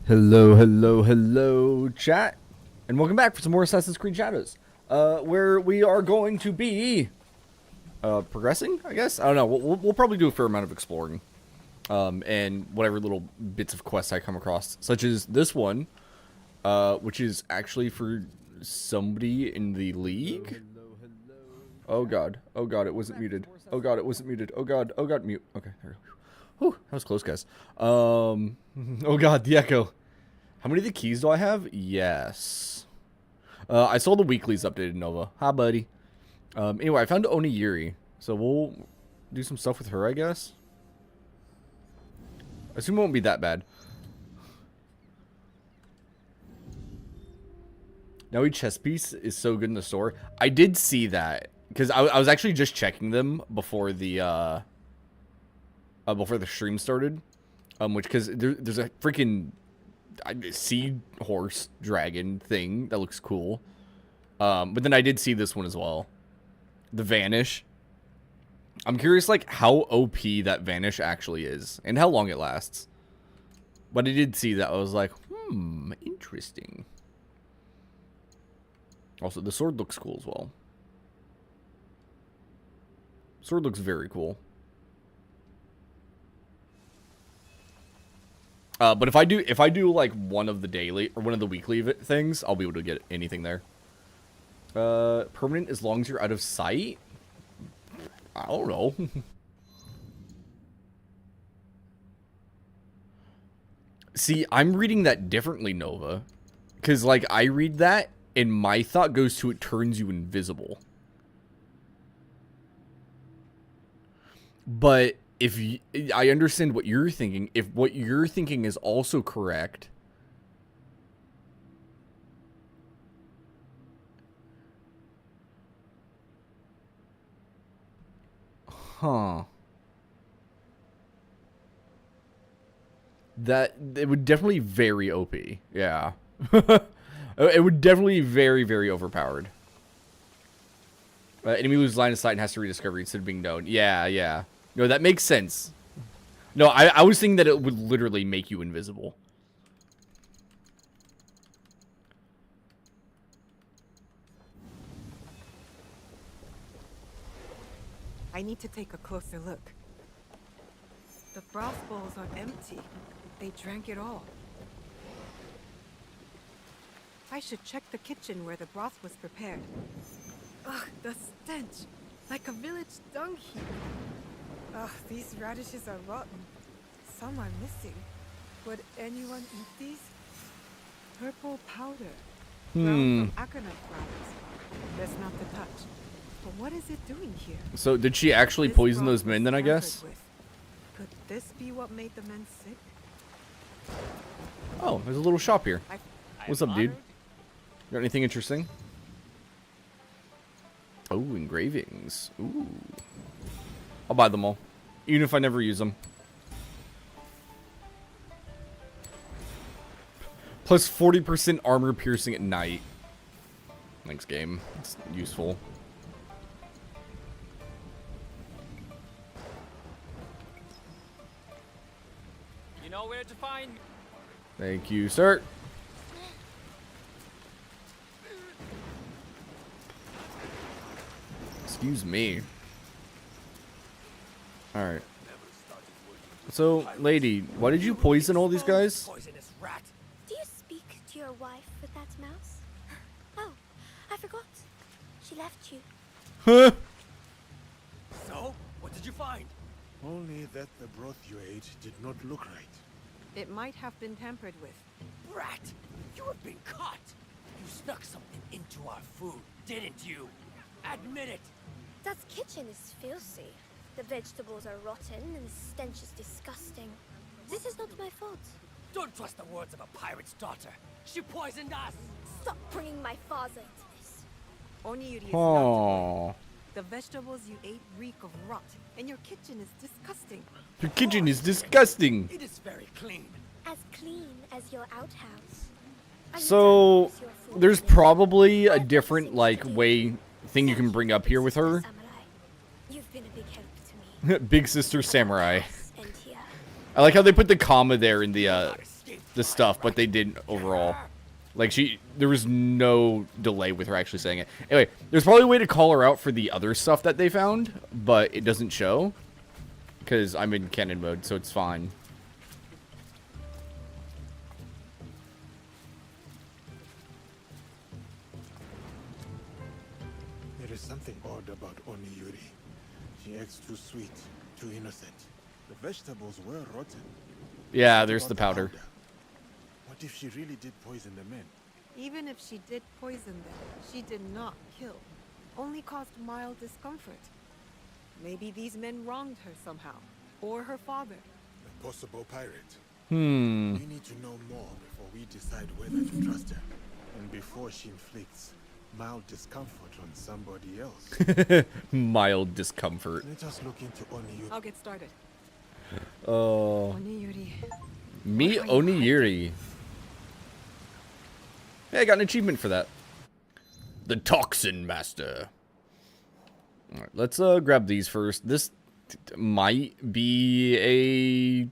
Hello, hello, hello, chat, and welcome back for some more Assassin's Creed Shadows, where we are going to be, progressing, I guess? I don't know, we'll probably do a fair amount of exploring, and whatever little bits of quests I come across, such as this one, which is actually for somebody in the League? Oh god, it wasn't muted, oh god, mute, okay, there we go. Whew, that was close, guys. Oh god, the echo. How many of the keys do I have? Yes. I saw the weeklies updated, Nova. Hi, buddy. Anyway, I found Onigiri, so we'll do some stuff with her, I guess. I assume it won't be that bad. Now each chess piece is so good in the store. I did see that, because I was actually just checking them before the stream started. Because there's a freaking sea horse dragon thing that looks cool. But then I did see this one as well. The Vanish. I'm curious, like, how OP that Vanish actually is. And how long it lasts. But I did see that. I was like, interesting. Also, the sword looks cool as well. Sword looks very cool. But if I do like one of the daily or one of the weekly things, I'll be able to get anything there. Permanent as long as you're out of sight? I don't know. See, I'm reading that differently, Nova. Because, like, I read that, and my thought goes to it turns you invisible. But if you, I understand what you're thinking, if what you're thinking is also correct, that it would definitely very OP. Yeah. It would definitely be very, very overpowered. Enemy loses line of sight and has to rediscover instead of being known. Yeah, yeah. No, that makes sense. No, I was thinking that it would literally make you invisible. I need to take a closer look. The broth bowls are empty. They drank it all. I should check the kitchen where the broth was prepared. Ugh, the stench! Like a village dung heap. Ugh, these radishes are rotten. Some are missing. Would anyone eat these? Purple powder. Ground from aconite flowers. Best not to touch. But what is it doing here? So did she actually poison those men then, I guess? Could this be what made the men sick? Oh, there's a little shop here. What's up, dude? Got anything interesting? Oh, engravings. Ooh. I'll buy them all. Even if I never use them. Plus 40% armor piercing at night. Thanks, game. It's useful. You know where to find me. Thank you, sir. Excuse me. Alright. So, lady, why did you poison all these guys? Poisonous rat. Do you speak to your wife with that mouse? Oh, I forgot. She left you. Huh? So, what did you find? Only that the broth you ate did not look right. It might have been tampered with. Rat, you have been caught. You snuck something into our food, didn't you? Admit it. That kitchen is filthy. The vegetables are rotten and the stench is disgusting. This is not my fault. Don't trust the words of a pirate's daughter. She poisoned us. Stop bringing my father into this. Oniyuri is not to blame. Aww. The vegetables you ate reek of rot, and your kitchen is disgusting. Your kitchen is disgusting. It is very clean. As clean as your outhouse. Are you So, done with your food there's yet? probably a I've different, seen like, you. way, thing you can bring up here with her. Samurai. You've been a big help to me. Big Sister Samurai. And here. I like how they put the comma there in the, Not escaped the stuff, but they didn't overall. Like, there was no delay with her actually saying it. Anyway, there's probably a way to call her out for the other stuff that they found, but it doesn't show. Because I'm in canon mode, so it's fine. There is something odd about Oniyuri. She acts too sweet, too innocent. The vegetables were rotten. Yeah, What there's the about powder. What if she really did poison the men? Even if she did poison them, she did not kill. Only caused mild discomfort. Maybe these men wronged her somehow. Or her father. A possible pirate. Hmm. We need to know more before we decide whether to trust her. And before she inflicts mild discomfort on somebody else. Mild discomfort. Let us look into Oniyuri. I'll get started. Oh. Oniyuri. Meet What are you Oniyuri. Hey, I got an achievement for that. The Toxin Master. Alright, let's grab these first. This might be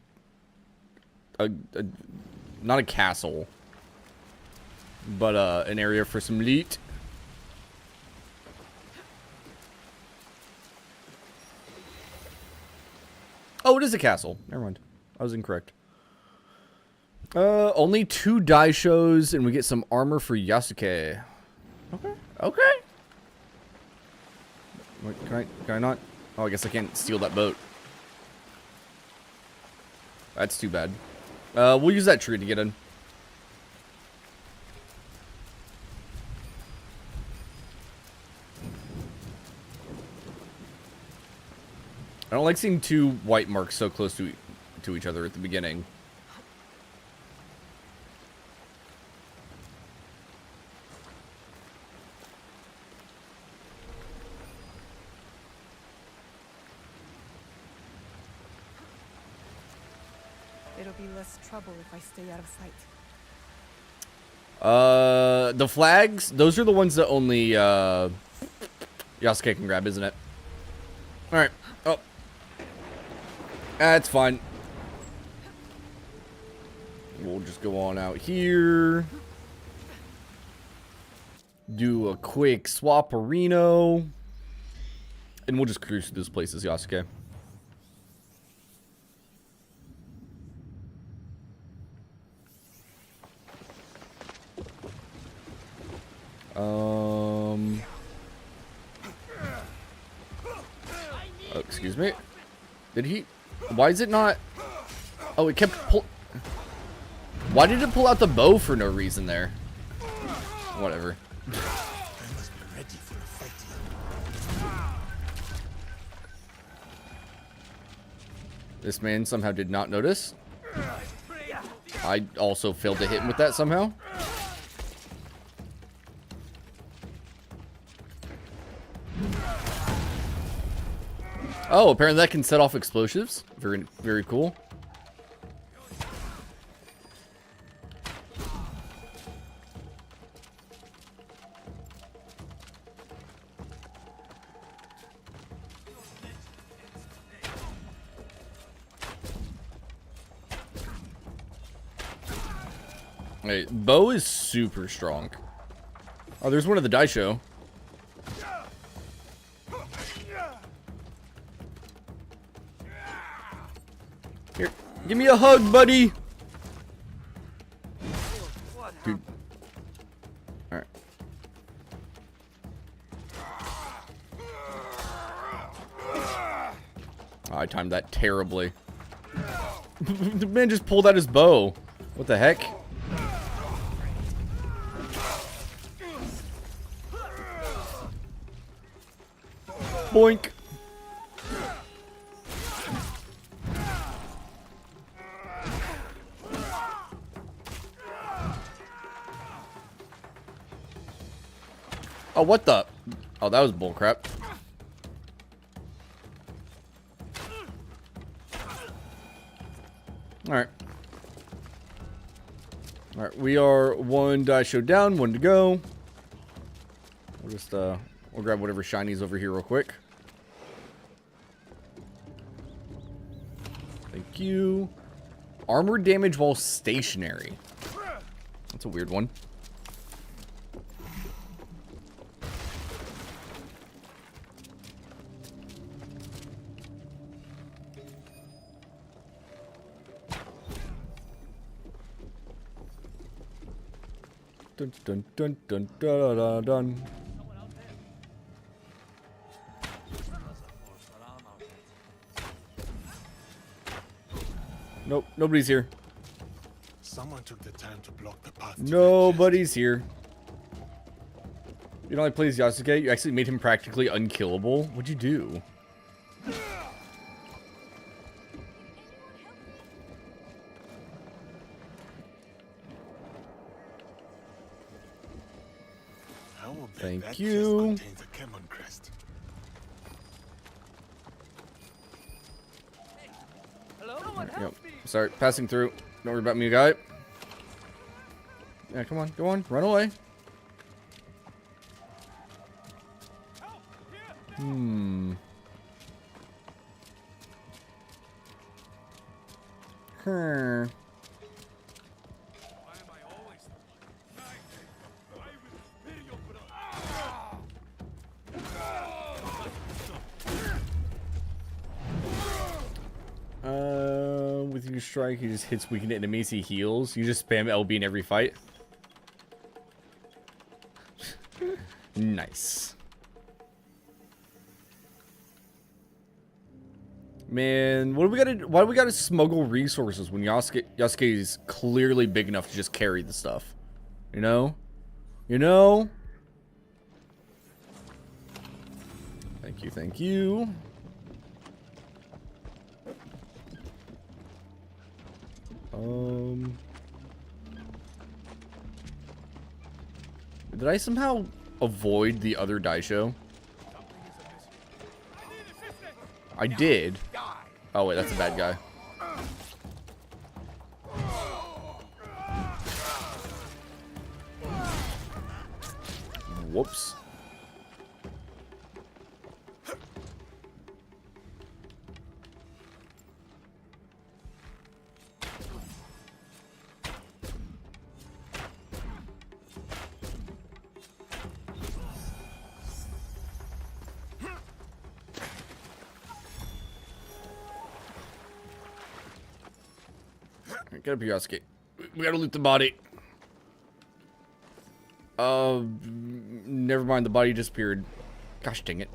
a not a castle, but an area for some loot. Oh, it is a castle. Never mind. I was incorrect. Only 2 die shows, and we get some armor for Yasuke. Okay. Okay. Wait, can I not? Oh, I guess I can't steal that boat. That's too bad. We'll use that tree to get in. I don't like seeing 2 white marks so close to each other at the beginning. It'll be less trouble if I stay out of sight. The flags, those are the ones that only Yasuke can grab, isn't it? Alright. Oh. That's fine. We'll just go on out here. Do a quick swap-a-reno. And we'll just cruise through those places, Yasuke. Oh, excuse me. Did he? Why is it not? Oh, it kept pull. Why did it pull out the bow for no reason there? Whatever. I must be ready for a fight. This man somehow did not notice. I also failed to hit him with that somehow. Oh, apparently that can set off explosives. Very, very cool. Wait, bow is super strong. Oh, there's one of the Daisho. Here, give me a hug, buddy. Dude. Alright. Oh, I timed that terribly. The man just pulled out his bow. What the heck? Boink. Oh, what the? Oh, that was bullcrap. Alright. Alright, we are 1 Daisho down, 1 to go. We'll just, we'll grab whatever shinies over here real quick. Thank you. Armor damage while stationary. That's a weird one. Dun dun dun dun dun dun dun. Nope, nobody's here. Someone took the time to block the path. Nobody's here. You know, I play as Yasuke. You actually made him practically unkillable. What'd you do? I will bet Thank that chest you. contains a Kemon crest. Yep. Sorry, passing through. Don't worry about me, guy. Yeah, come on, go on, run away. Huh. With your strike, he just hits weakened enemies, he heals. You just spam LB in every fight. Nice. Man, what do we gotta? Why do we gotta smuggle resources when Yasuke is clearly big enough to just carry the stuff? You know? You know? Thank you, thank you. Did I somehow avoid the other Daisho? I did. Oh wait, that's a bad guy. Whoops. Get up here, Yasuke. We gotta loot the body. Never mind, the body disappeared. Gosh dang it.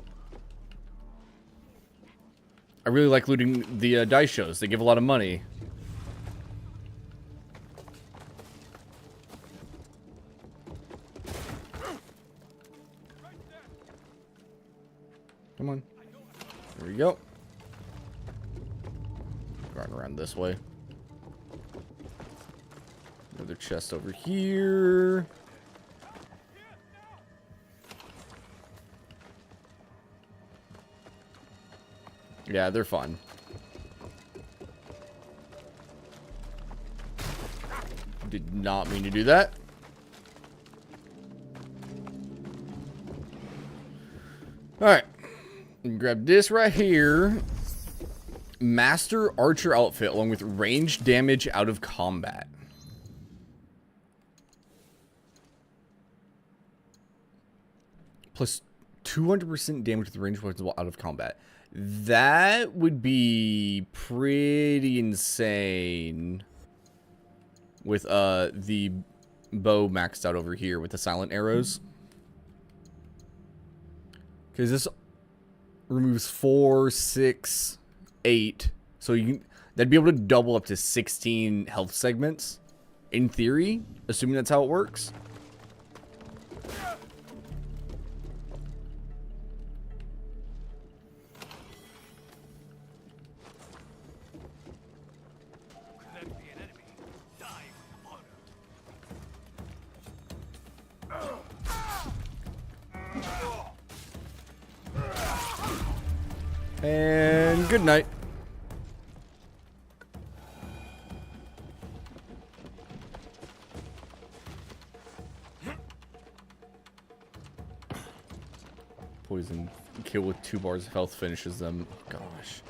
I really like looting the dice shows. They give a lot of money. Come on. There we go. Going around this way. Another chest over here. Yeah, they're fun. Did not mean to do that. Alright. Grab this right here. Master Archer outfit along with range damage out of combat. Plus 200% damage with range weapons while out of combat. That would be pretty insane. With the bow maxed out over here with the silent arrows. Because this removes 4, 6, 8. So that'd be able to double up to 16 health segments. In theory, assuming that's how it works. And good night. Poison kill with 2 bars of health finishes them. Gosh.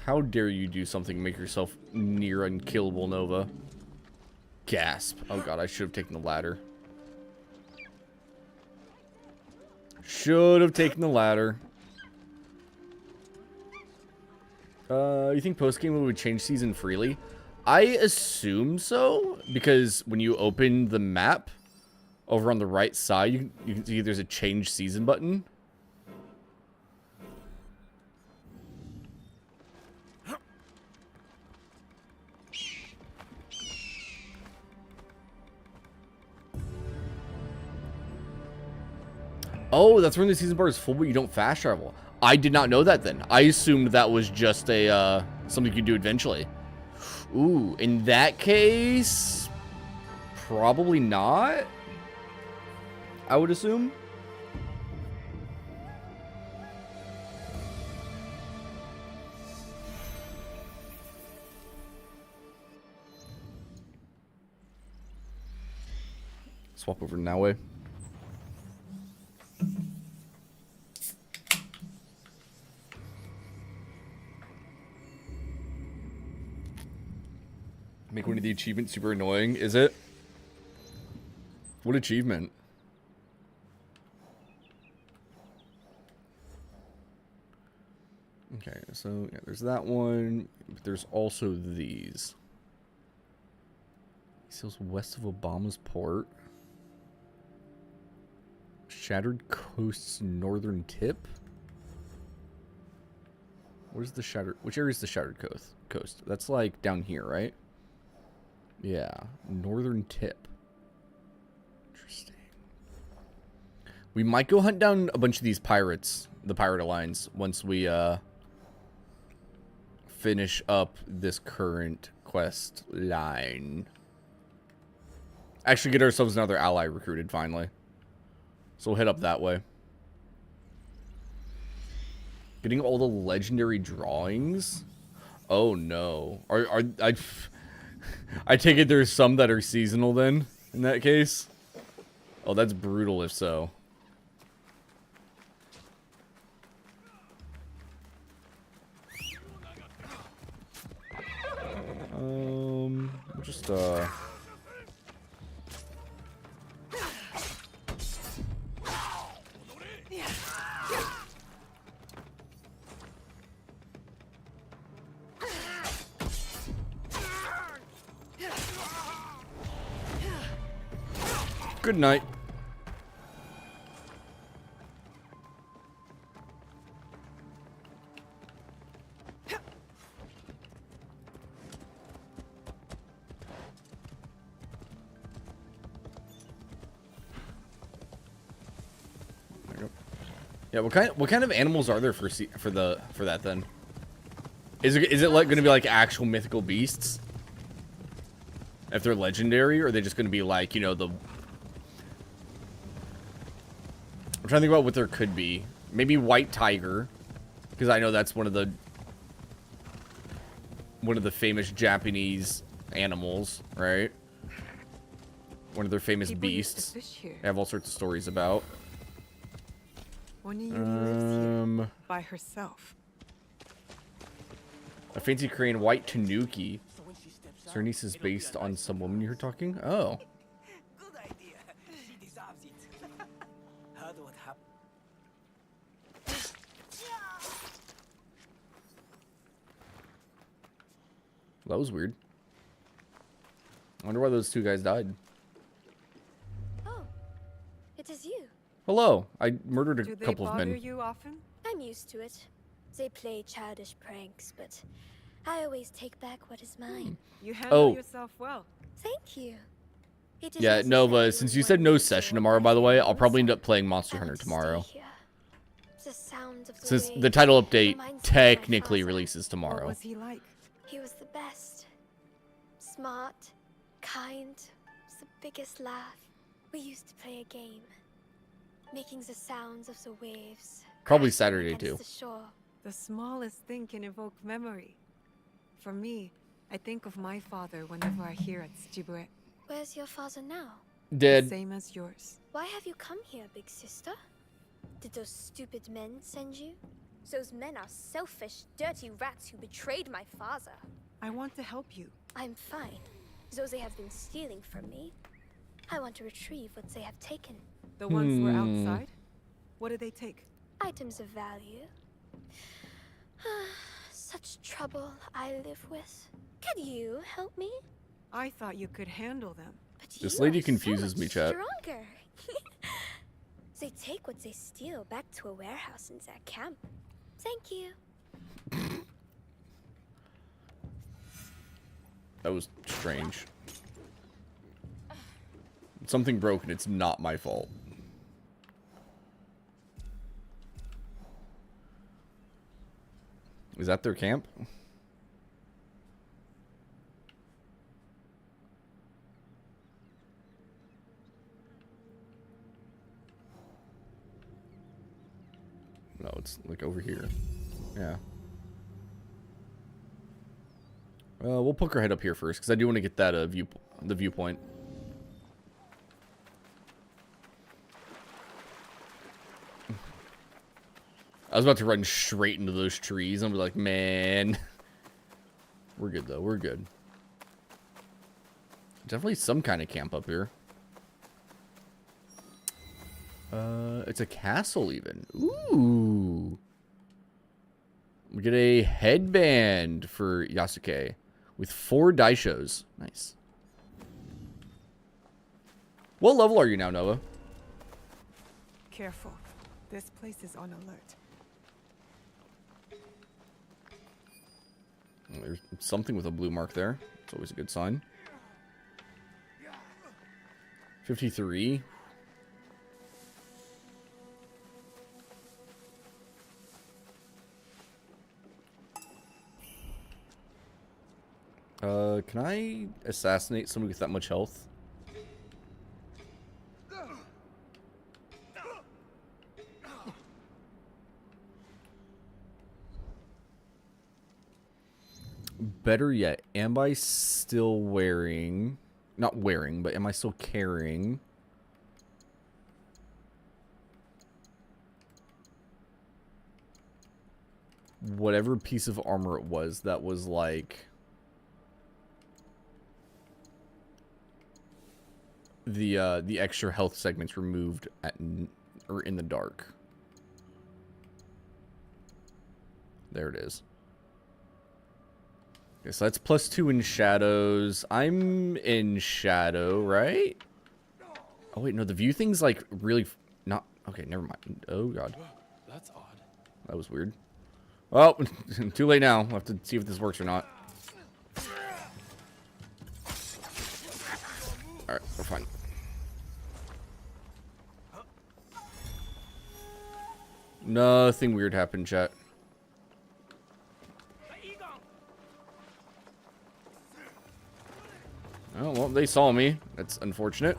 How dare you do something to make yourself near unkillable, Nova? Gasp. Oh god, I should have taken the ladder. Should have taken the ladder. You think post-game would change season freely? I assume so, because when you open the map, over on the right side, you can see there's a change season button. Oh, that's when the season bar is full, but you don't fast travel. I did not know that then. I assumed that was just a, something you do eventually. Ooh, in that case, probably not, I would assume. Swap over to Now Way. Make one of the achievements super annoying, is it? What achievement? Okay, so yeah, there's that one. But there's also these. He sails west of Obama's port. Shattered Coast's northern tip. Where's the shattered? Which area is the Shattered Coast? That's like down here, right? Yeah, northern tip. Interesting. We might go hunt down a bunch of these pirates, the Pirate Alliance, once we finish up this current quest line. Actually get ourselves another ally recruited finally. So we'll head up that way. Getting all the legendary drawings? Oh no. I take it there's some that are seasonal then, in that case. Oh, that's brutal if so. Just good night. There you go. Yeah, what kind of animals are there for that then? Is it like going to be like actual mythical beasts? If they're legendary, or are they just going to be like, you know, the... I'm trying to think about what there could be. Maybe white tiger, because I know that's one of the famous Japanese animals, right? One of their famous People used to beasts. fish here. They have all sorts of stories about. One lives here by herself. A fancy Korean white tanuki. Her niece is based on some woman you heard talking. Oh. Good idea. She deserves it. Heard what happened. That was weird. I wonder why those two guys died. Oh, it is you. Hello. I murdered Do a they couple of bother men. you often? I'm used to it. They play childish pranks, but I always take back what is mine. You handle Oh. yourself well. Thank you. It is Yeah, necessary Nova, since you said no when session you tomorrow, by the way, I'll want probably end to up playing Monster I Hunter want to tomorrow. stay here. The sound of the Since the waves title update reminds me of my technically father. releases What tomorrow. was he like? He was the best. Smart, kind, the biggest laugh. We used to play a game, making the sounds of the waves. Probably crashing Saturday, against too. The shore. The smallest thing can evoke memory. For me, I think of my father whenever I hear at Stibure. Where's your father now? Dead. Same as yours. Why have you come here, big sister? Did those stupid men send you? Those men are selfish, dirty rats who betrayed my father. I want to help you. I'm fine. Though they have been stealing from me, I want to retrieve what they have taken. The ones who are outside? What did they take? Items of value. Such trouble I live with. Could you help me? I thought you could handle them. But This you lady are so confuses me, much chat. Stronger. They take what they steal back to a warehouse in their camp. Thank you. That was strange. Something broke and it's not my fault. Is that their camp? No, it's like over here. Yeah. We'll poke our head up here first because I do want to get that the viewpoint. I was about to run straight into those trees. I'm like, man, we're good though. We're good. Definitely some kind of camp up here. It's a castle even. Ooh. We get a headband for Yasuke with 4 daishos. Nice. What level are you now, Noah? Careful. This place is on alert. There's something with a blue mark there. It's always a good sign. 53. Can I assassinate somebody with that much health? Better yet, am I still wearing... Not wearing, but am I still carrying... whatever piece of armor it was that was like... the extra health segments removed or in the dark. There it is. Okay, so that's +2 in shadows. I'm in shadow, right? Oh wait, no, the view thing's like really not okay. Never mind. Oh god, That's odd. that was weird. Well, too late now. We'll have to see if this works or not. All right, we're fine. Nothing weird happened, chat. Oh, well, they saw me. That's unfortunate.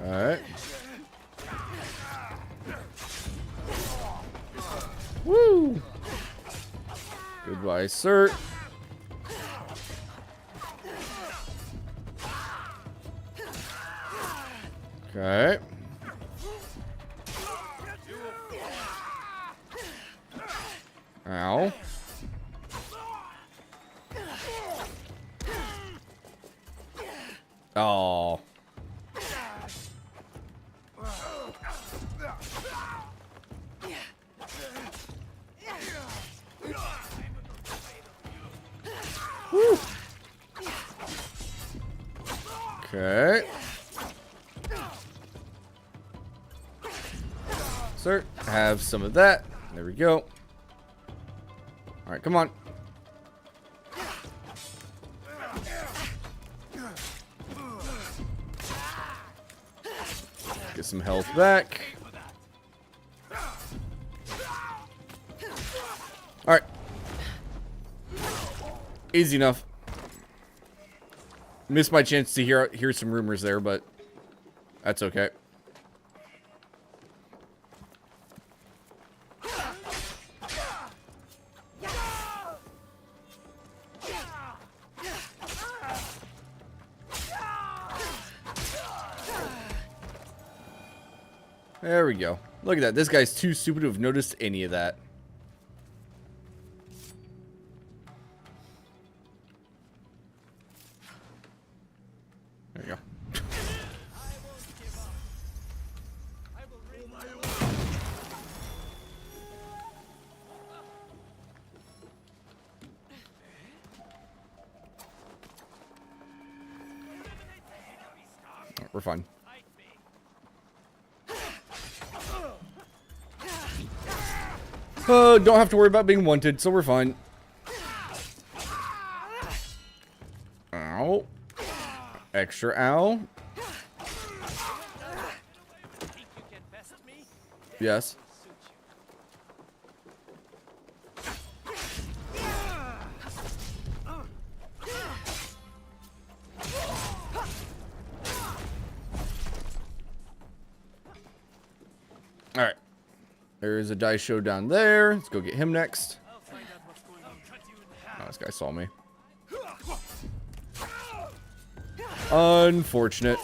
Alright. Woo! Goodbye, sir. Okay. Ow. Oh. Woo. Okay. Sir, have some of that. There we go. Alright, come on. Get some health back. Alright. Easy enough. Missed my chance to hear some rumors there, but that's okay. There we go. Look at that. This guy's too stupid to have noticed any of that. There you go. We're fine. Don't have to worry about being wanted, so we're fine. Ow. Extra ow. Yes. All right. There is a dice show down there. Let's go get him next. Oh, this guy saw me. Unfortunate.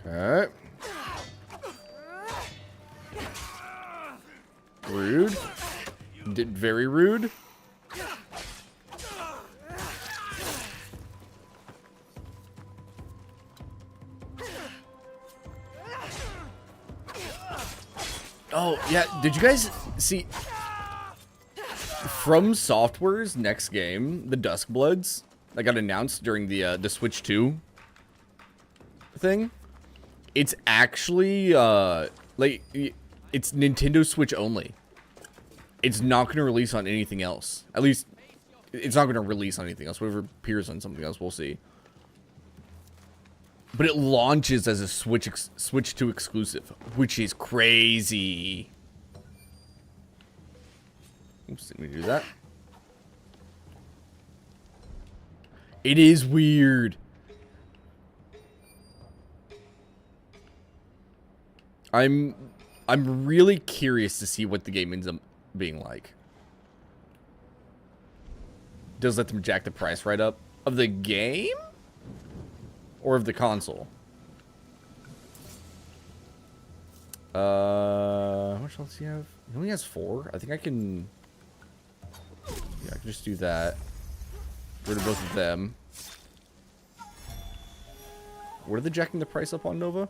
Okay. Rude. Did very rude. Oh, yeah. Did you guys see From Software's next game, The Duskbloods, that got announced during the Switch 2 thing? It's actually like it's Nintendo Switch only. It's not going to release on anything else. At least it's not going to release on anything else. Whatever appears on something else, we'll see. But it launches as a Switch 2 exclusive, which is crazy. Oops, didn't we do that? It is weird. I'm really curious to see what the game ends up being like. Does let them jack the price right up of the game? Or of the console? How much else do you have? He only has 4. I think I can... Yeah, I can just do that. Get rid of both of them. What are they jacking the price up on, Nova?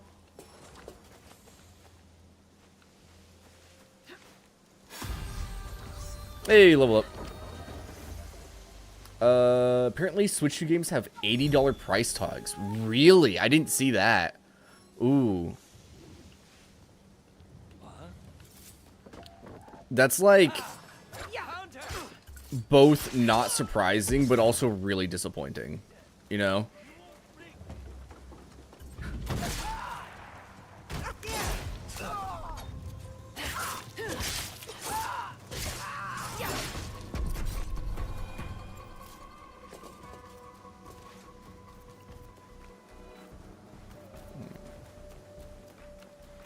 Hey, level up. Apparently Switch 2 games have $80 price tags. Really? I didn't see that. Ooh. That's like both not surprising, but also really disappointing. You know?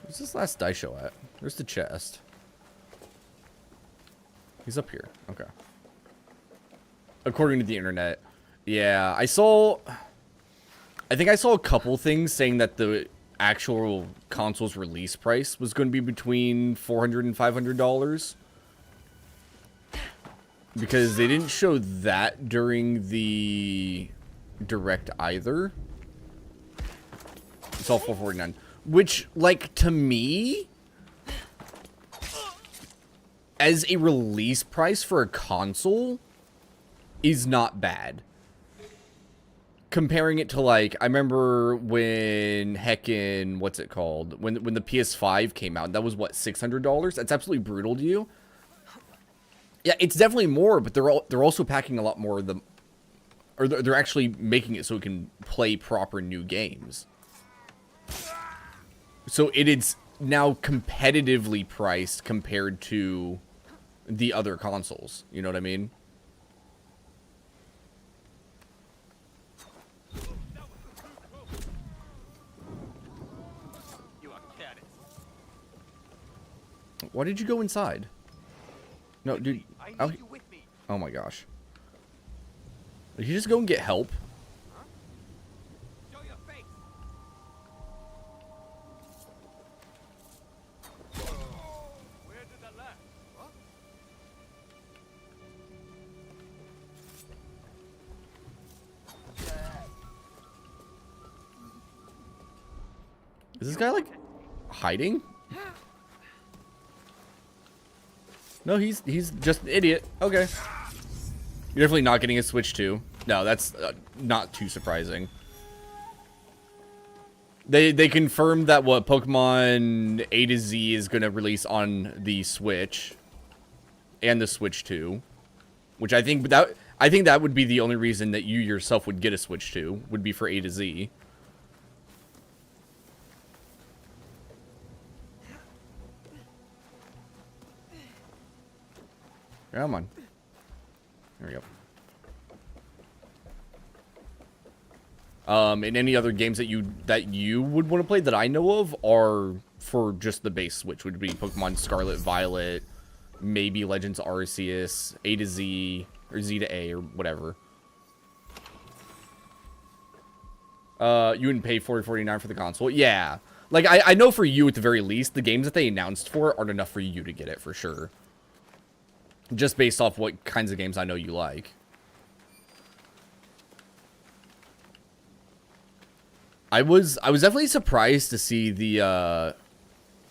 Where's this last dice show at? Where's the chest? He's up here. Okay. According to the internet. Yeah, I think I saw a couple things saying that the actual console's release price was going to be between $400 and $500. Because they didn't show that during the Direct either. It's all $449. Which, like, to me, as a release price for a console, is not bad. Comparing it to, like, I remember when heckin', what's it called? When the PS5 came out, that was, what, $600? That's absolutely brutal to you. Yeah, it's definitely more, but they're also packing a lot more of them, or they're actually making it so it can play proper new games. So it is now competitively priced compared to the other consoles. You know what I mean? Why did you go inside? No, dude. I Oh, need you with me. oh my gosh. Did you just go and get help? Show your face. Where did that left? Huh? Is this guy like hiding? No, he's just an idiot. Okay. You're definitely not getting a Switch 2. No, that's not too surprising. They confirmed that what Pokemon A to Z is going to release on the Switch and the Switch 2, which I think that would be the only reason that you yourself would get a Switch 2 would be for A to Z. Come on. There we go. And any other games that you would want to play that I know of are for just the base Switch, would be Pokemon Scarlet, Violet, maybe Legends Arceus, A to Z, or Z to A, or whatever. You wouldn't pay $40.49 for the console? Yeah. Like, I know for you, at the very least, the games that they announced for aren't enough for you to get it, for sure. Just based off what kinds of games I know you like. I was definitely surprised to see the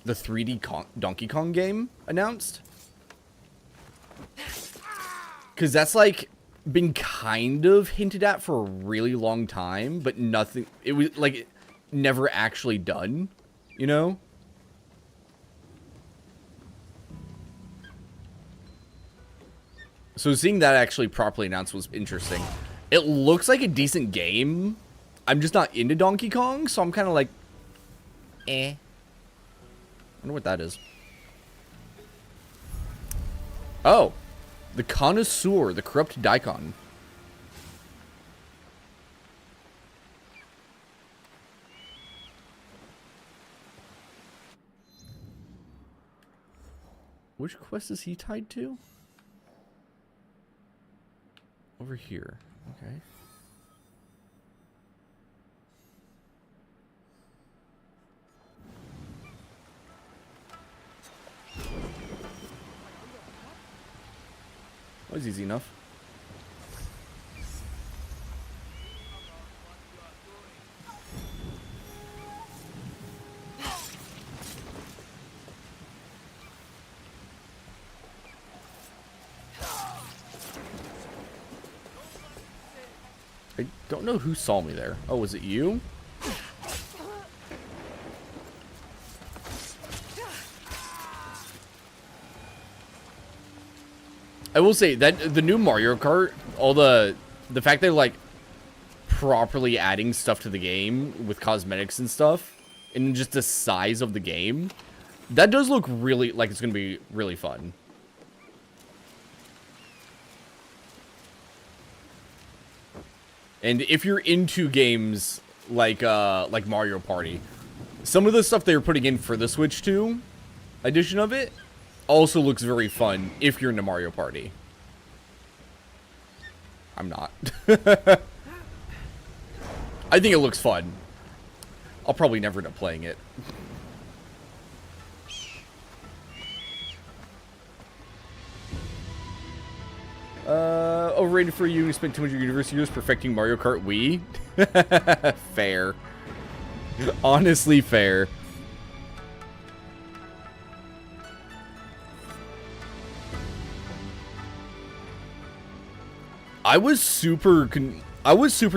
3D Donkey Kong game announced. Because that's, like, been kind of hinted at for a really long time, but nothing... It was, like, never actually done, you know? So seeing that actually properly announced was interesting. It looks like a decent game. I'm just not into Donkey Kong, so I'm kind of like... eh. I wonder what that is. Oh. The Connoisseur, the Corrupt Daikon. Which quest is he tied to? Over here. Okay. That was easy enough. I don't know who saw me there. Oh, was it you? I will say that the new Mario Kart, all the fact they're like properly adding stuff to the game with cosmetics and stuff, and just the size of the game, that does look really like it's gonna be really fun. And if you're into games like Mario Party, some of the stuff they're putting in for the Switch 2 edition of it also looks very fun if you're into Mario Party. I'm not. I think it looks fun. I'll probably never end up playing it. Overrated for you. You spent too much of your university years perfecting Mario Kart Wii. Fair. Honestly, fair. I was super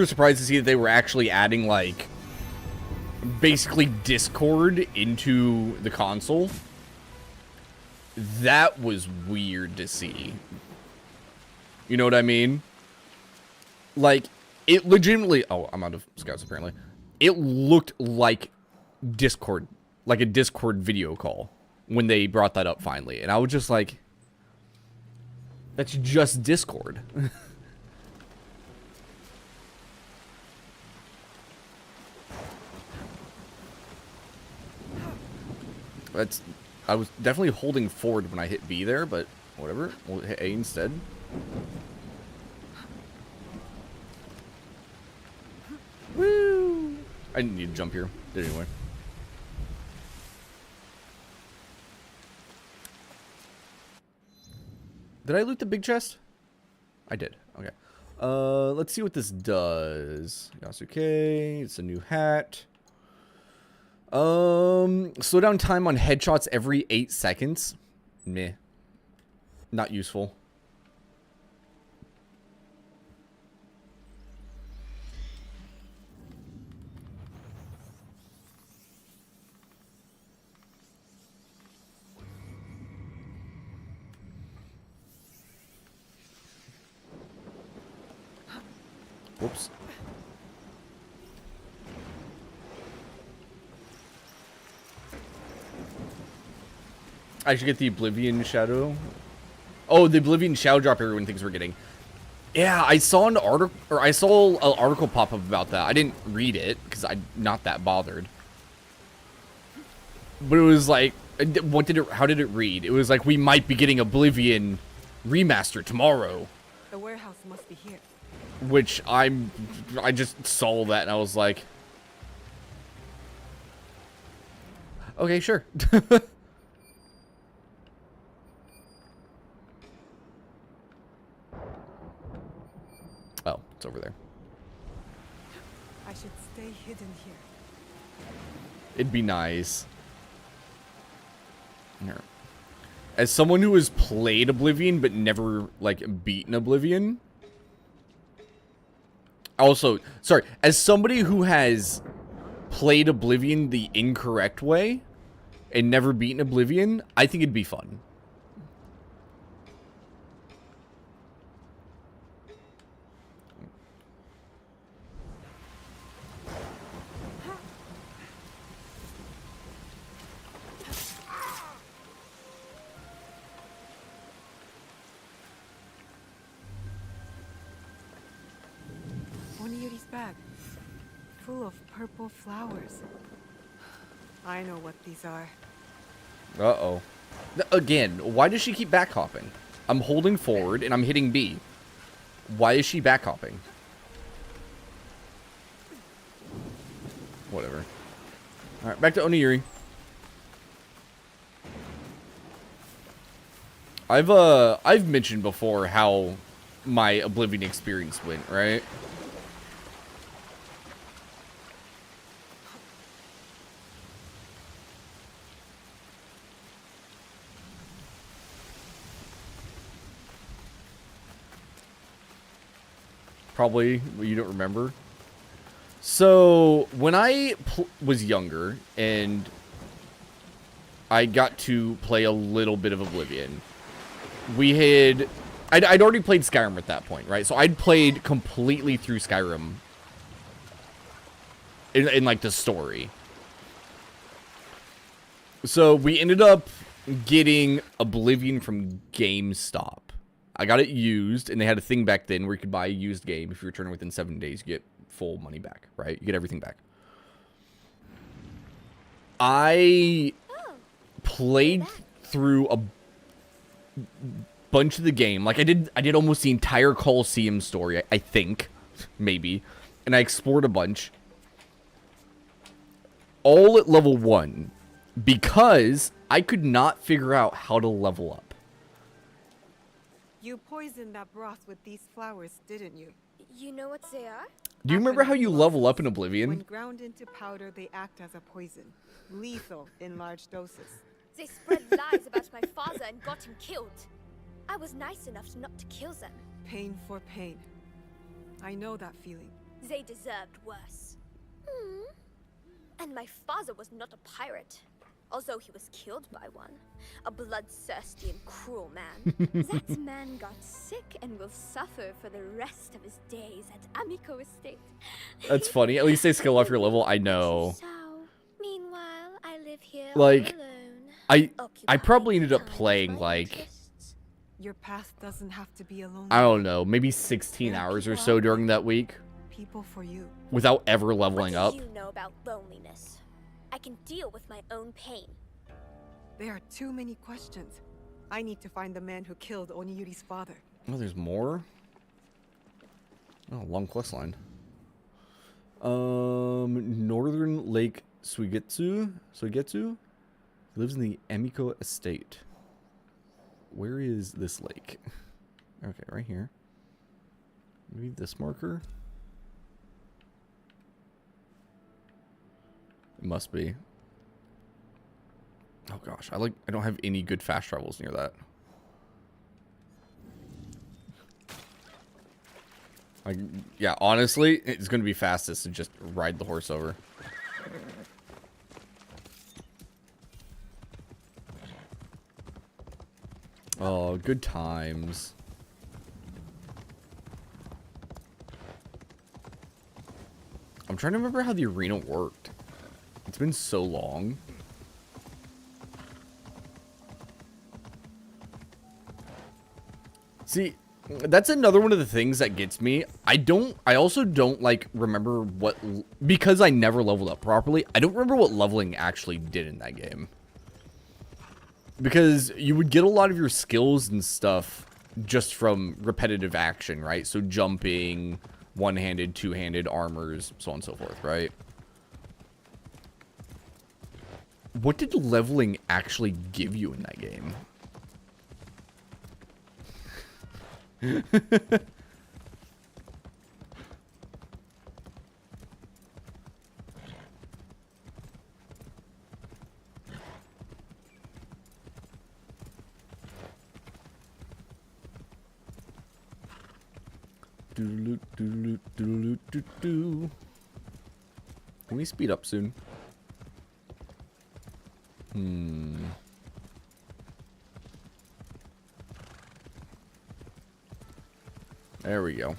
surprised to see that they were actually adding, like, basically Discord into the console. That was weird to see. You know what I mean? Like, it legitimately... Oh, I'm out of scouts, apparently. It looked like Discord. Like a Discord video call. When they brought that up, finally. And I was just like... That's just Discord. I was definitely holding forward when I hit B there, but Whatever. We'll hit A instead. Woo! I didn't need to jump here. Did anyway. Did I loot the big chest? I did. Okay. Let's see what this does. Yasuke, it's a new hat. Slow down time on headshots every 8 seconds. Meh. Not useful. Whoops. I should get the Oblivion Shadow. Oh, the Oblivion Shadow drop everyone thinks we're getting. Yeah, I saw an article, or I saw an article pop up about that. I didn't read it because I'm not that bothered. But it was like, what did it? How did it read? It was like we might be getting Oblivion remaster tomorrow. The warehouse must be here. Which I just saw that and I was like, okay, sure. Oh, it's over there. I should stay hidden here. It'd be nice. Here. As someone who has played Oblivion but never like beaten Oblivion. Also, sorry, as somebody who has played Oblivion the incorrect way and never beaten Oblivion, I think it'd be fun. Oniyuri's bag, full of purple flowers. I know what these are. Uh-oh. Again, why does she keep back hopping? I'm holding forward and I'm hitting B. Why is she back hopping? Whatever. Alright, back to Oniyuri. I've mentioned before how my Oblivion experience went, right? Probably you don't remember. So when I was younger and I got to play a little bit of Oblivion, I'd already played Skyrim at that point, right? So I'd played completely through Skyrim in like the story. So we ended up getting Oblivion from GameStop. I got it used, and they had a thing back then where you could buy a used game. If you return it within 7 days, you get full money back, right? You get everything back. I played through a bunch of the game. Like, I did almost the entire Colosseum story, I think. Maybe. And I explored a bunch. All at level 1. Because I could not figure out how to level up. You poisoned that broth with these flowers, didn't you? You know what they are? Do you remember how you level up in Oblivion? When ground into powder, they act as a poison. Lethal in large doses. They spread lies about my father and got him killed. I was nice enough not to kill them. Pain for pain. I know that feeling. They deserved worse. And my father was not a pirate. Although he was killed by one. A bloodthirsty and cruel man. That man got sick and will suffer for the rest of his days at Amico Estate. That's funny. At least they scale off your level. I know. So, meanwhile, I live here Like, all alone. I probably ended up Occupied playing, by like, interests. Your path doesn't have to be alone. I don't know, maybe 16 hours or so during that week. People for you. Without ever leveling up. What do you know about loneliness? I can deal with my own pain. There are too many questions. I need to find the man who killed Oniyuri's father. Oh, there's more? Oh, long quest line. Northern Lake Suigetsu? He lives in the Emiko Estate. Where is this lake? Okay, right here. Maybe this marker? It must be. Oh gosh, I don't have any good fast travels near that. Yeah, honestly, it's gonna be fastest to just ride the horse over. Oh, good times. I'm trying to remember how the arena worked. It's been so long. See, that's another one of the things that gets me. I also don't like remember what, because I never leveled up properly, I don't remember what leveling actually did in that game. Because you would get a lot of your skills and stuff just from repetitive action, right? So jumping, one-handed, two-handed, armors, so on and so forth, right? What did leveling actually give you in that game? Can we speed up soon? There we go.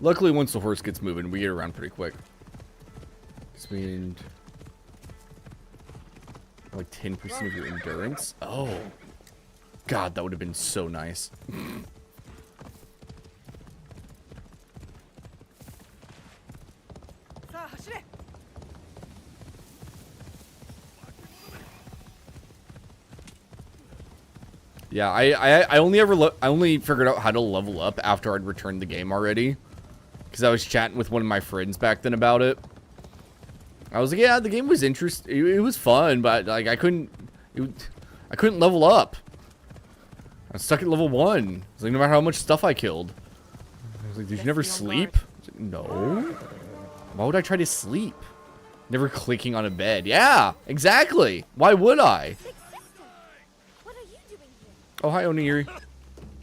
Luckily, once the horse gets moving, we get around pretty quick. Speed. Like 10% of your endurance? Oh. God, that would have been so nice. Yeah, I only figured out how to level up after I'd returned the game already. Because I was chatting with one of my friends back then about it. I was like, yeah, the game was interesting. It was fun, but like I couldn't level up. I was stuck at level 1. It's like no matter how much stuff I killed. I was like, did you never sleep? I was like, no. Why would I try to sleep? Never clicking on a bed. Yeah, exactly. Why would I? What are you doing here? Oh, hi, Onigiri.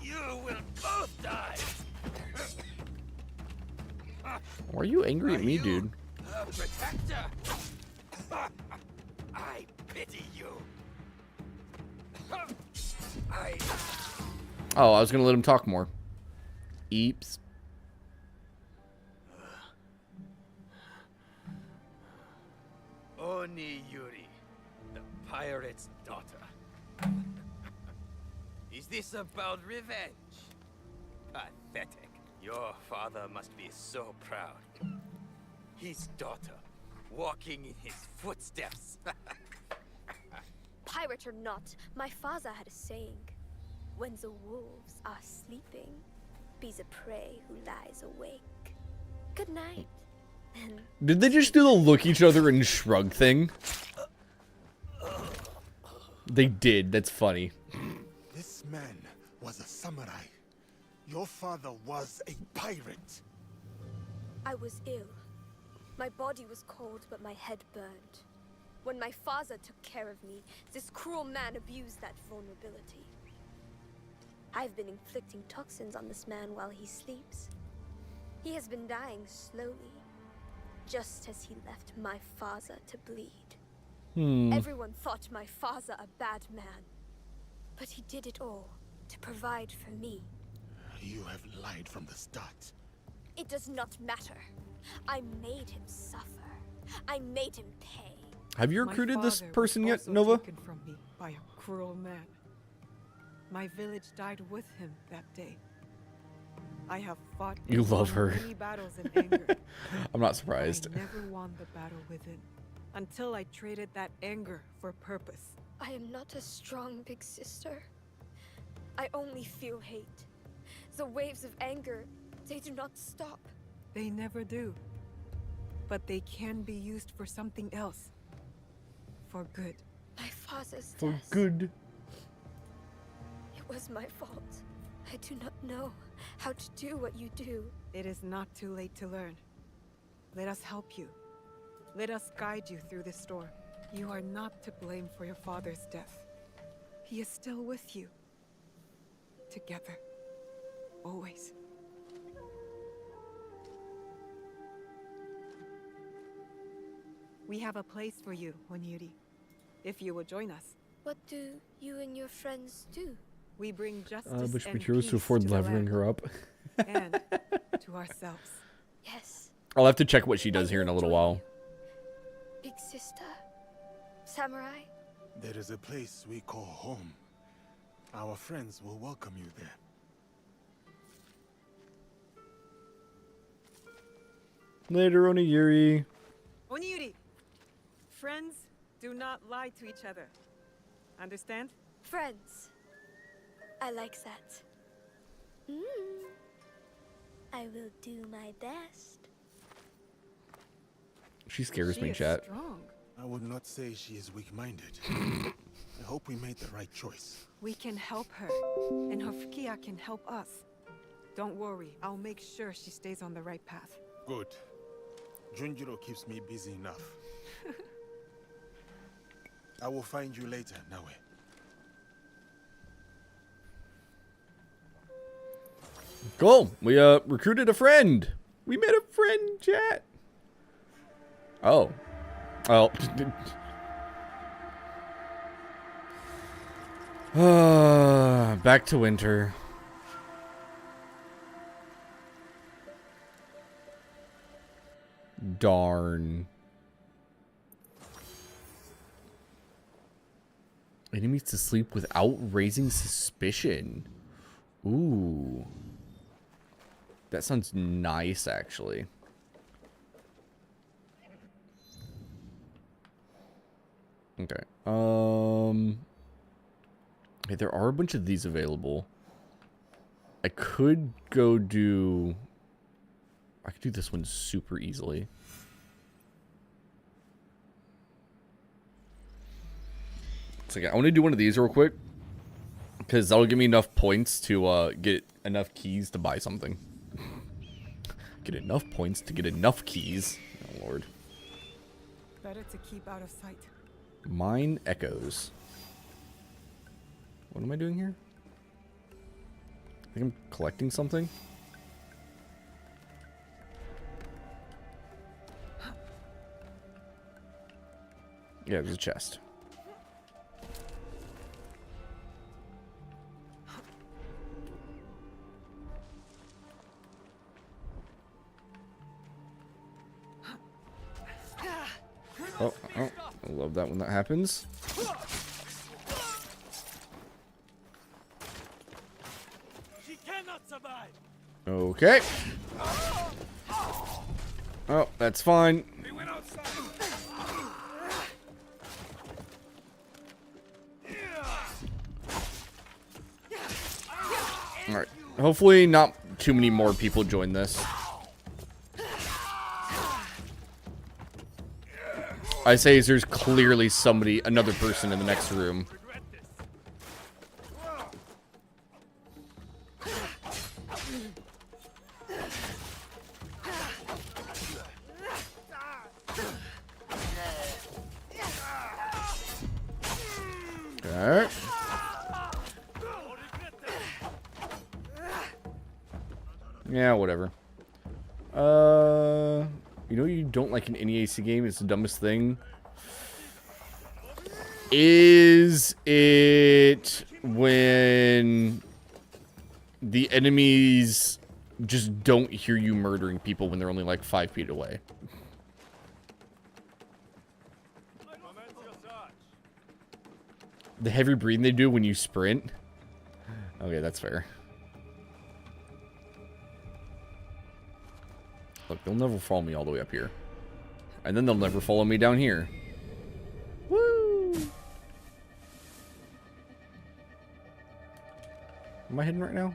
You will both die. Why are you angry at me, dude? A protector. I pity you. Oh, I was gonna let him talk more. Eeps. Oniyuri, the pirate's daughter. Is this about revenge? Pathetic. Your father must be so proud. His daughter, walking in his footsteps. Pirate or not, my father had a saying. When the wolves are sleeping, be the prey who lies awake. Good night. And Did they just do the look each other and shrug thing? They did. That's funny. This man was a samurai. Your father was a pirate. I was ill. My body was cold, but my head burned. When my father took care of me, this cruel man abused that vulnerability. I've been inflicting toxins on this man while he sleeps. He has been dying slowly, just as he left my father to bleed. Everyone thought my father a bad man, but he did it all to provide for me. You have lied from the start. It does not matter. I made him suffer. I made him pay. Have you My recruited this father was person yet, also Nova? taken from me by a cruel man. My village died with him that day. I have fought and You love won her. many battles in anger. I'm not surprised. I never won the battle within until I traded that anger for purpose. I am not a strong big sister. I only feel hate. The waves of anger, they do not stop. They never do. But they can be used for something else. For good. My father's For death. good. It was my fault. I do not know how to do what you do. It is not too late to learn. Let us help you. Let us guide you through this storm. You are not to blame for your father's death. He is still with you. Together. Always. We have a place for you, Onyuri. If you will join us. What do you and your friends do? We bring justice Which and materials peace to afford to the leveling land her up? and to ourselves. Yes. I'll have to check what she does I here in a will little join while. you. Big sister. Samurai. There is a place we call home. Our friends will welcome you there. Later, Onigiri. Onyuri! Friends do not lie to each other. Understand? Friends. I like that. I will do my best. She scares She me, is chat. strong. I would not say she is weak-minded. I hope we made the right choice. We can help her, and Hofukia can help us. Don't worry, I'll make sure she stays on the right path. Good. Junjiro keeps me busy enough. I will find you later, Nawe. Cool. We recruited a friend. We made a friend, chat. Oh. Oh. Back to winter. Darn. Enemies to sleep without raising suspicion. Ooh. That sounds nice, actually. Okay. Okay, there are a bunch of these available. I could go do... I could do this one super easily. It's like, I want to do one of these real quick. Because that'll give me enough points to get enough keys to buy something. Get enough points to get enough keys. Oh, Lord. Better to keep out of sight. Mine echoes. What am I doing here? I think I'm collecting something. Yeah, there's a chest. Oh, I love that when that happens. She cannot survive. Okay. Oh, that's fine. They went outside. Alright. Hopefully not too many more people join this. I say is there's clearly somebody, another person in the next room. Regret this. Okay. Yeah, whatever. You know you don't like an NEAC game? It's the dumbest thing. Is it when the enemies just don't hear you murdering people when they're only like 5 feet away? The heavy breathing they do when you sprint. Okay, that's fair. Look, they'll never follow me all the way up here. And then they'll never follow me down here. Woo! Am I hidden right now?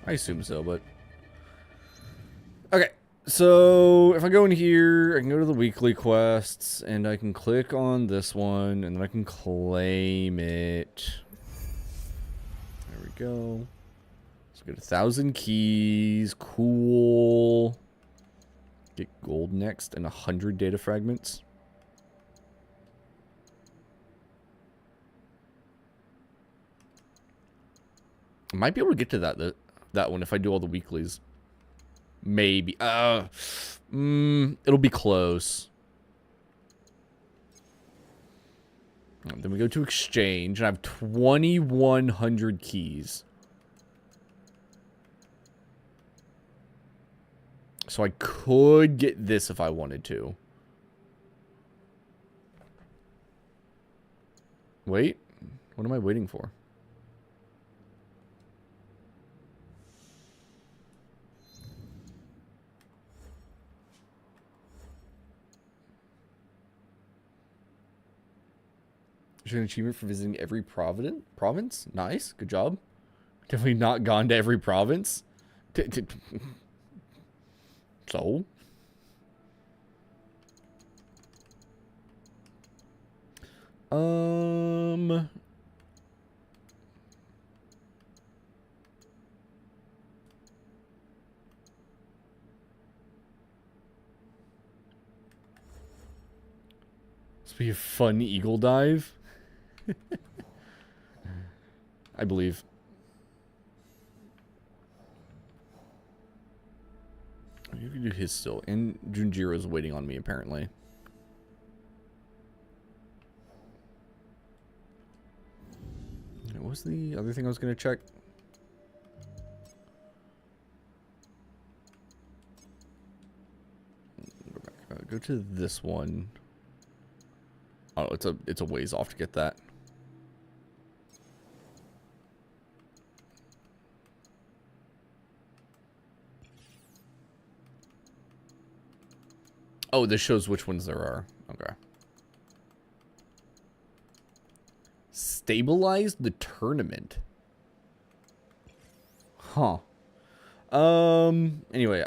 I assume so, but... Okay, so if I go in here, I can go to the weekly quests, and I can click on this one, and then I can claim it. There we go. Let's get 1,000 keys. Cool. Get gold next, and 100 data fragments. I might be able to get to that one if I do all the weeklies. Maybe. It'll be close. Then we go to exchange, and I have 2,100 keys. So I could get this if I wanted to. Wait. What am I waiting for? Is there an achievement for visiting every province? Nice. Good job. Definitely not gone to every province. So? This would be a fun eagle dive. I believe. You can do his still. And Junjiro's waiting on me, apparently. What was the other thing I was going to check? Go back. Go to this one. Oh, it's a ways off to get that. Oh, this shows which ones there are. Okay. Stabilize the tournament. Huh. Anyway,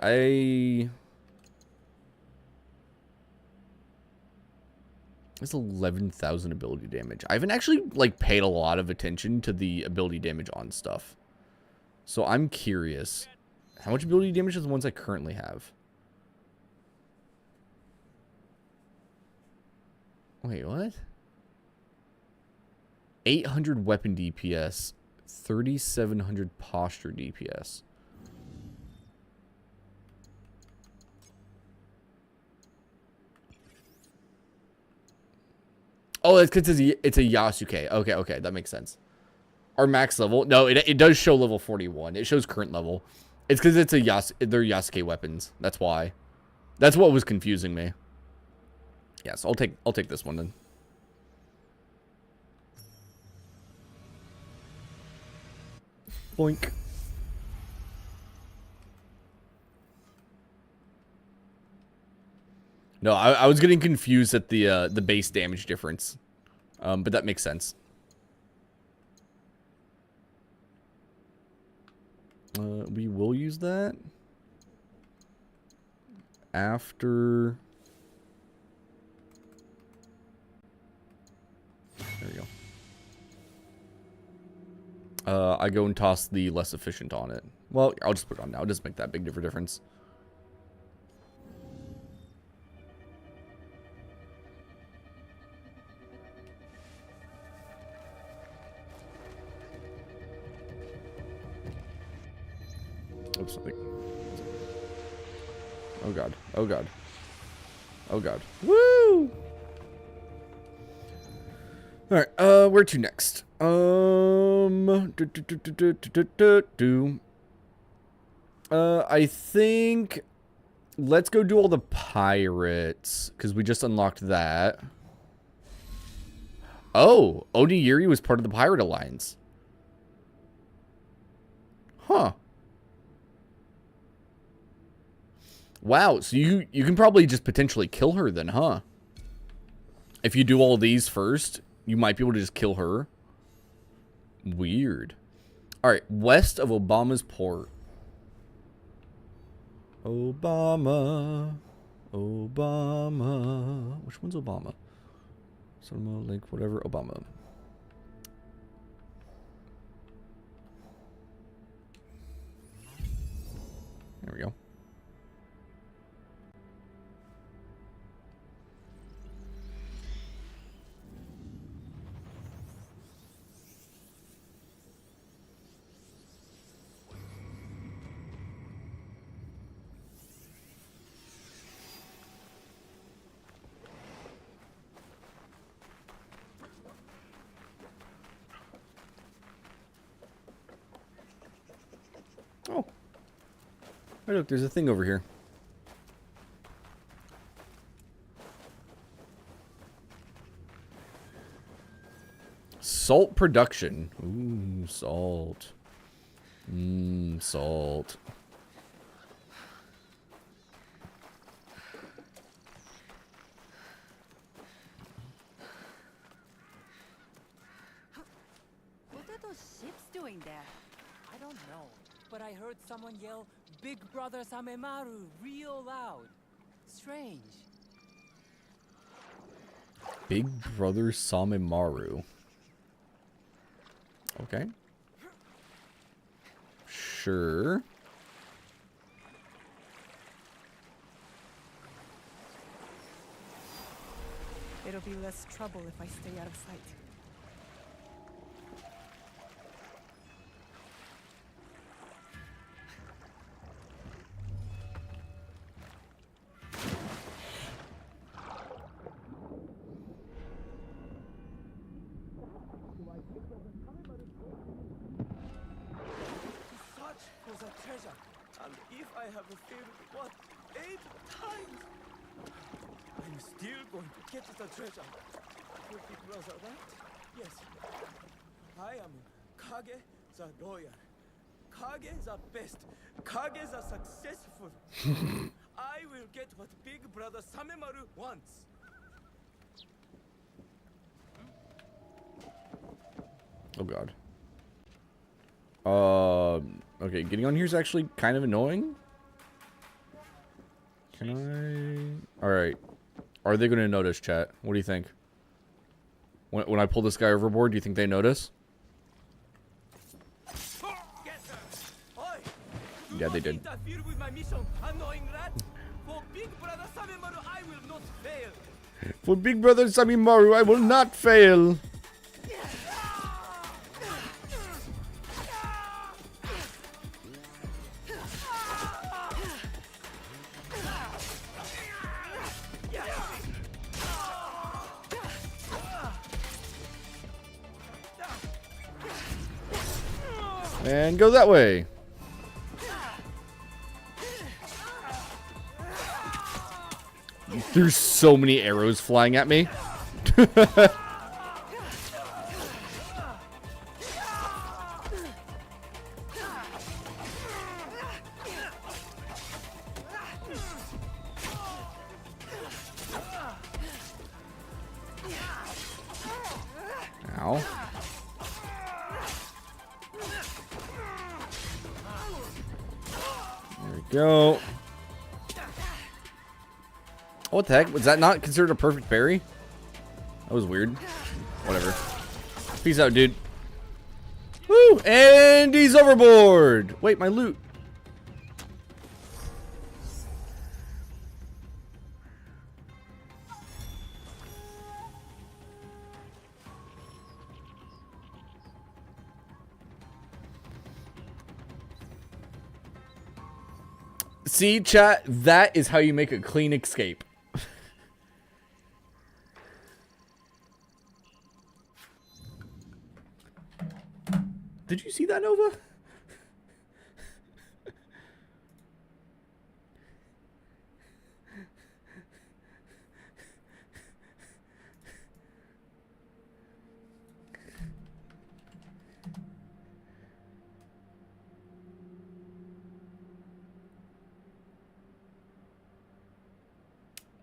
It's 11,000 ability damage. I haven't actually, like, paid a lot of attention to the ability damage on stuff. So I'm curious. How much ability damage is the ones I currently have? Wait, what? 800 weapon DPS, 3,700 posture DPS. Oh, that's because it's a Yasuke. Okay, that makes sense. Our max level, no, it does show level 41. It shows current level. It's because it's they're Yasuke weapons. That's why. That's what was confusing me. Yes, I'll take this one then. Boink. No, I was getting confused at the base damage difference, but that makes sense. We will use that after. There we go. I go and toss the less efficient on it. Well, I'll just put it on now. It doesn't make that big of a difference. Oops, something. Oh god. Oh god. Oh god. Woo! Alright, where to next? I think let's go do all the pirates, because we just unlocked that. Oh, Onigiri was part of the Pirate Alliance. Huh. Wow, so you can probably just potentially kill her then, huh? If you do all these first, you might be able to just kill her. Weird. Alright, west of Obama's port. Obama. Obama. Which one's Obama? Sonoma Lake, whatever. Obama. There we go. Oh. Hey, look, there's a thing over here. Salt production. Ooh, salt. Salt. What are those ships doing there? I don't know, but I heard someone yell, "Big Brother Samemaru," real loud. Strange. Big Brother Samemaru. Okay. Sure. It'll be less trouble if I stay out of sight. Search for the treasure, and if I have failed, what, 8 times? I'm still going to get the treasure. For Big Brother, right? Yes. I am Kage the Loyal. Kage the best. Kage the successful. I will get what Big Brother Samemaru wants. Oh god. Okay, getting on here is actually kind of annoying. Can I? Alright. Are they going to notice, chat? What do you think? When I pull this guy overboard, do you think they notice? Yeah, they did. Interfere with my mission, annoying rat. For Big Brother Samemaru, I will not fail. For Big Brother Samemaru, I will not fail. And go that way. There's so many arrows flying at me. Ow. There we go. Oh, what the heck? Was that not considered a perfect parry? That was weird. Whatever. Peace out, dude. Woo! And he's overboard! Wait, my loot. See, chat? That is how you make a clean escape. Did you see that, Nova?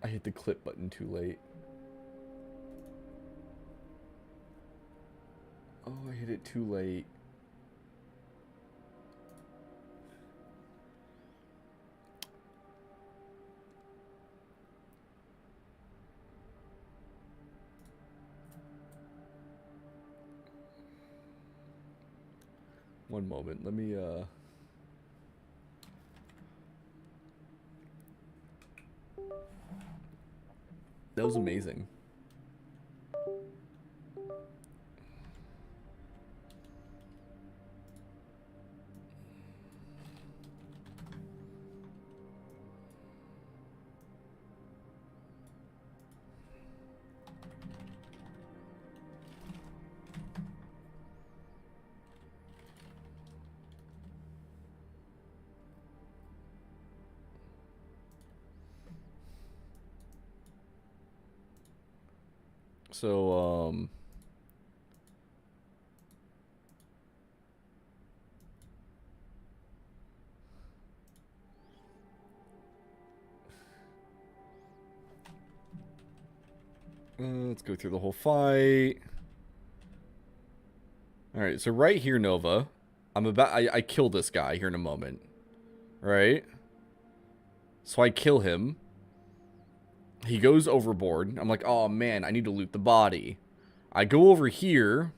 I hit the clip button too late. Oh, I hit it too late. One moment, let me That was amazing. So, let's go through the whole fight. Alright, so right here, Nova. I kill this guy here in a moment. Right? So I kill him. He goes overboard. I'm like, oh man, I need to loot the body. I go over here.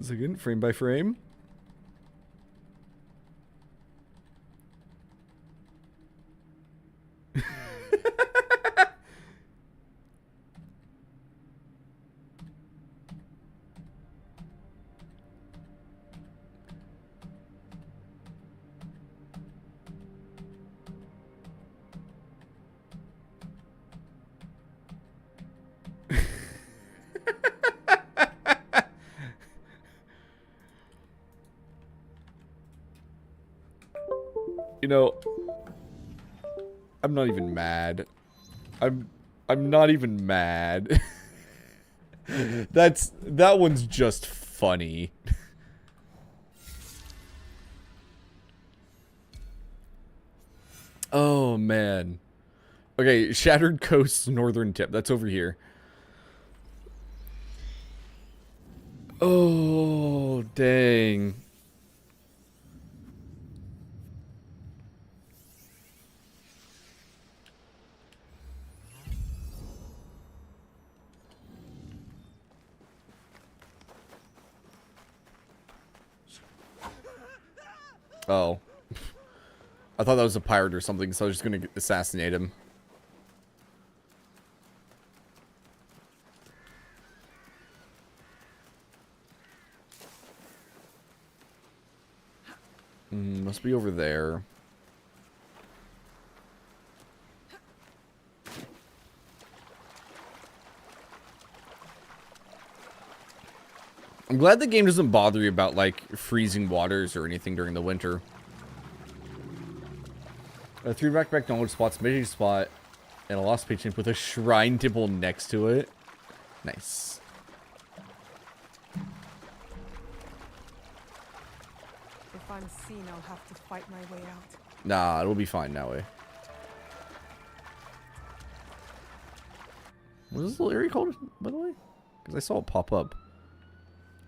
Second, frame by frame. You know, I'm not even mad. I'm not even mad. That one's just funny. Oh man. Okay, Shattered Coast's northern tip. That's over here. Oh, dang. Oh. I thought that was a pirate or something, so I was just gonna assassinate him. Must be over there. I'm glad the game doesn't bother you about, like, freezing waters or anything during the winter. 3 backpack knowledge spots, magic spot, and a lost patient with a shrine temple next to it. Nice. If I'm seen, I'll have to fight my way out. Nah, it'll be fine that way. What is this little area called, by the way? Because I saw it pop up.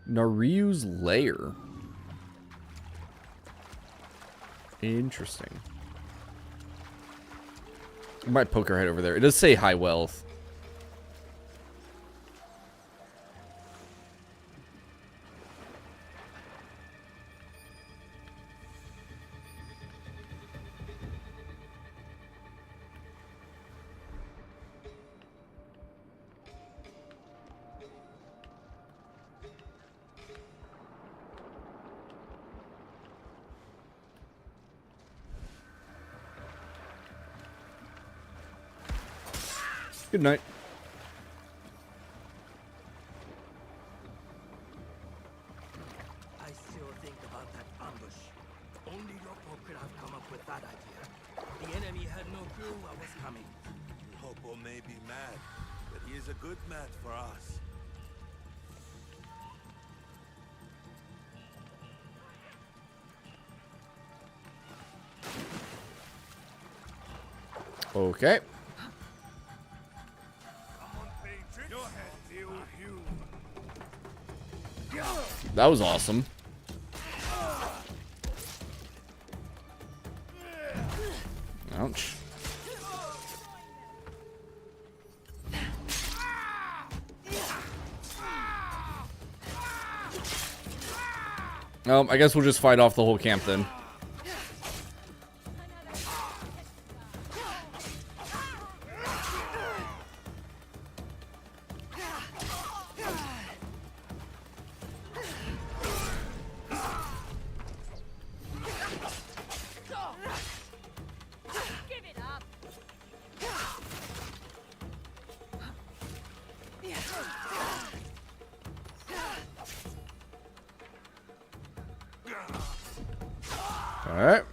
Naryu's Lair. Interesting. I might poke our head over there. It does say high wealth. Good night. I still think about that ambush. could have come up with that idea? The enemy had no clue what was coming. Hopo may be mad, but he is a good man for us. Okay. That was awesome. Ouch. I guess we'll just fight off the whole camp then. Alright.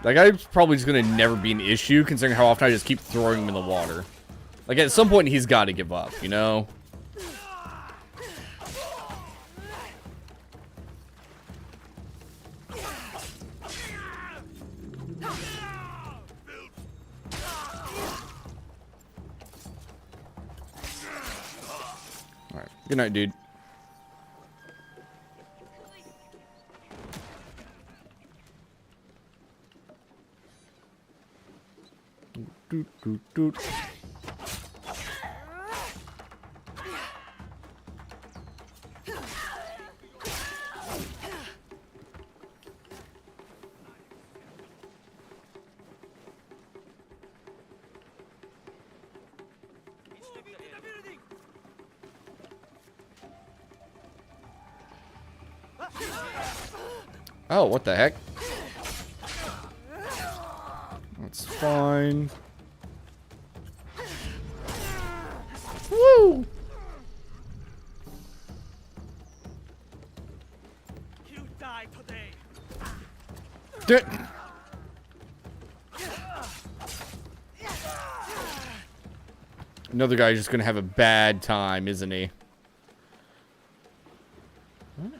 That guy's probably just gonna never be an issue, considering how often I just keep throwing him in the water. Like, at some point, he's got to give up, you know? Alright. Good night, dude. Doot, doot, doot. Oh, what the heck? That's fine. Woo! You die today. Another guy's just gonna have a bad time, isn't he?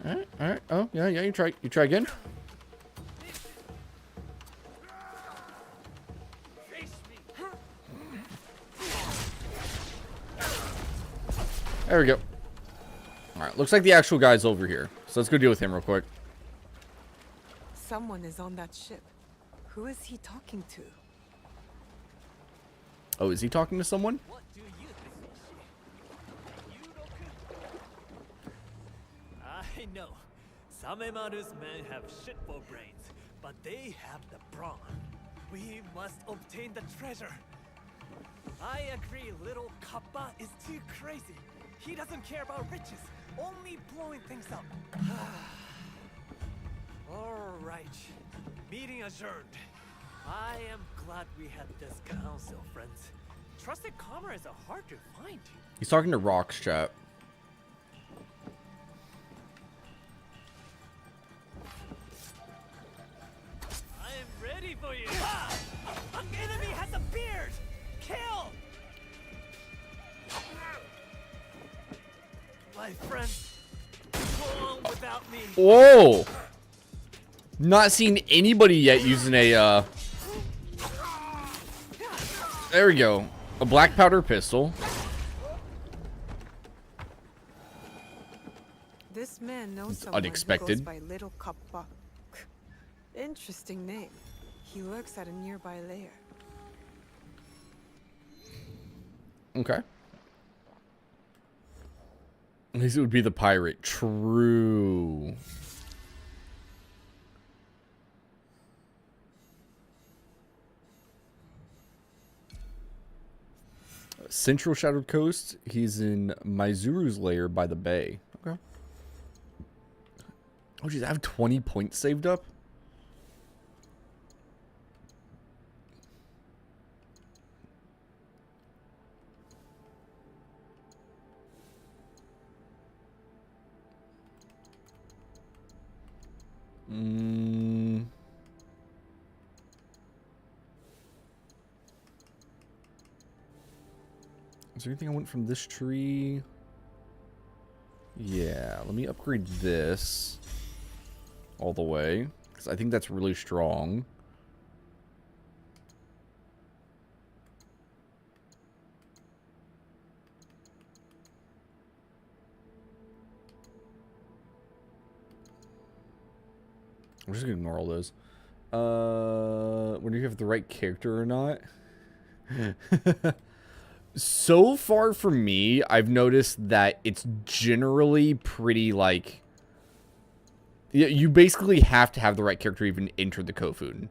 Alright, alright. Oh, yeah, you try again. There we go. Alright, looks like the actual guy's over here. So let's go deal with him real quick. Someone is on that ship. Who is he talking to? Oh, is he talking to someone? What do you think? I know. Samemaru's men have shitful brains, but they have the brawn. We must obtain the treasure. I agree, little Kappa is too crazy. He doesn't care about riches, only blowing things up. All right, meeting adjourned. I am glad we had this council, friends. Trusted comrades are hard to find. He's talking to Rocks, chat. I am ready for you. Ah! An enemy has a beard. Kill! My friend, go on without me. Whoa! Not seen anybody yet using a, There we go. A black powder pistol. This man knows It's someone unexpected. who goes by Little Kappa. Interesting name. He works at a nearby lair. Okay. At least it would be the pirate. True. Central Shadowed Coast. He's in Maizuru's lair by the bay. Okay. Oh, geez, I have 20 points saved up. Is there anything I want from this tree? Yeah, let me upgrade this all the way, because I think that's really strong. I'm just gonna ignore all those. Wonder if you have the right character or not. So far for me, I've noticed that it's generally pretty like... You basically have to have the right character to even enter the Kofun.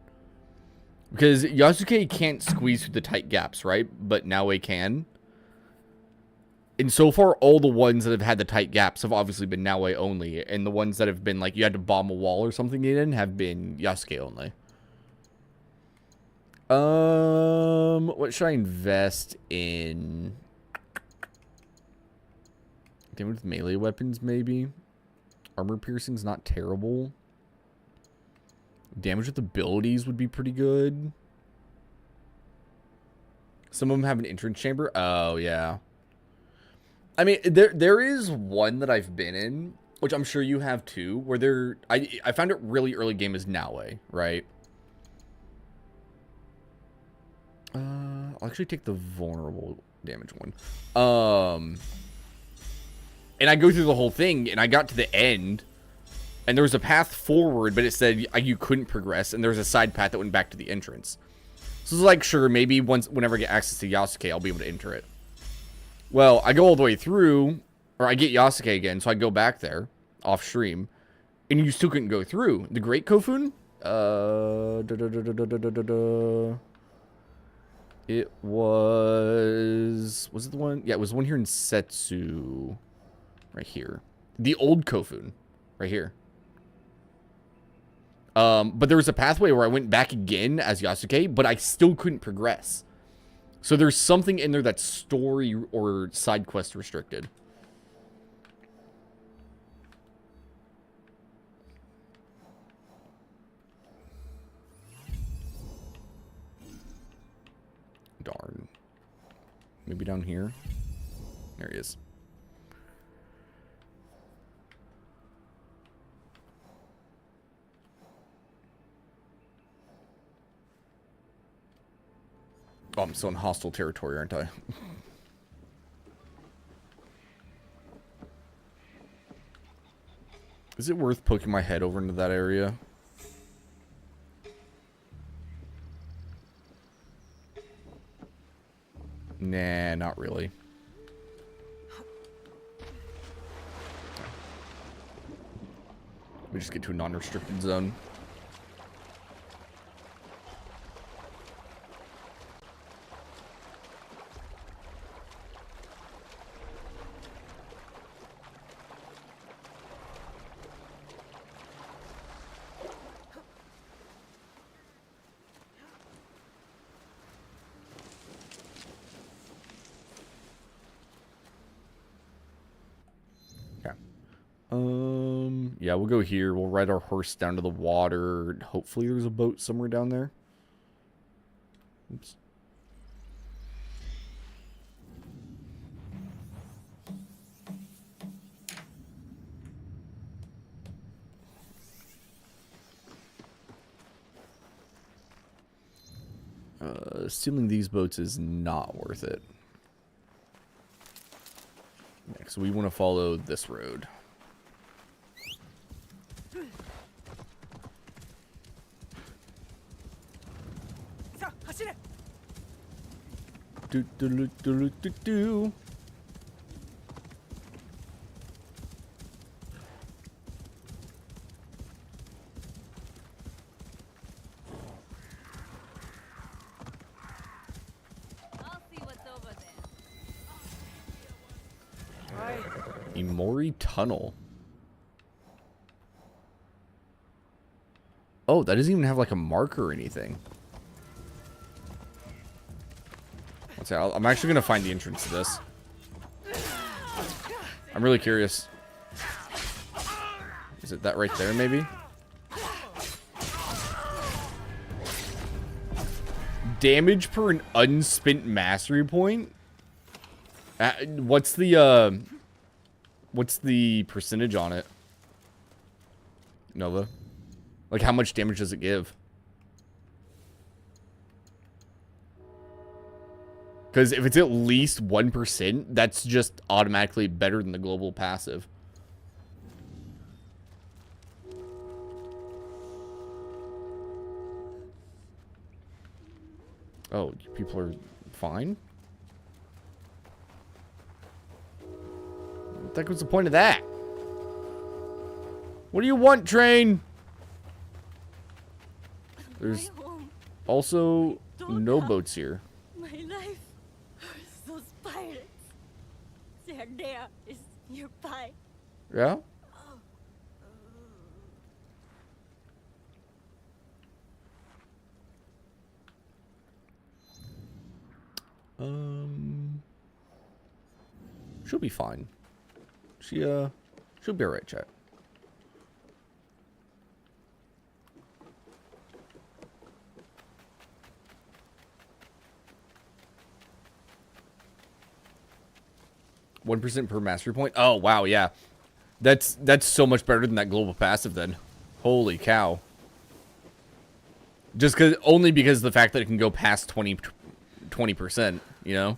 Because Yasuke can't squeeze through the tight gaps, right? But Naoe can. And so far, all the ones that have had the tight gaps have obviously been Naoe only. And the ones that have been like, you had to bomb a wall or something in have been Yasuke only. What should I invest in? Damage with melee weapons, maybe. Armor piercing's not terrible. Damage with abilities would be pretty good. Some of them have an entrance chamber. Oh, yeah. I mean, there is one that I've been in, which I'm sure you have too, where I found it really early game as Naoe, right? I'll actually take the vulnerable damage one. And I go through the whole thing, and I got to the end, and there was a path forward, but it said you couldn't progress, and there was a side path that went back to the entrance. So it's like, sure, maybe whenever I get access to Yasuke, I'll be able to enter it. Well, I go all the way through, or I get Yasuke again, so I go back there, off stream, and you still couldn't go through. The Great Kofun? It was it the one? Yeah, it was the one here in Setsu. Right here. The old Kofun. Right here. But there was a pathway where I went back again as Yasuke, but I still couldn't progress. So there's something in there that's story or side quest restricted. Darn. Maybe down here? There he is. Oh, I'm still in hostile territory, aren't I? Is it worth poking my head over into that area? Nah, not really. We just get to a non-restricted zone. Yeah, we'll go here. We'll ride our horse down to the water. Hopefully there's a boat somewhere down there. Oops. Stealing these boats is not worth it. Next, we want to follow this road. Do do do do do do. I'll see what's over there. Imori Tunnel. Oh, that doesn't even have like a marker or anything. Let's see, I'm actually gonna find the entrance to this. I'm really curious. Is it that right there, maybe? damage per an unspent mastery point? What's the percentage on it? Nova? Like, how much damage does it give? Because if it's at least 1%, that's just automatically better than the global passive. Oh, you people are fine? What the heck was the point of that? What do you want, train? There's My home, also no boats here. my life. Those pirates. They're there. Is nearby. Yeah? She'll be fine. She'll be alright, chat. %1 per mastery point. Oh wow, yeah. That's so much better than that global passive then. Holy cow. Just only because of the fact that it can go past 20%, you know?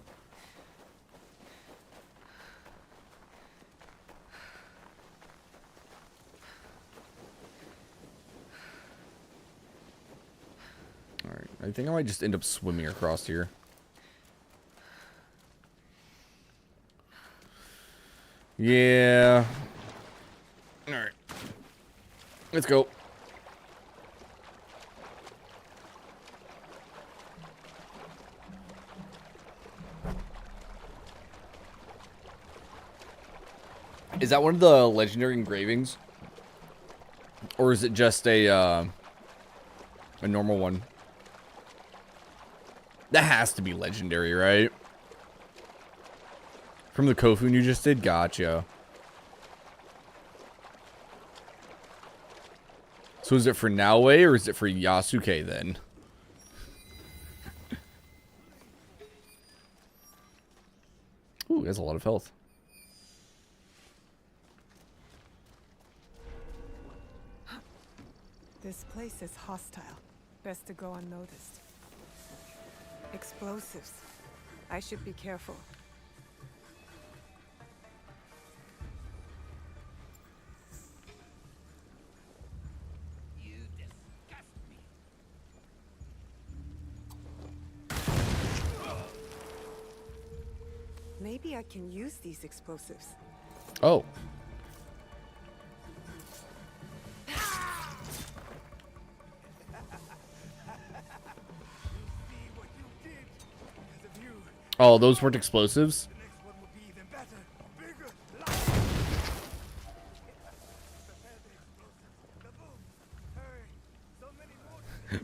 Alright, I think I might just end up swimming across here. Yeah. Alright. Let's go. Is that one of the legendary engravings? Or is it just a normal one? That has to be legendary, right? From the Kofun you just did? Gotcha. So is it for Naoe or is it for Yasuke then? Ooh, he has a lot of health. This place is hostile. Best to go unnoticed. Explosives. I should be careful. Maybe I can use these explosives. Oh. Oh, those weren't explosives?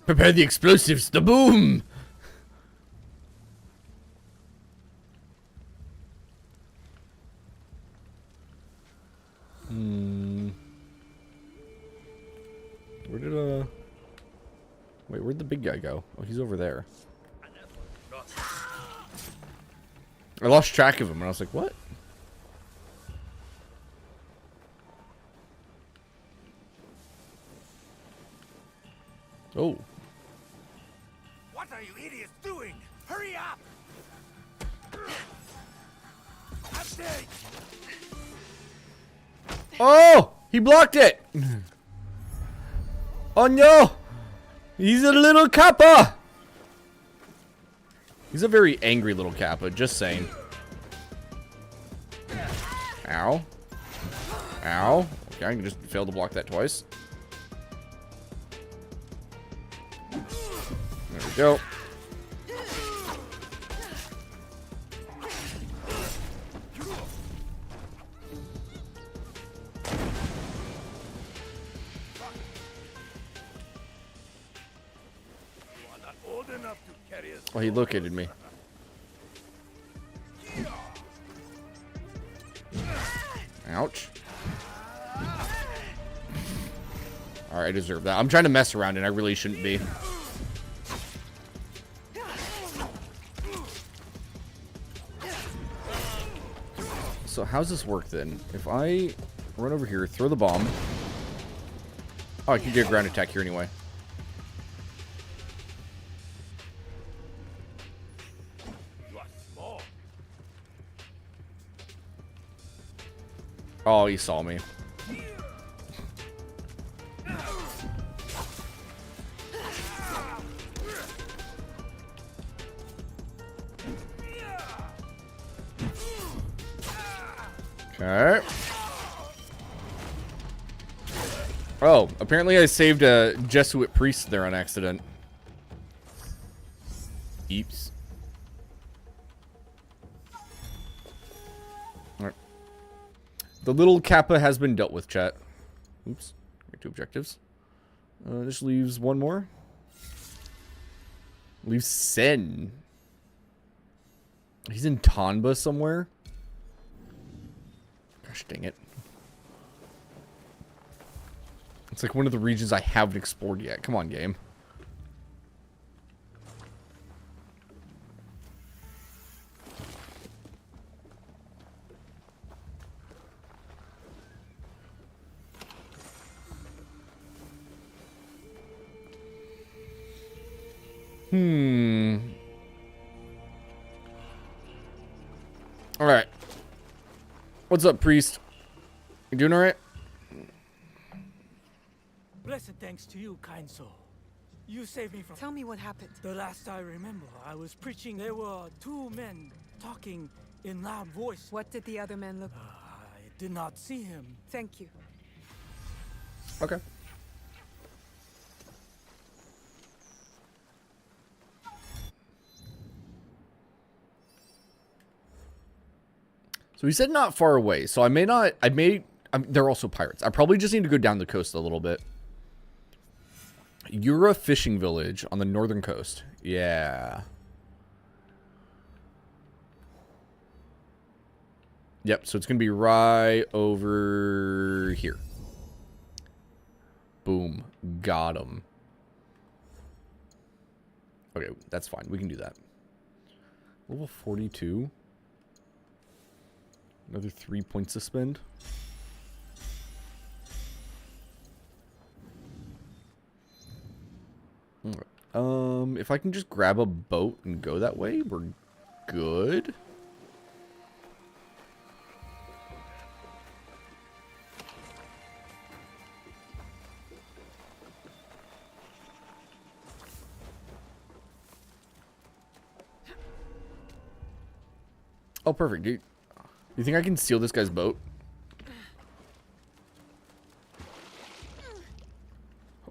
Prepare the explosives, the boom! Wait, where'd the big guy go? Oh, he's over there. I lost track of him and I was like, what? Oh. What are you idiots doing? Hurry up! Update! Oh! He blocked it! Oh no! He's a little kappa! He's a very angry little kappa, just saying. Ow. Ow. Okay, I can just fail to block that twice. There we go. Oh, he located me. Ouch. Alright, I deserve that. I'm trying to mess around and I really shouldn't be. So how's this work then? If I run over here, throw the bomb. Oh, I can get a ground attack here anyway. You are small. Oh, he saw me. Okay. Oh, apparently I saved a Jesuit priest there on accident. Eeps. Alright. The little Kappa has been dealt with, chat. Oops. Got 2 objectives. This leaves 1 more. Leaves Sen. He's in Tonba somewhere. Gosh dang it. It's like one of the regions I haven't explored yet. Come on, game. Alright. What's up, priest? You doing alright? Blessed thanks to you, kind soul. You saved me from... Tell me what happened. The last I remember, I was preaching. There were 2 men talking in loud voice. What did the other men look? I did not see him. Thank you. Okay. So he said not far away, so they're also pirates. I probably just need to go down the coast a little bit. You're a fishing village on the northern coast. Yeah. Yep, so it's going to be right over here. Boom. Got him. Okay, that's fine. We can do that. Level 42. Another 3 points to spend. If I can just grab a boat and go that way, we're good. Oh, perfect, dude. You think I can steal this guy's boat?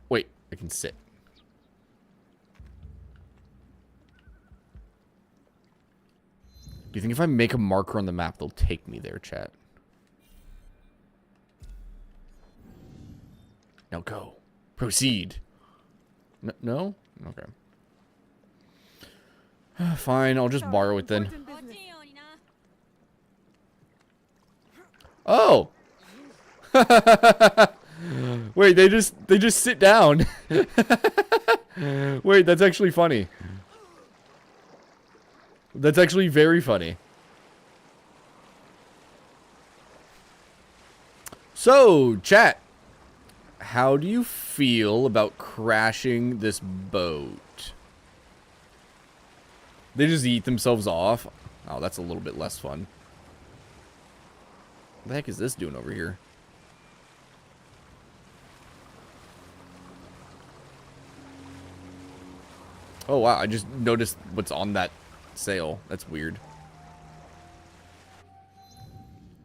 Wait, I can sit. Do you think if I make a marker on the map, they'll take me there, chat? Now go. Proceed. No? Okay. Fine, I'll just borrow it then. Oh! Wait, they just sit down. Wait, that's actually funny. That's actually very funny. So, chat. How do you feel about crashing this boat? They just eat themselves off? Oh, that's a little bit less fun. What the heck is this doing over here? Oh, wow. I just noticed what's on that sail. That's weird.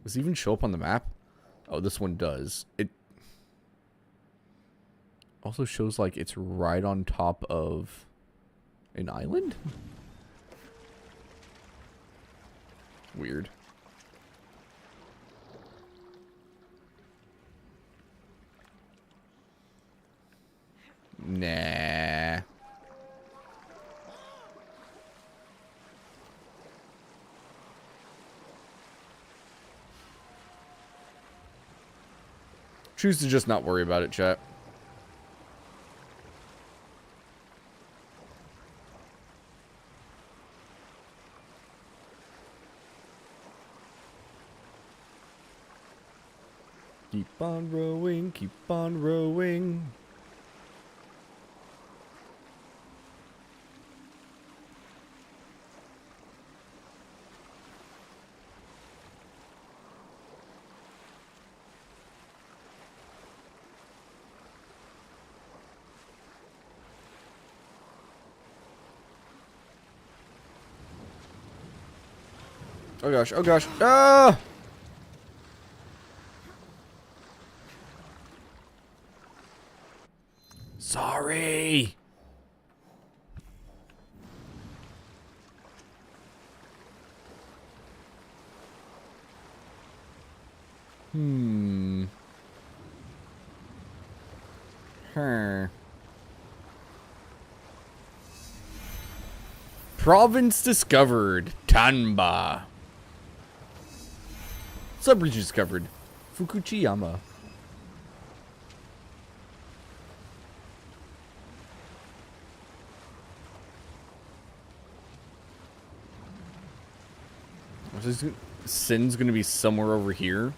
Does it even show up on the map? Oh, this one does. It also shows like it's right on top of an island? Weird. Nah. Choose to just not worry about it, chat. Keep on rowing, keep on rowing. Oh gosh, oh gosh. Ah! Sorry. Province discovered. Tanba. Subregion discovered. Fukuchiyama. Sin's gonna be somewhere over here.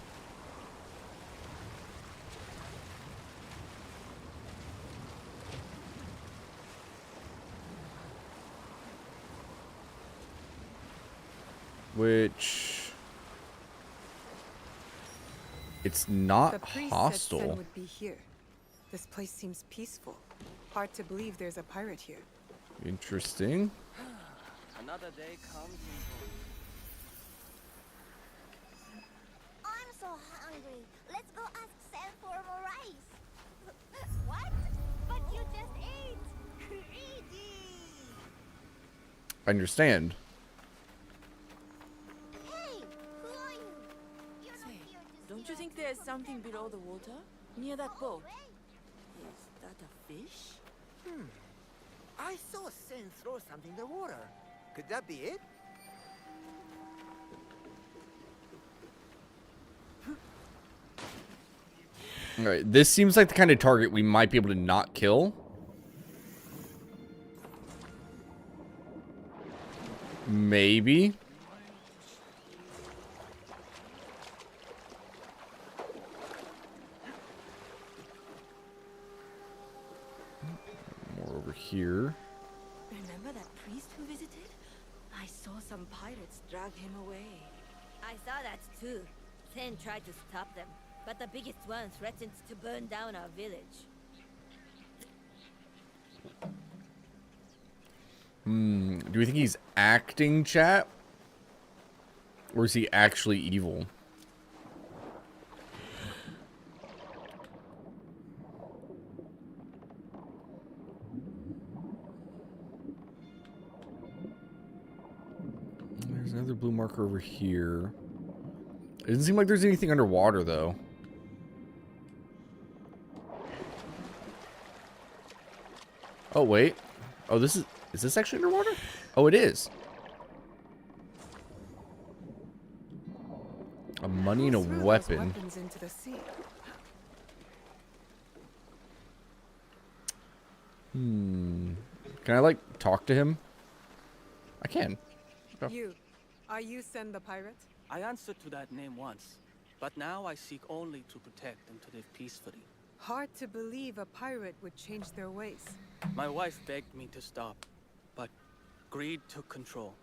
Which it's not The priest hostile. said Sen would be here. This place seems peaceful. Hard to believe there's a pirate here. Interesting. Another day comes and goes. I'm so hungry. Let's go ask Sen for more rice. What? But you just ate. Greedy. I understand. Hey, who are you? You're not Say, here to don't steal you think our there's food. something below the water? Near that Oh, boat? wait. Is that a fish? I saw Sen throw something in the water. Could that be it? Alright, this seems like the kind of target we might be able to not kill. Maybe. More over here. Remember that priest who visited? I saw some pirates drag him away. I saw that too. Sen tried to stop them, but the biggest one threatened to burn down our village. Do we think he's acting, chat? Or is he actually evil? There's another blue marker over here. It doesn't seem like there's anything underwater, though. Oh, wait. Oh, this is this actually underwater? Oh, it is. A money and a Who threw those weapon. weapons into the sea? Can I, like, talk to him? I can. Oh. You. Are you Sen the pirate? I answered to that name once, but now I seek only to protect and to live peacefully. Hard to believe a pirate would change their ways. My wife begged me to stop, but greed took control.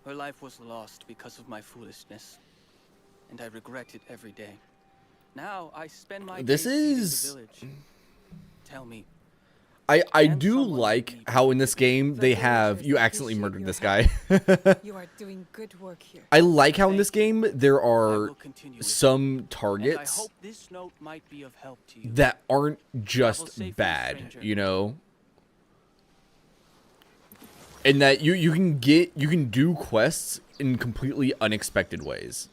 Her life was lost because of my foolishness, and I regret it every day. Now I spend my This days feeding is- the village. Tell me, I Can do someone like lead how in this game The they have... villagers You accidentally appreciate murdered your this guy. help. You are doing good work here. I like how in this game there I are will continue with some and I targets hope this note might be of help to you. that aren't Travel just safely, bad, stranger. you know? And that you can do quests in completely unexpected ways.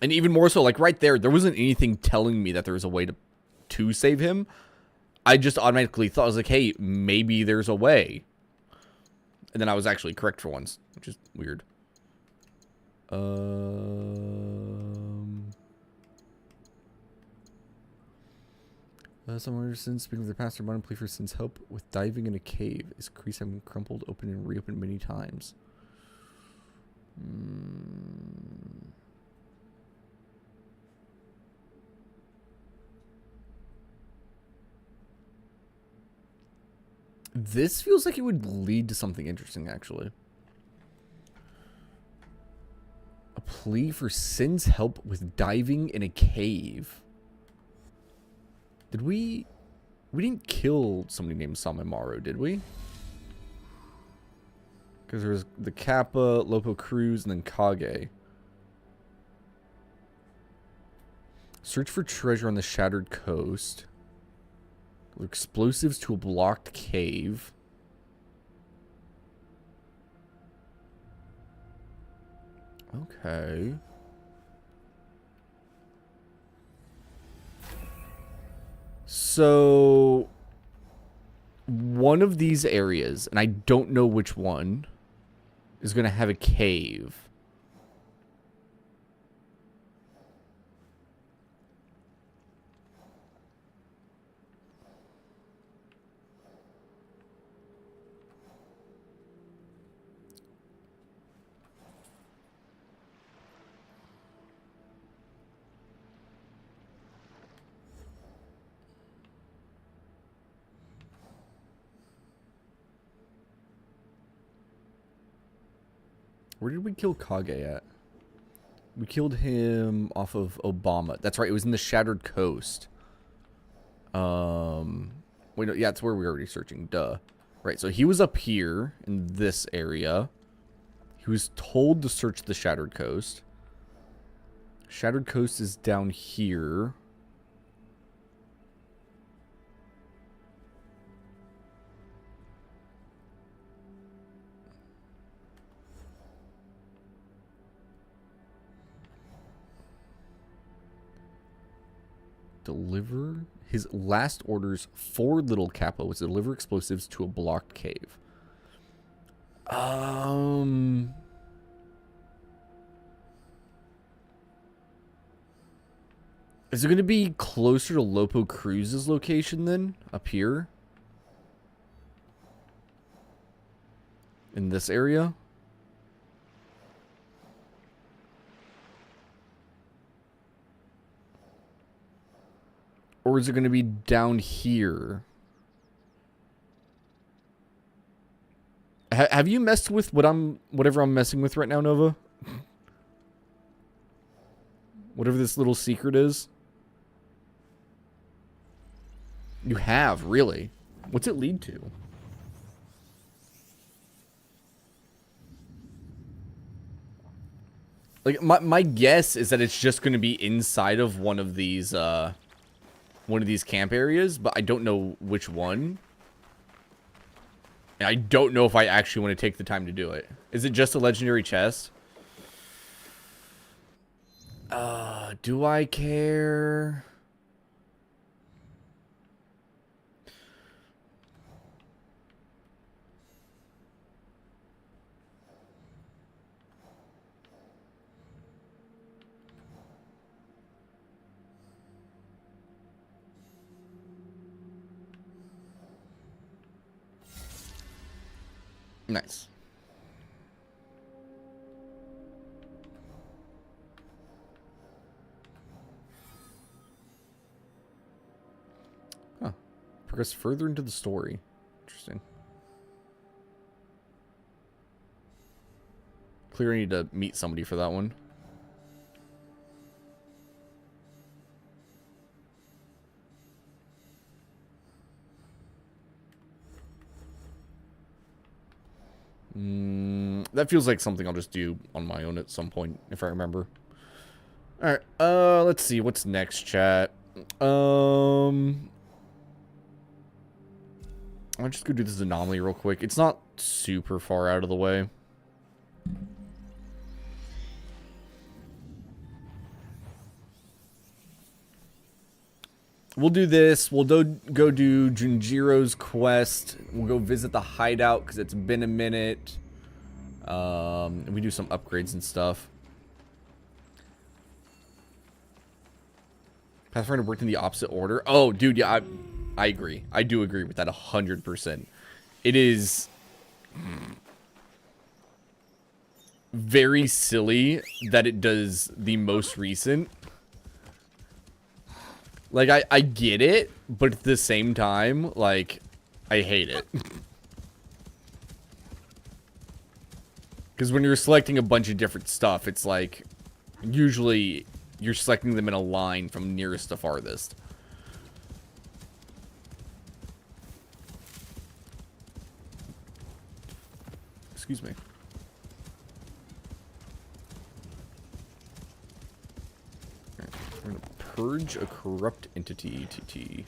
And even more so, like right there wasn't anything telling me that there was a way to save him. I just automatically thought, I was like, hey, maybe there's a way. And then I was actually correct for once, which is weird. Someone since speaking with their pastor, Martin plea for sin's help with diving in a cave. His crease having crumpled open and reopened many times. This feels like it would lead to something interesting, actually. A plea for Sin's help with diving in a cave. Did we... We didn't kill somebody named Samemaru, did we? Because there was the Kappa, Lopo Cruz, and then Kage. Search for treasure on the Shattered Coast. Explosives to a blocked cave. Okay. So, one of these areas, and I don't know which one, is going to have a cave. Where did we kill Kage at? We killed him off of Obama. That's right, it was in the Shattered Coast. Wait, no, yeah, it's where we were already searching. Duh. Right, so he was up here in this area. He was told to search the Shattered Coast. Shattered Coast is down here. Deliver his last orders for Little Kappa was to deliver explosives to a blocked cave. Is it going to be closer to Lopo Cruz's location then? Up here? In this area? Or is it going to be down here? Have you messed with whatever I'm messing with right now, Nova? Whatever this little secret is? You have, really? What's it lead to? Like, my guess is that it's just going to be inside of one of these camp areas, but I don't know which one. And I don't know if I actually want to take the time to do it. Is it just a legendary chest? Do I care? Nice. Huh. Progress further into the story. Interesting. Clearly need to meet somebody for that one. That feels like something I'll just do on my own at some point, if I remember. Alright, let's see. What's next, chat? I'll just go do this anomaly real quick. It's not super far out of the way. We'll do this. We'll go do Junjiro's quest. We'll go visit the hideout because it's been a minute. And we do some upgrades and stuff. Pathfinder worked in the opposite order. Oh, dude, yeah, I agree. I do agree with that 100%. It is... very silly that it does the most recent. Like, I get it, but at the same time, like, I hate it. Because when you're selecting a bunch of different stuff, it's like, usually you're selecting them in a line from nearest to farthest. Excuse me. Alright, we're gonna purge a corrupt entity, TT.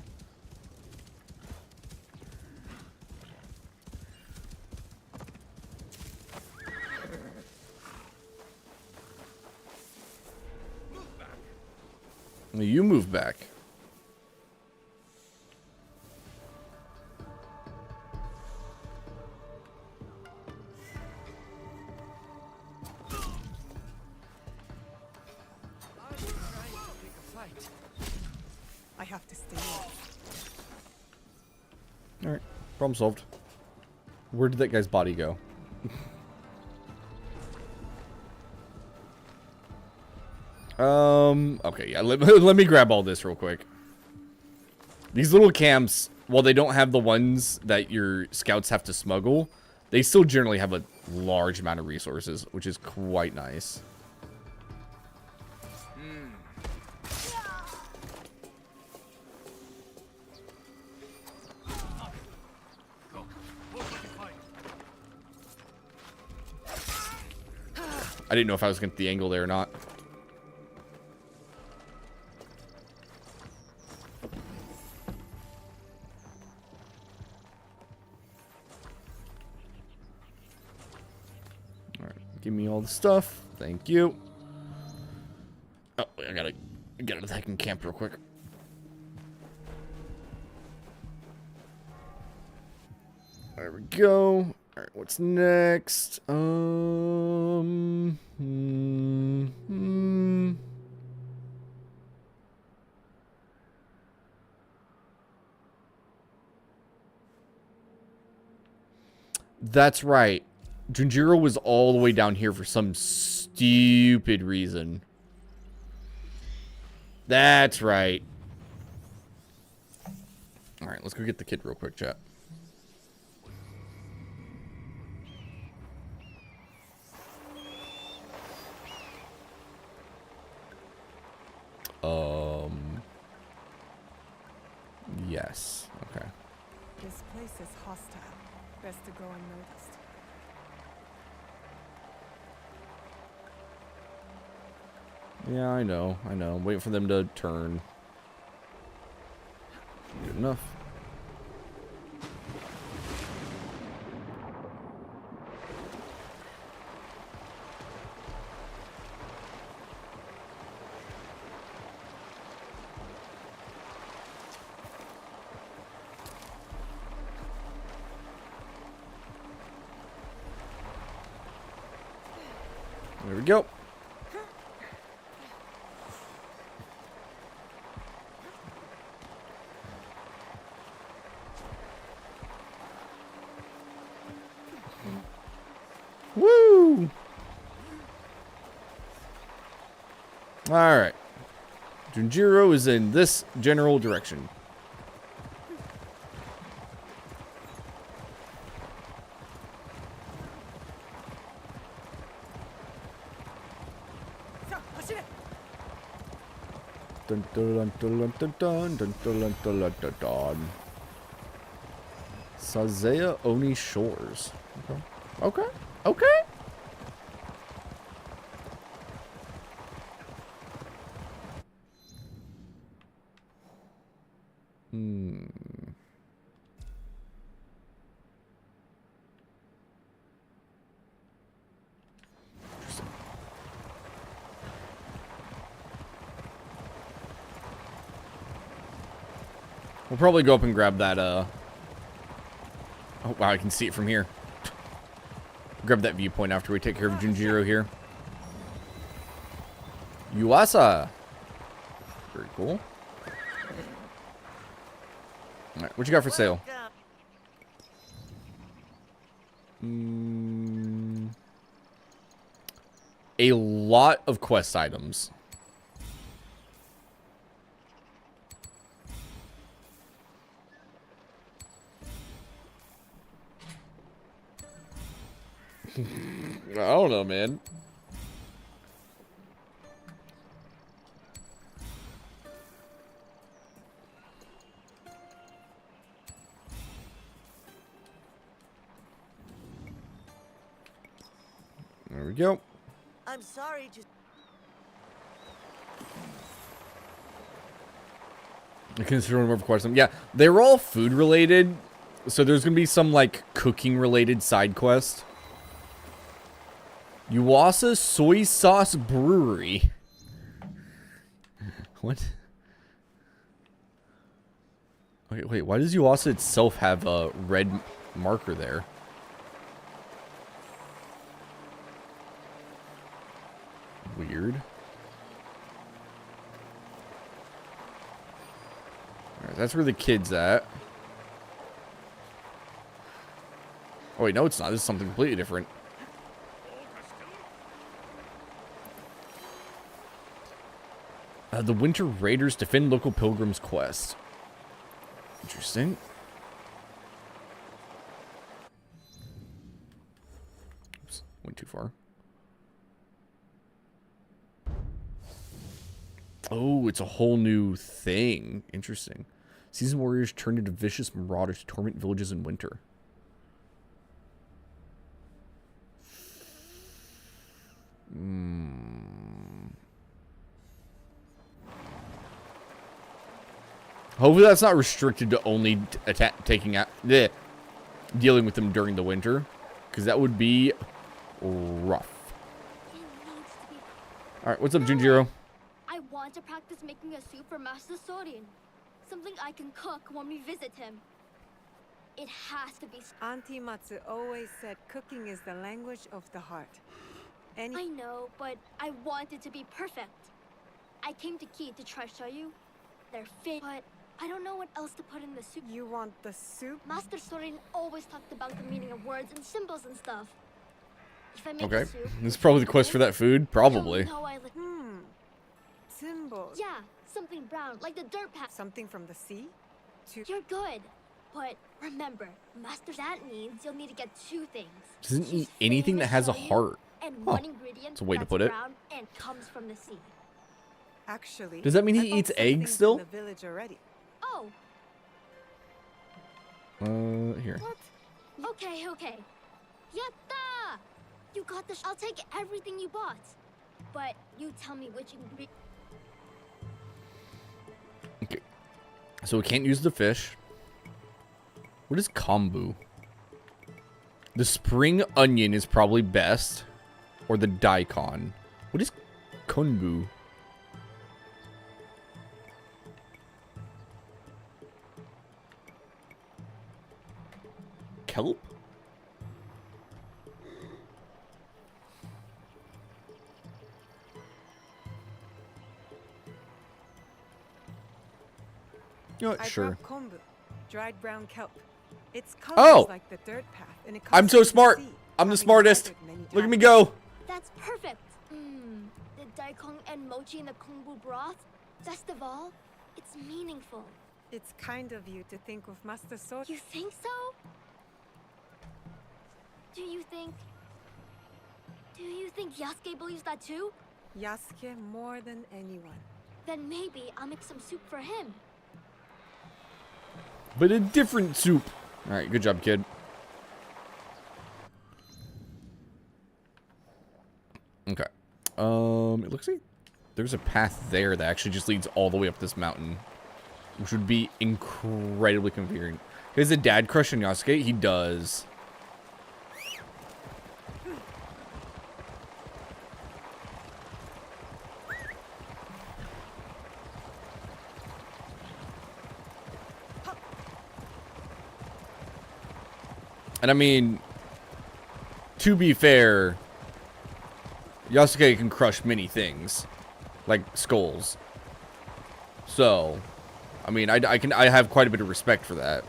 You move back. I have to stay away. Alright, problem solved. Where did that guy's body go? Okay, yeah, let me grab all this real quick. These little camps, while they don't have the ones that your scouts have to smuggle, they still generally have a large amount of resources, which is quite nice. I didn't know if I was going to get the angle there or not. Alright, give me all the stuff. Thank you. Oh, I gotta get out of the heckin' camp real quick. There we go. Alright, what's next? That's right. Junjiro was all the way down here for some stupid reason. That's right. Alright, let's go get the kid real quick, chat. Yes. Okay. This place is hostile. Best to go unnoticed. Yeah, I know. I'm waiting for them to turn. Good enough. There we go. Woo! All right. Junjiro is in this general direction. Dun dun dun dun dun dun dun dun dun dun dun. Sazea Oni Shores. Okay. Okay. Okay. We'll probably go up and grab that, oh, wow, I can see it from here. Grab that viewpoint after we take care of Junjiro here. Yuasa! Very cool. Alright, what you got for sale? a lot of quest items. I don't know, man. There we go. I'm sorry, just I consider one more quest. Yeah, they were all food related, so there's gonna be some like cooking related side quest. Yuasa Soy Sauce Brewery. What? Wait, why does Yuasa itself have a red marker there? Weird. Alright, that's where the kid's at. Oh wait, no it's not. This is something completely different. The Winter Raiders defend local pilgrims quest. Interesting. Oops, went too far. Oh, it's a whole new thing. Interesting. Seasoned warriors turn into vicious marauders to torment villages in winter. Hopefully that's not restricted to only dealing with them during the winter, because that would be rough. All right, what's up, Junjiro? I want to practice making a soup for Master Sorin. Something I can cook when we visit him. It has to be. Auntie Matsu always said cooking is the language of the heart. I know, but I want it to be perfect. I came to Key to try show you their fit, but I don't know what else to put in the soup. You want the soup? Master Sorin always talked about the meaning of words and symbols and stuff. If I make Okay, the soup, this is probably the quest for that food. Probably. you'll know I Symbols. Yeah, something brown, like the dirt patch. Something from the sea? You're good. But remember, Master, that means you'll need to get two things. Doesn't eat anything that has a heart. And Huh. one ingredient That's a way to that's put it. brown and comes from the sea. Actually, Does that mean I he bought eats some eggs things still? in the village already. Oh, Here. what? Okay. Yatta! You got the I'll take everything you bought. But you tell me which ingredient. Okay. So we can't use the fish. What is kombu? The spring onion is probably best. Or the daikon. What is konbu? Kelp? You know what? I Sure. brought kombu, dried brown kelp. It's Oh! colors like the dirt path, and it I'm comes so from the smart. sea, I'm the having smartest. gathered many Look at me times. go. That's perfect. The daikon and mochi in the kombu broth. Best of all, it's meaningful. It's kind of you to think of Master Sorin. You think so? Do you think Yasuke believes that too? Yasuke more than anyone. Then maybe I'll make some soup for him. But a different soup. Alright, good job, kid. Okay. It looks like there's a path there that actually just leads all the way up this mountain. Which would be incredibly convenient. He has a dad crush on Yasuke? He does. And I mean, to be fair, Yasuke can crush many things, like skulls. So, I mean, I have quite a bit of respect for that.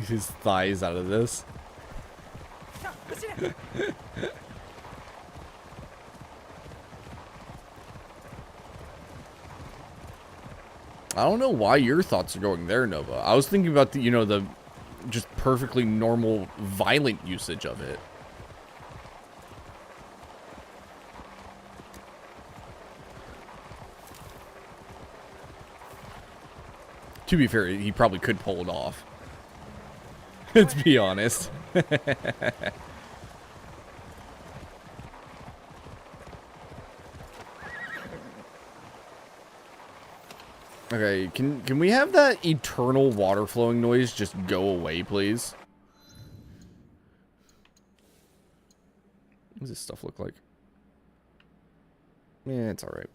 his thighs out of this. I don't know why your thoughts are going there, Nova. I was thinking about the, you know, the just perfectly normal, violent usage of it. To be fair, he probably could pull it off. Let's be honest. Okay, can we have that eternal water flowing noise just go away, please? What does this stuff look like? Yeah, it's alright.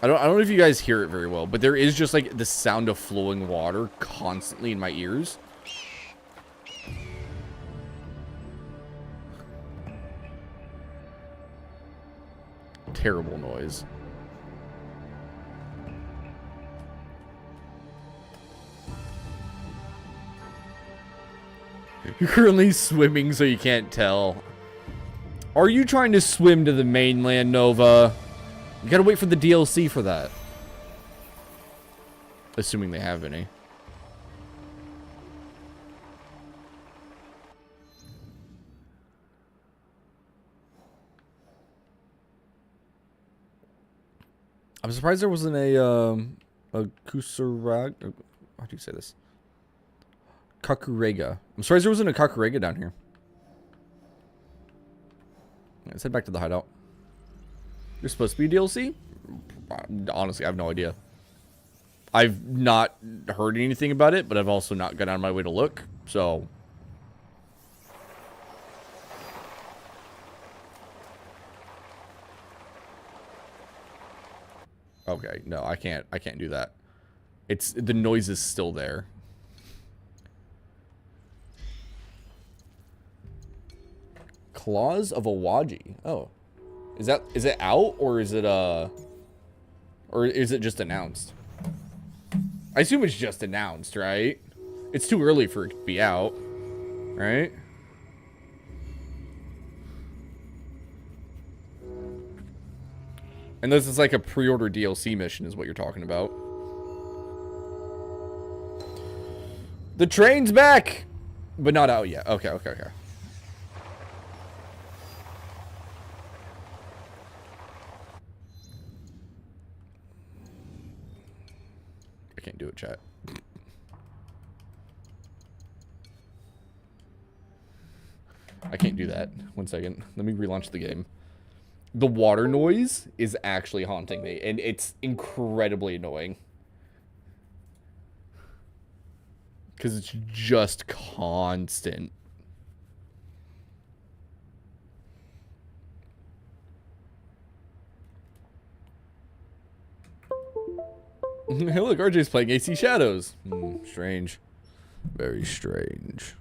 I don't know if you guys hear it very well, but there is just like the sound of flowing water constantly in my ears. Terrible noise. You're currently swimming so you can't tell. Are you trying to swim to the mainland, Nova? You gotta wait for the DLC for that. Assuming they have any. I'm surprised there wasn't a Kusarag. How do you say this? Kakurega. I'm surprised there wasn't a Kakurega down here. Let's head back to the hideout. There's supposed to be a DLC? Honestly, I have no idea. I've not heard anything about it, but I've also not gone out of my way to look, so... Okay, no, I can't do that. The noise is still there. Claws of Awaji. Oh. Is it out or is it just announced? I assume it's just announced, right? It's too early for it to be out, right? Unless it's like a pre-order DLC mission is what you're talking about. The train's back, but not out yet. Okay. I can't do it, chat. I can't do that. 1 second. Let me relaunch the game. The water noise is actually haunting me, and it's incredibly annoying. Because it's just constant. Hey, look, RJ's playing AC Shadows. Strange. Very strange.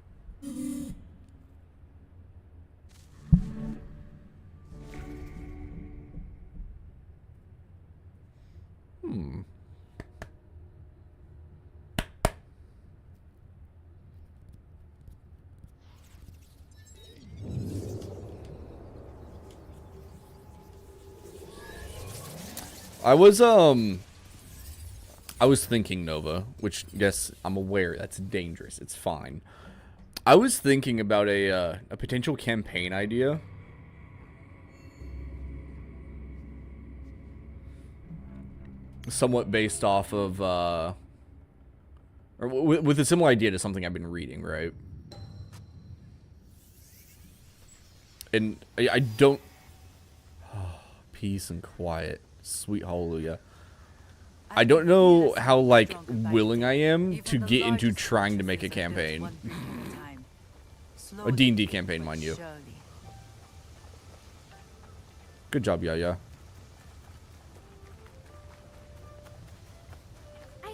I was thinking, Nova, which, yes, I'm aware that's dangerous. It's fine. I was thinking about a potential campaign idea. Somewhat based off of, or with a similar idea to something I've been reading, right? And I don't... peace and quiet. Sweet hallelujah. I don't know how, like, willing I am to get into trying to make a campaign. A D&D campaign, mind you. Good job, Yaya.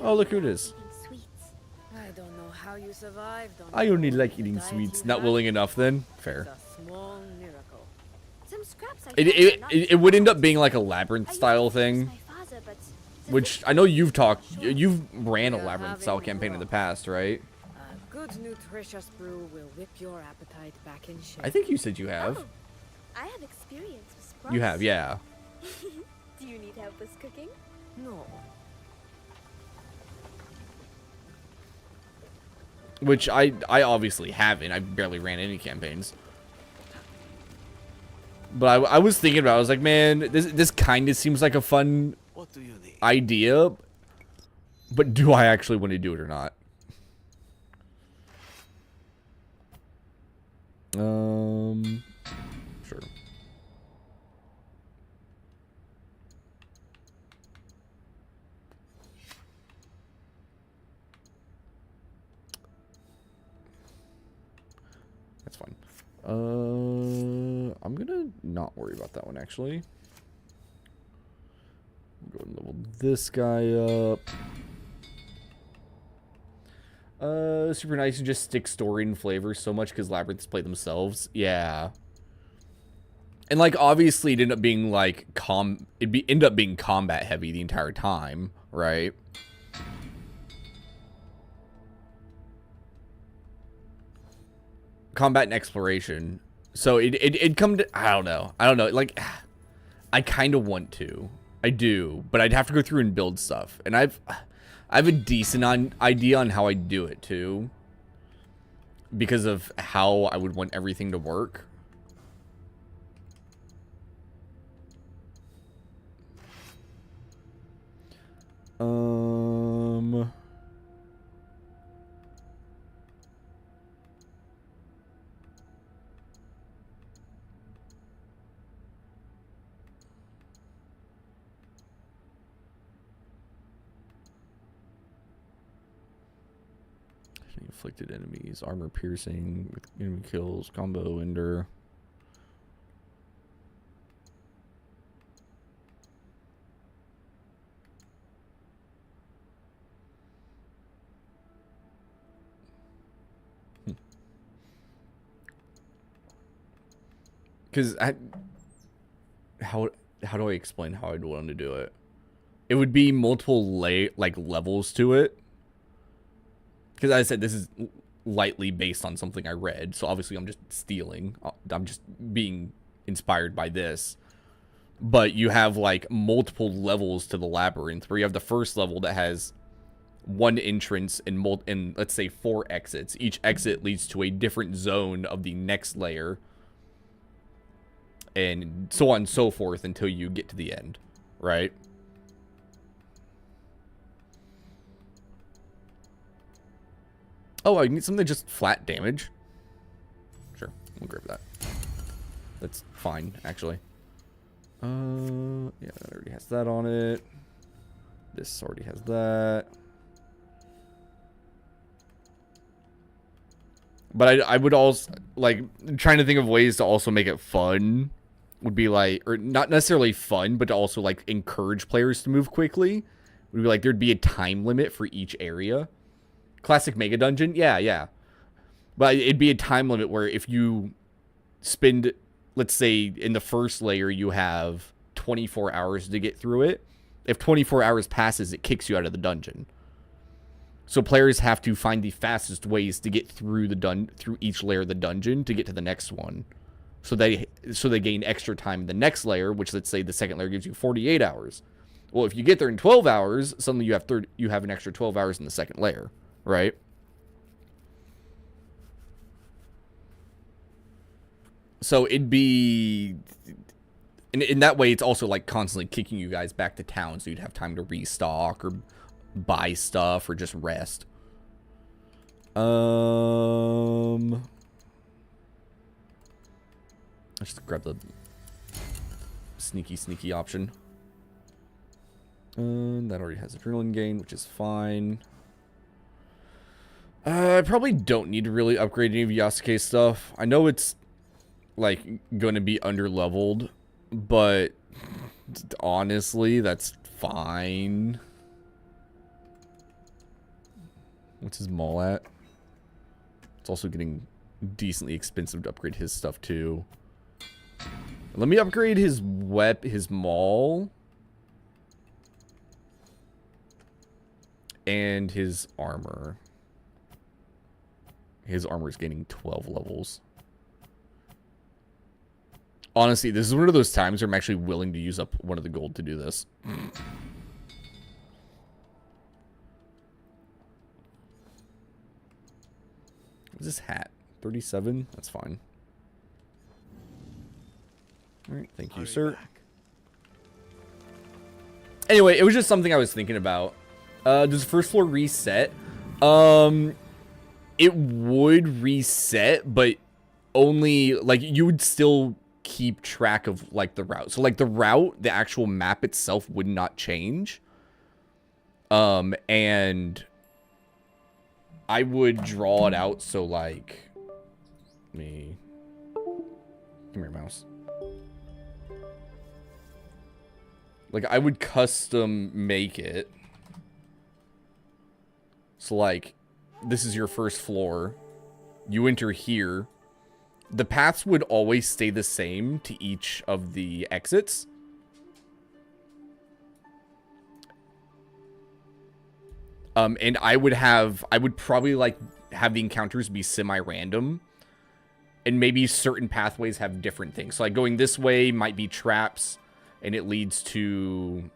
Oh, look who it is. I don't know how you survived on I only like eating sweets. Not willing enough, then? Fair. Some scraps It would end up being like a labyrinth style thing. my father, but Which I know you've ran a Labyrinth style campaign in the past, right? A good nutritious brew will whip your appetite back in shape. I think you said you have. Oh, I have experience with Spross. You have, yeah. Do you need help with cooking? No. Which I obviously haven't. I barely ran any campaigns. But I was thinking about it. I was like, man, this kind of seems like a fun What do you need? idea. But do I actually want to do it or not? Sure. That's fine. I'm gonna not worry about that one actually. Go and level this guy up. Super nice to just stick story and flavor so much because Labyrinths play themselves. Yeah. And like obviously it ended up being like end up being combat heavy the entire time, right? Combat and exploration. So it'd come to I don't know. Like I kind of want to. I do, but I'd have to go through and build stuff. And I have a decent idea on how I do it too. Because of how I would want everything to work. Inflicted enemies, armor piercing, with enemy kills, combo ender. Because how do I explain how I'd want to do it? It would be multiple levels to it. Because as I said, this is lightly based on something I read, so obviously I'm just stealing. I'm just being inspired by this. But you have like multiple levels to the labyrinth, where you have the first level that has one entrance and let's say 4 exits. Each exit leads to a different zone of the next layer, and so on and so forth until you get to the end, right? Oh, I need something just flat damage. Sure, we'll grab that. That's fine, actually. Yeah, that already has that on it. This already has that. But I would also, like, trying to think of ways to also make it fun would be like, or not necessarily fun, but to also, like, encourage players to move quickly. Would be like, there'd be a time limit for each area. Classic Mega Dungeon, yeah. But it'd be a time limit where if you spend, let's say, in the first layer, you have 24 hours to get through it. If 24 hours passes, it kicks you out of the dungeon. So players have to find the fastest ways to get through through each layer of the dungeon to get to the next one. So they gain extra time in the next layer, which, let's say, the second layer gives you 48 hours. Well, if you get there in 12 hours, suddenly you have an extra 12 hours in the second layer. Right? So it'd be... In that way, it's also like constantly kicking you guys back to town so you'd have time to restock or buy stuff or just rest. Let's just grab the sneaky option. That already has adrenaline gain, which is fine. I probably don't need to really upgrade any of Yasuke's stuff. I know it's, like, going to be under-leveled, but honestly, that's fine. What's his maul at? It's also getting decently expensive to upgrade his stuff, too. Let me upgrade his maul. And his armor. His armor is gaining 12 levels. Honestly, this is one of those times where I'm actually willing to use up one of the gold to do this. What's this hat? 37? That's fine. Alright, thank you, sir. Anyway, it was just something I was thinking about. Does the first floor reset? It would reset, but only, like, you would still keep track of, like, the route. So, like, the route, the actual map itself would not change. And I would draw it out so, like, come here, mouse. Like, I would custom make it. So, like, this is your first floor. You enter here. The paths would always stay the same to each of the exits. And I would probably, like, have the encounters be semi-random. And maybe certain pathways have different things. So, like, going this way might be traps. And it leads to,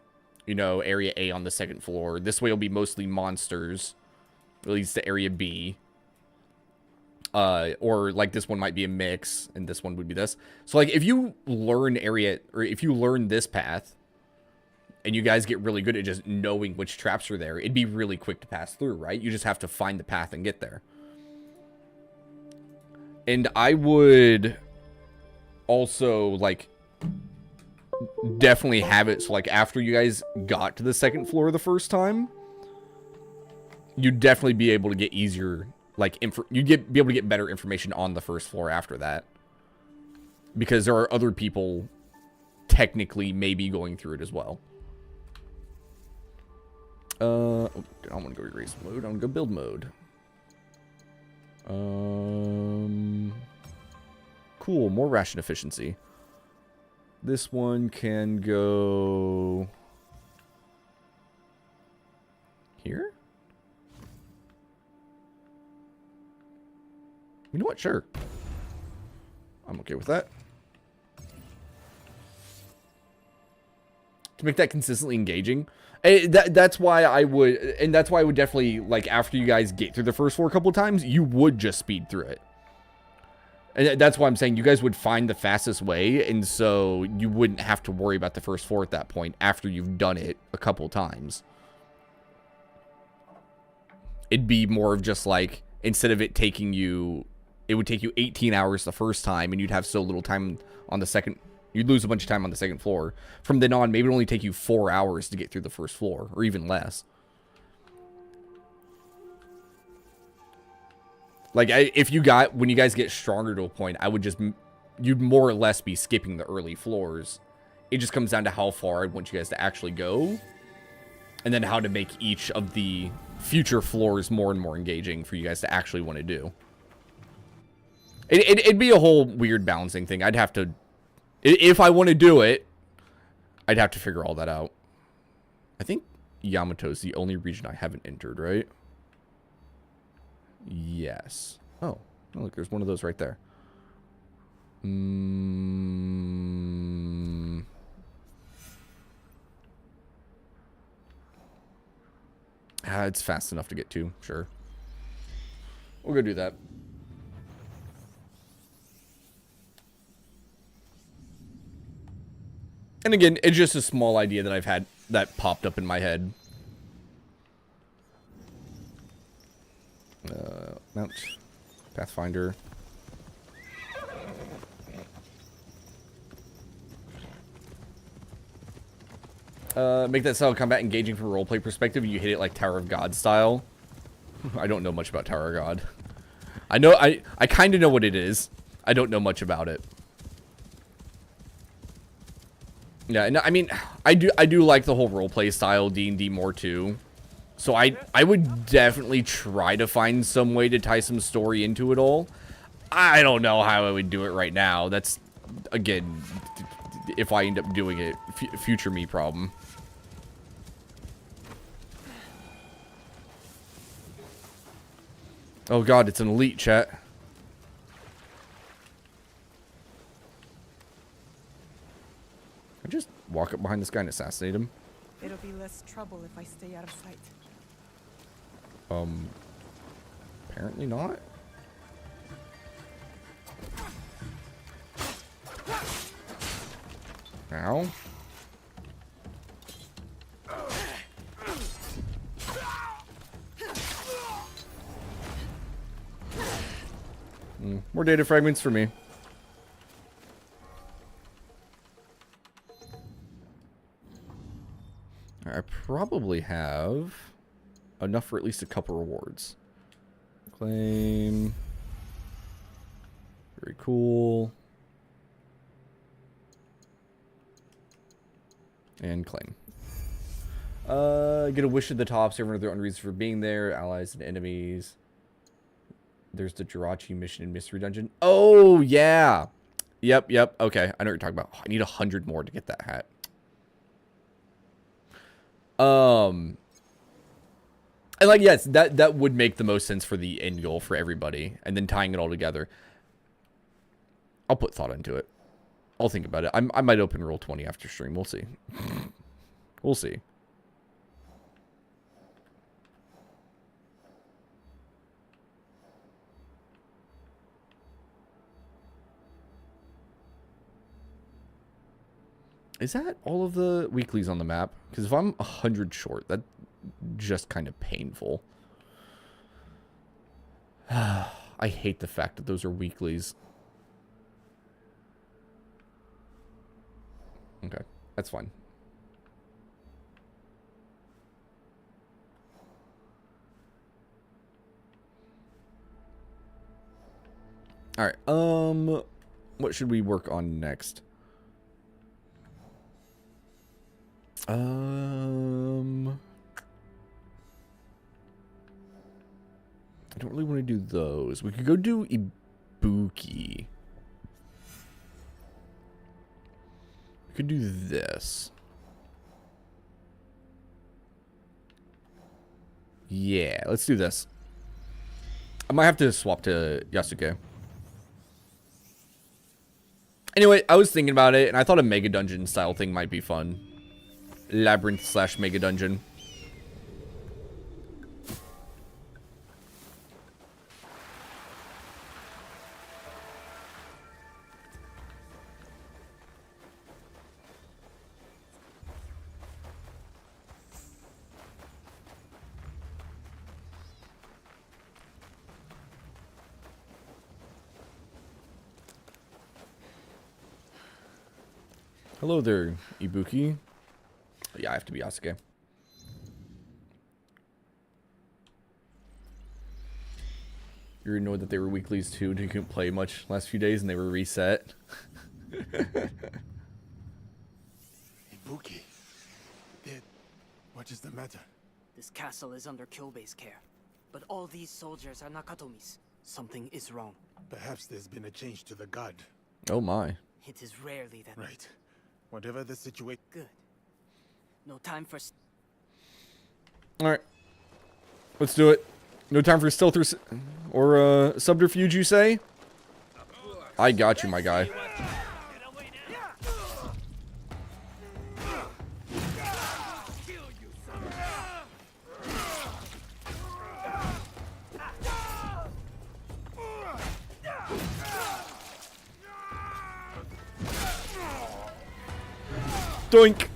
you know, area A on the second floor. This way will be mostly monsters. It leads to area B. Or, like, this one might be a mix. And this one would be this. So, like, if you learn if you learn this path. And you guys get really good at just knowing which traps are there. It'd be really quick to pass through, right? You just have to find the path and get there. And I would also, like, definitely have it so, like, after you guys got to the second floor the first time, you'd definitely be able to get easier, like, be able to get better information on the first floor after that, because there are other people technically maybe going through it as well. I don't want to go erase mode. I want to go build mode. Cool, more ration efficiency. This one can go here? You know what? Sure. I'm okay with that. To make that consistently engaging. That's why I would, and that's why I would definitely, like, after you guys get through the first floor a couple of times, you would just speed through it. And that's why I'm saying you guys would find the fastest way, and so you wouldn't have to worry about the first floor at that point after you've done it a couple times. It'd be more of just like, instead of it taking you, it would take you 18 hours the first time, and you'd have so little time on the second, you'd lose a bunch of time on the second floor. From then on, maybe it'd only take you 4 hours to get through the first floor, or even less. Like, when you guys get stronger to a point, I would just, you'd more or less be skipping the early floors. It just comes down to how far I want you guys to actually go. And then how to make each of the future floors more and more engaging for you guys to actually want to do. It'd be a whole weird balancing thing. I'd have to, if I want to do it, I'd have to figure all that out. I think Yamato's the only region I haven't entered, right? Yes. Oh, look, there's one of those right there. It's fast enough to get to, sure. We'll go do that. And again, it's just a small idea that I've had that popped up in my head. Mount Pathfinder. Make that style of combat engaging from a roleplay perspective. You hit it like Tower of God style. I don't know much about Tower of God. I kind of know what it is. I don't know much about it. Yeah, and I mean, I do like the whole roleplay style D&D more too. So I would definitely try to find some way to tie some story into it all. I don't know how I would do it right now. That's, again, if I end up doing it, future me problem. Oh god, it's an elite, chat. I just walk up behind this guy and assassinate him. It'll be less trouble if I stay out of sight. Apparently not. Ow. More data fragments for me. I probably have enough for at least a couple rewards. Claim. Very cool. And claim. Get a wish at the top, so everyone have their own reasons for being there, allies and enemies. There's the Jirachi mission and mystery dungeon. Oh, yeah. Yep. Okay, I know what you're talking about. Oh, I need 100 more to get that hat. And like, yes, that would make the most sense for the end goal for everybody, and then tying it all together. I'll put thought into it. I'll think about it. I might open Roll20 after stream. We'll see. We'll see. Is that all of the weeklies on the map? Because if I'm 100 short, that's just kind of painful. I hate the fact that those are weeklies. Okay, that's fine. All right. What should we work on next? I don't really want to do those. We could go do Ibuki. We could do this. Yeah, let's do this. I might have to swap to Yasuke. Anyway, I was thinking about it, and I thought a Mega Dungeon style thing might be fun. Labyrinth / Mega Dungeon. Hello there, Ibuki. Yeah, I have to be Yasuke. You're annoyed that they were weeklies too, and you couldn't play much last few days, and they were reset. Ibuki. What is the matter? This castle is under Kyobei's care, but all these soldiers are Nakatomi's. Something is wrong. Perhaps there's been a change to the guard. Oh my. It is rarely that. Right. Whatever the situation. Good. No time for. Alright. Let's do it. No time for stealth or subterfuge, you say? I got you, my guy. Doink!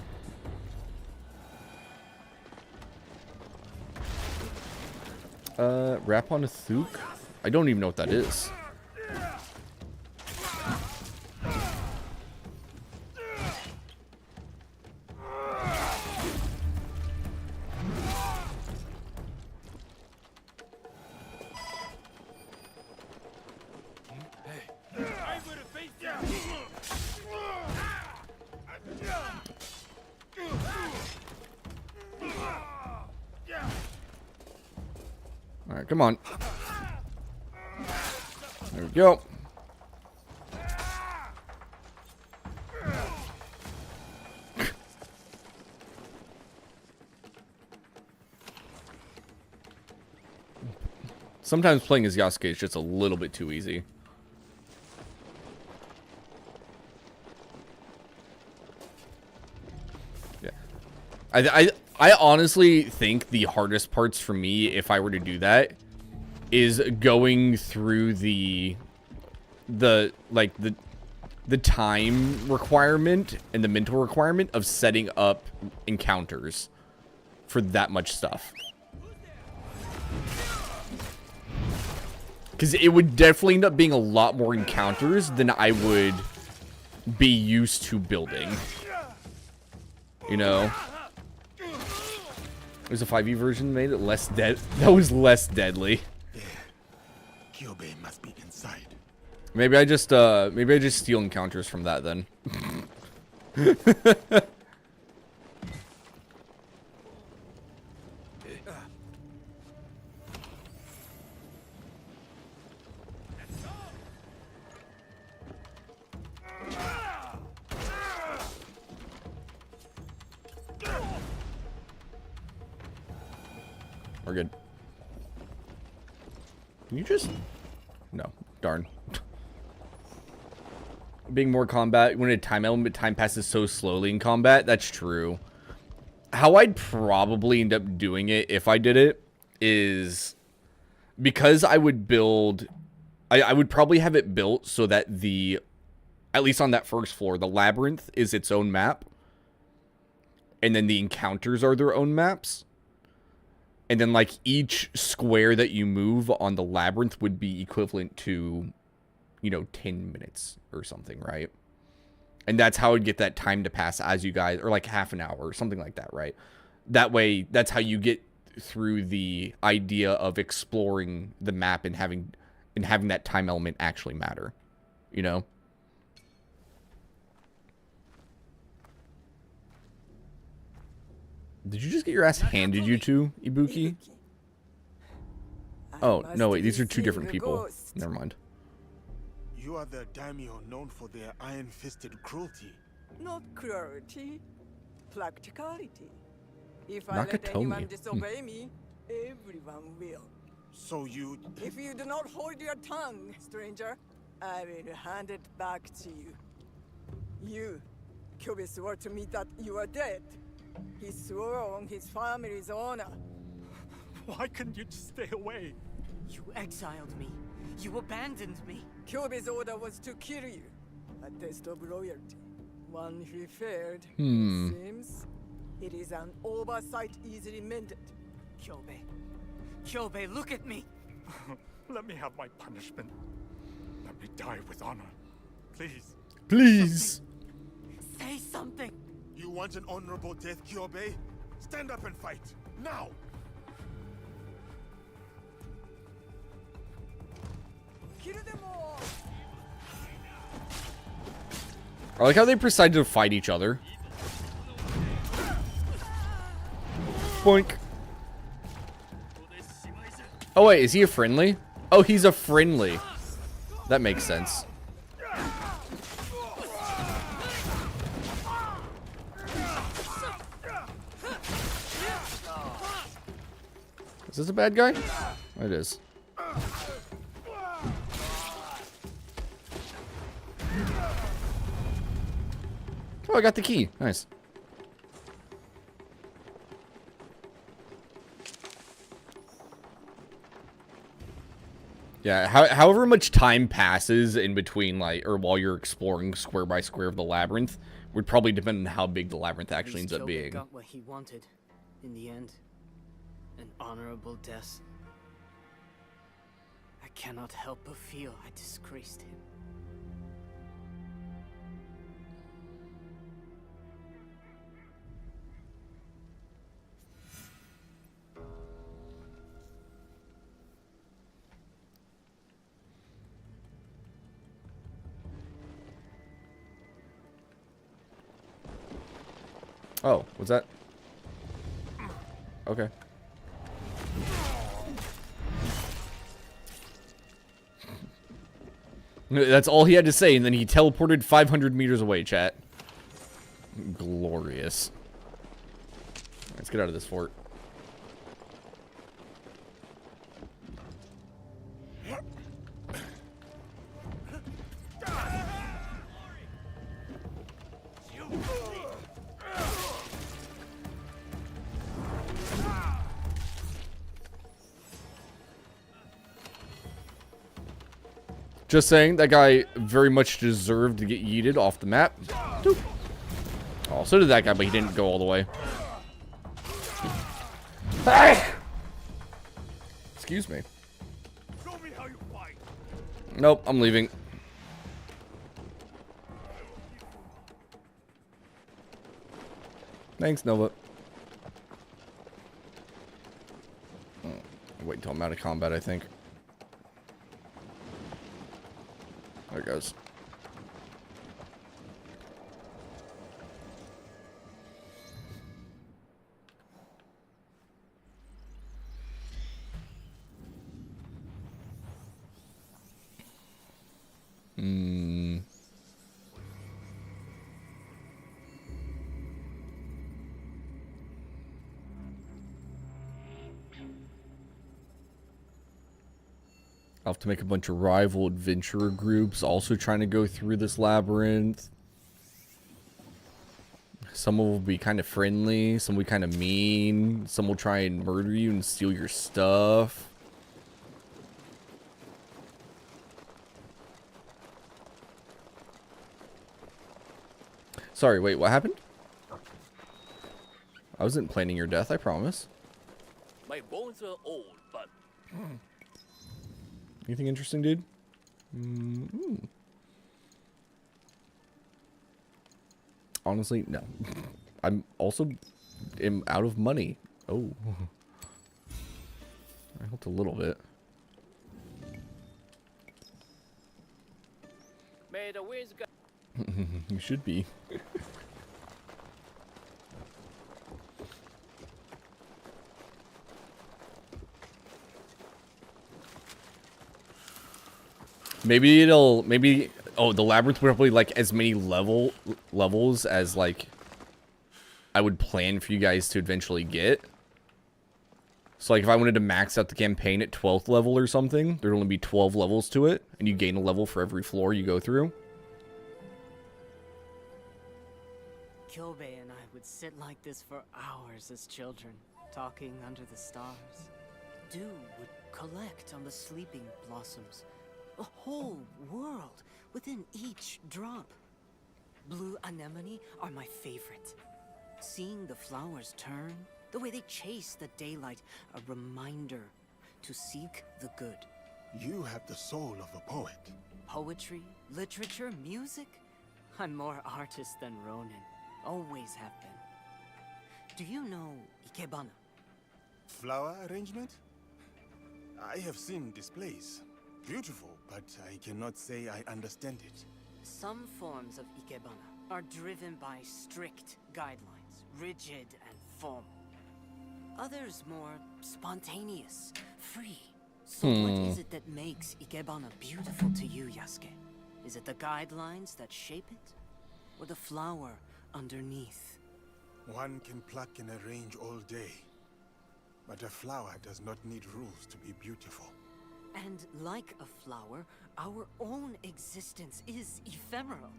Rap on a Thuk? I don't even know what that is. Alright, come on. There we go. Sometimes playing as Yasuke is just a little bit too easy. Yeah. I honestly think the hardest parts for me, if I were to do that, is going through the time requirement and the mental requirement of setting up encounters for that much stuff. Because it would definitely end up being a lot more encounters than I would be used to building. You know? There's a 5e version that made it less dead. That was less deadly. There. Kyobe must be inside. Maybe I just steal encounters from that then. We're good. Can you just... No. Darn. Being more combat, when a time element, time passes so slowly in combat. That's true. How I'd probably end up doing it if I did it is... Because I would build... I would probably have it built so that the... At least on that first floor, the labyrinth is its own map. And then the encounters are their own maps. And then, like, each square that you move on the labyrinth would be equivalent to, you know, 10 minutes or something, right? And that's how I'd get that time to pass as you guys, or like half an hour or something like that, right? That way, that's how you get through the idea of exploring the map and having that time element actually matter, you know? Did you just get your ass handed you to, Ibuki? Oh, no, wait. These are two different people. Never mind. You are the daimyo known for their iron-fisted cruelty. Not cruelty, practicality. If I let anyone disobey me, everyone will. So you... If you do not hold your tongue, stranger, I will hand it back to you. You, Kyobe swore to me that you are dead. He swore on his family's honor. Why couldn't you just stay away? You exiled me. You abandoned me. Kyobe's order was to kill you. A test of loyalty. One he failed. It seems. It is an oversight easily mended. Kyobe. Kyobe, look at me. Let me have my punishment. Let me die with honor. Please. Please. Say something. You want an honorable death, Kyobe? Stand up and fight. Now! Kill them all! I like how they decided to fight each other. Boink. Oh wait, is he a friendly? Oh, he's a friendly. That makes sense. Is this a bad guy? It is. Oh, I got the key. Nice. Yeah, however much time passes in between, like, or while you're exploring square by square of the labyrinth, would probably depend on how big the labyrinth actually ends up being. Got what he wanted in the end. An honorable death. I cannot help but feel I disgraced him. Oh, what's that? Okay. That's all he had to say, and then he teleported 500 meters away, chat. Glorious. Let's get out of this fort. Just saying, that guy very much deserved to get yeeted off the map. Doop. Oh, so did that guy, but he didn't go all the way. Excuse me. Show me how you fight. Nope, I'm leaving. Thanks, Nova. Wait until I'm out of combat, I think. There it goes. I'll have to make a bunch of rival adventurer groups also trying to go through this labyrinth. Some will be kind of friendly, some will be kind of mean, some will try and murder you and steal your stuff. Sorry, wait, what happened? I wasn't planning your death, I promise. My bones are old, but Anything interesting, dude? Honestly, no. I'm also out of money. Oh. I helped a little bit. may the winds go. You should be. Maybe oh, the labyrinth would probably like as many levels as like I would plan for you guys to eventually get. So like if I wanted to max out the campaign at 12th level or something, there'd only be 12 levels to it, and you gain a level for every floor you go through. Kyobei and I would sit like this for hours as children, talking under the stars. Dew would collect on the sleeping blossoms. A whole world within each drop. Blue anemone are my favorite. Seeing the flowers turn, the way they chase the daylight, a reminder to seek the good. You have the soul of a poet. Poetry, literature, music? I'm more artist than Ronin. Always have been. Do you know Ikebana? Flower arrangement? I have seen displays. Beautiful, but I cannot say I understand it. Some forms of Ikebana are driven by strict guidelines, rigid and formal. Others more spontaneous, free. So what is it that makes Ikebana beautiful to you, Yasuke? Is it the guidelines that shape it? Or the flower underneath? One can pluck and arrange all day. But a flower does not need rules to be beautiful. And like a flower, our own existence is ephemeral.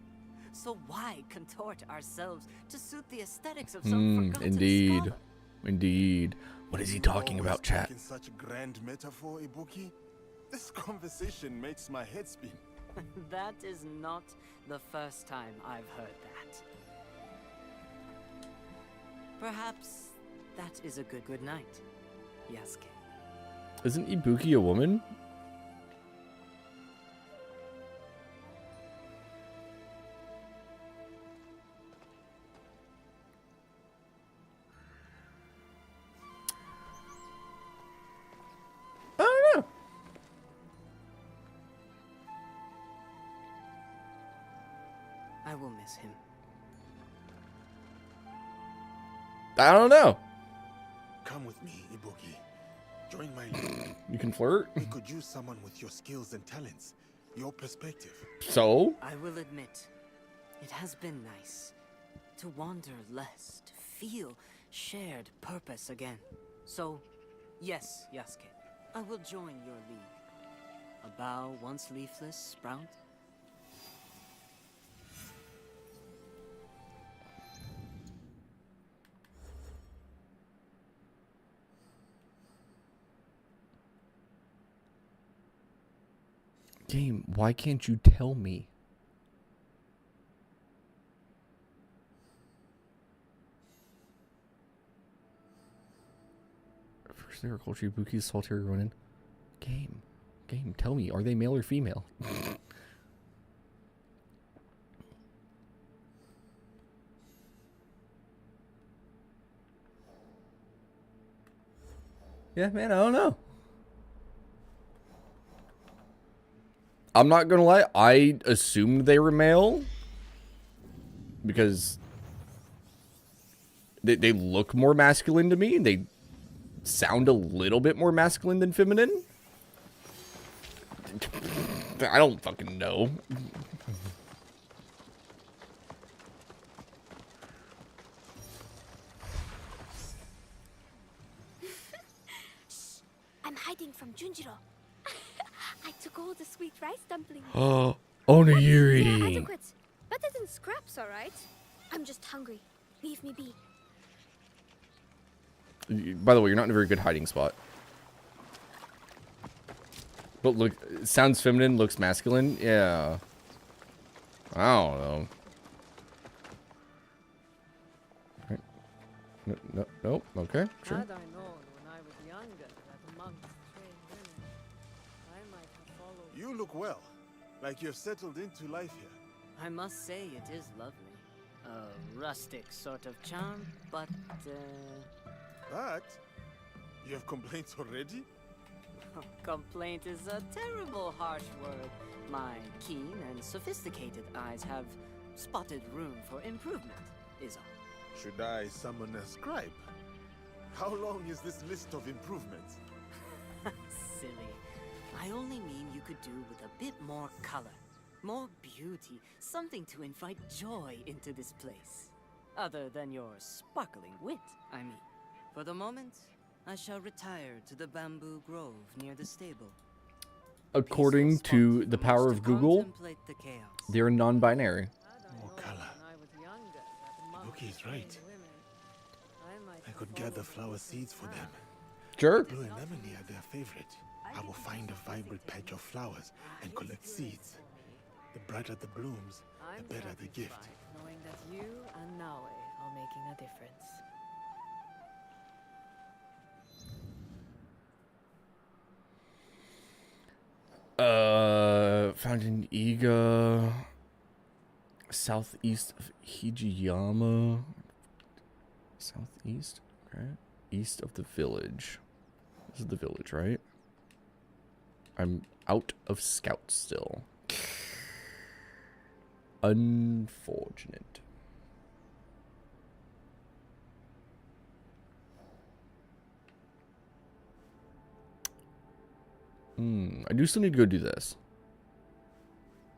So why contort ourselves to suit the aesthetics of some forgotten Indeed. scholar? Indeed. What is he talking about, chat? In such a grand metaphor, Ibuki? This conversation makes my head spin. That is not the first time I've heard that. Perhaps that is a good night, Yasuke. Isn't Ibuki a woman? I don't know. I will miss him. I don't know. Come with me, Ibuki. Join my league. You can flirt? We could use someone with your skills and talents, your perspective. So? I will admit, it has been nice to wander less, to feel shared purpose again. So, yes, Yasuke, I will join your league. A bough once leafless sprout? Game, why can't you tell me? First agriculture, Ibuki, Saltire, Ronin. Game, tell me, are they male or female? Yeah, man, I don't know. I'm not gonna lie, I assumed they were male because they look more masculine to me and they sound a little bit more masculine than feminine. I don't fucking know. I'm hiding from Junjiro. I took all the sweet rice dumplings. Oh, They're Onigiri. adequate. Better than scraps, alright? I'm just hungry. Leave me be. By the way, you're not in a very good hiding spot. But look, it sounds feminine, looks masculine. Yeah. I don't know. Right. Nope. Okay, sure. Had I known when I was younger that monks train women, I might have followed. You look well, like you've settled into life here. I must say it is lovely. A rustic sort of charm, but But you have complaints already? complaint is a terrible harsh word. My keen and sophisticated eyes have spotted room for improvement, is all. Should I summon a scribe? How long is this list of improvements? Silly. I only mean you could do with a bit more color, more beauty, something to invite joy into this place. Other than your sparkling wit, I mean. For the moment, I shall retire to the bamboo grove near the stable. According to the power of Google, Contemplate the chaos. they're non-binary. More color. Loki's right. I could gather flower seeds for them. Sure. Blue anemone are their favorite. I will find a vibrant patch of flowers and collect seeds. The brighter the blooms, the better the gift. Knowing that you and Naue are making a difference. Found in Iga, southeast of Hijiyama. Southeast? Okay. East of the village. This is the village, right? I'm out of scouts still. Unfortunate. I do still need to go do this.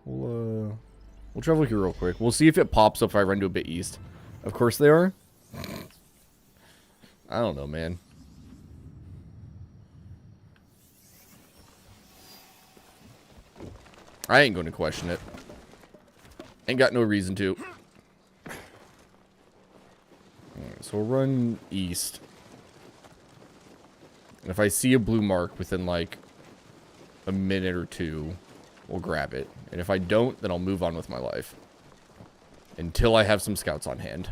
We'll travel here real quick. We'll see if it pops up if I run to a bit east. Of course they are. I don't know, man. I ain't going to question it. Ain't got no reason to. Alright, so we'll run east. And if I see a blue mark within like a minute or two, we'll grab it. And if I don't, then I'll move on with my life. Until I have some scouts on hand.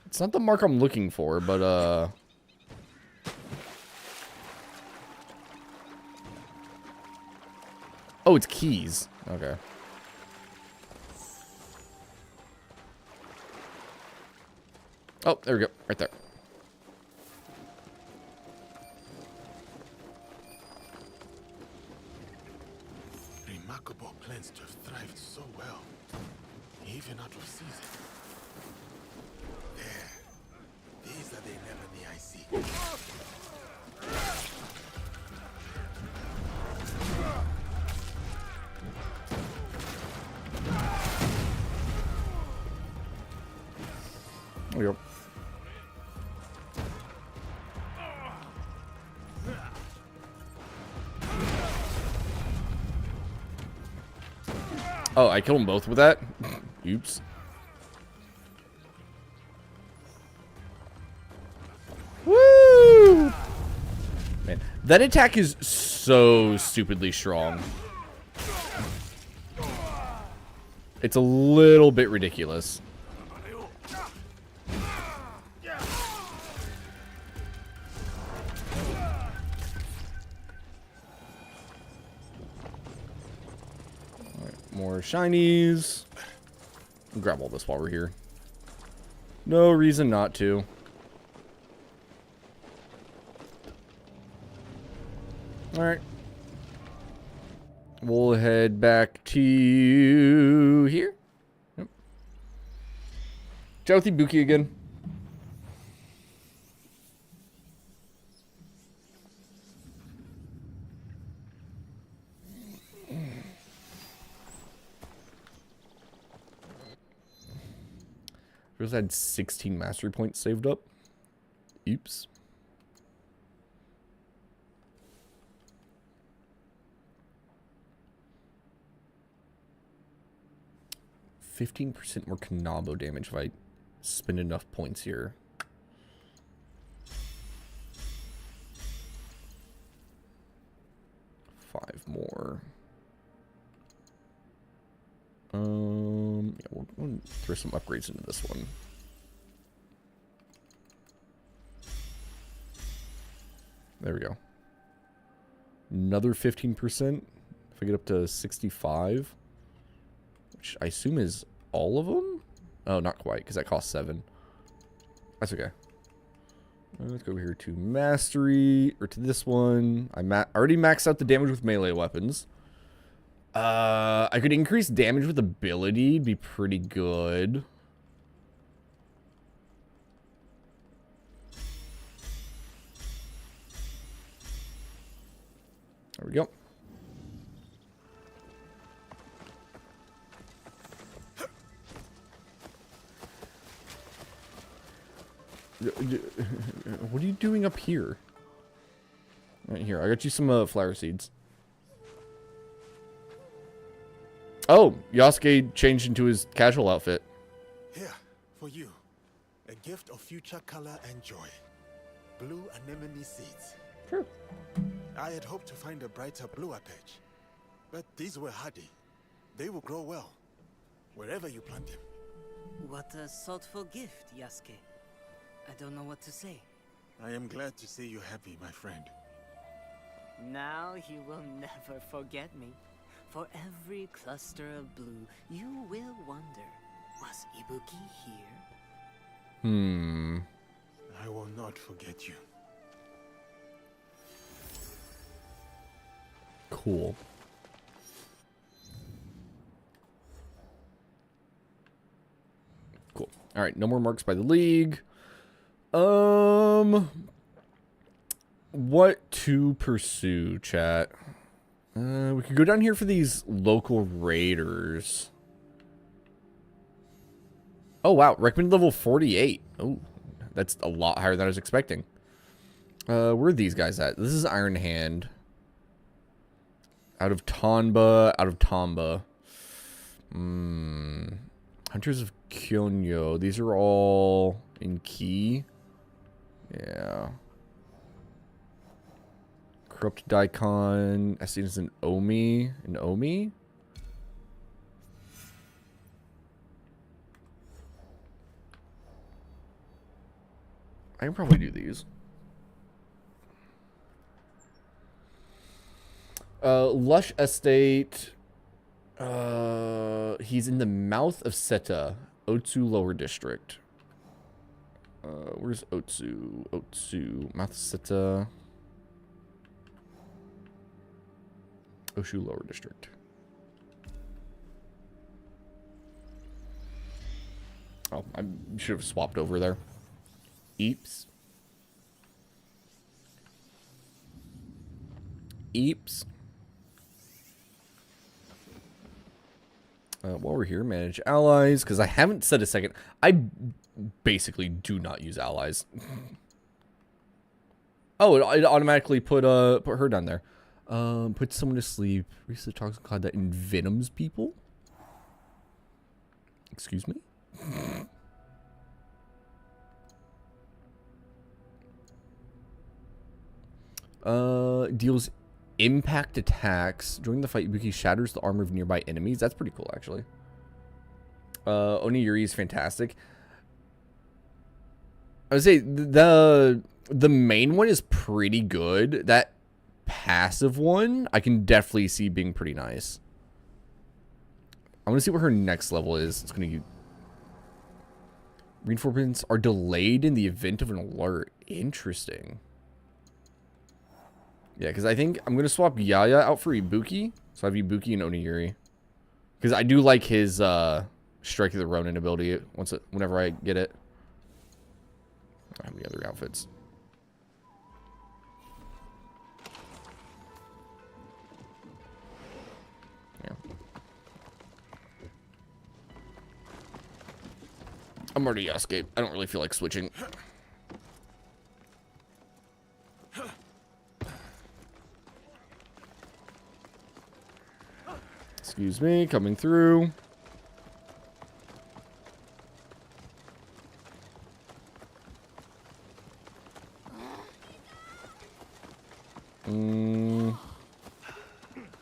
It's not the mark I'm looking for, but oh, it's keys. Okay. Oh, there we go. Right there. Remarkable plants to have thrived so well, even out of season. There. These are the anemone I see. There we go. Oh, I killed them both with that? Oops. Woo! Man, that attack is so stupidly strong. It's a little bit ridiculous. More shinies. Grab all this while we're here. No reason not to. Alright. We'll head back to here. Yep. Chat with Ibuki again. We just had 16 mastery points saved up. Oops. %15% more Kanabo damage if I spend enough points here. Five more. Yeah, we'll throw some upgrades into this one. There we go. Another 15%. If I get up to 65, which I assume is all of them. Oh, not quite, because that costs 7. That's okay. Let's go over here to mastery, or to this one. I already maxed out the damage with melee weapons. I could increase damage with ability, it'd be pretty good. There we go. What are you doing up here? Right here, I got you some flower seeds. Oh, Yasuke changed into his casual outfit. Here, for you. A gift of future color and joy. Blue anemone seeds. Sure. I had hoped to find a brighter blue patch, but these were hardy. They will grow well, wherever you plant them. What a thoughtful gift, Yasuke. I don't know what to say. I am glad to see you happy, my friend. Now you will never forget me. For every cluster of blue, you will wonder, was Ibuki here? I will not forget you. Cool. Cool. All right, no more marks by the league. What to pursue, chat? We could go down here for these local raiders. Oh, wow. Recommended level 48. Oh, that's a lot higher than I was expecting. Where are these guys at? This is Iron Hand. Out of Tonba. Hunters of Kyonyo. These are all in Key. Yeah. Corrupt Daikon. I see this in Omi. I can probably do these. Lush Estate. He's in the mouth of Seta. Otsu Lower District. Where's Otsu? Mouth of Seta. Oshu Lower District. Oh, I should have swapped over there. Eeps. While we're here, manage allies, because I haven't said a second. I basically do not use allies. Oh, it automatically put her down there. Put someone to sleep. Research the toxin cloud that envenoms people. Excuse me? Deals impact attacks. During the fight, Ibuki shatters the armor of nearby enemies. That's pretty cool, actually. Onigiri is fantastic. I would say the main one is pretty good. That passive one, I can definitely see being pretty nice. I want to see what her next level is. It's going to... Reinforcements are delayed in the event of an alert. Interesting. Yeah, because I think I'm going to swap Yaya out for Ibuki. So I have Ibuki and Onigiri. Because I do like his Strike of the Ronin ability whenever I get it. I have the other outfits. Yeah. I'm already Yasuke. I don't really feel like switching. Excuse me, coming through.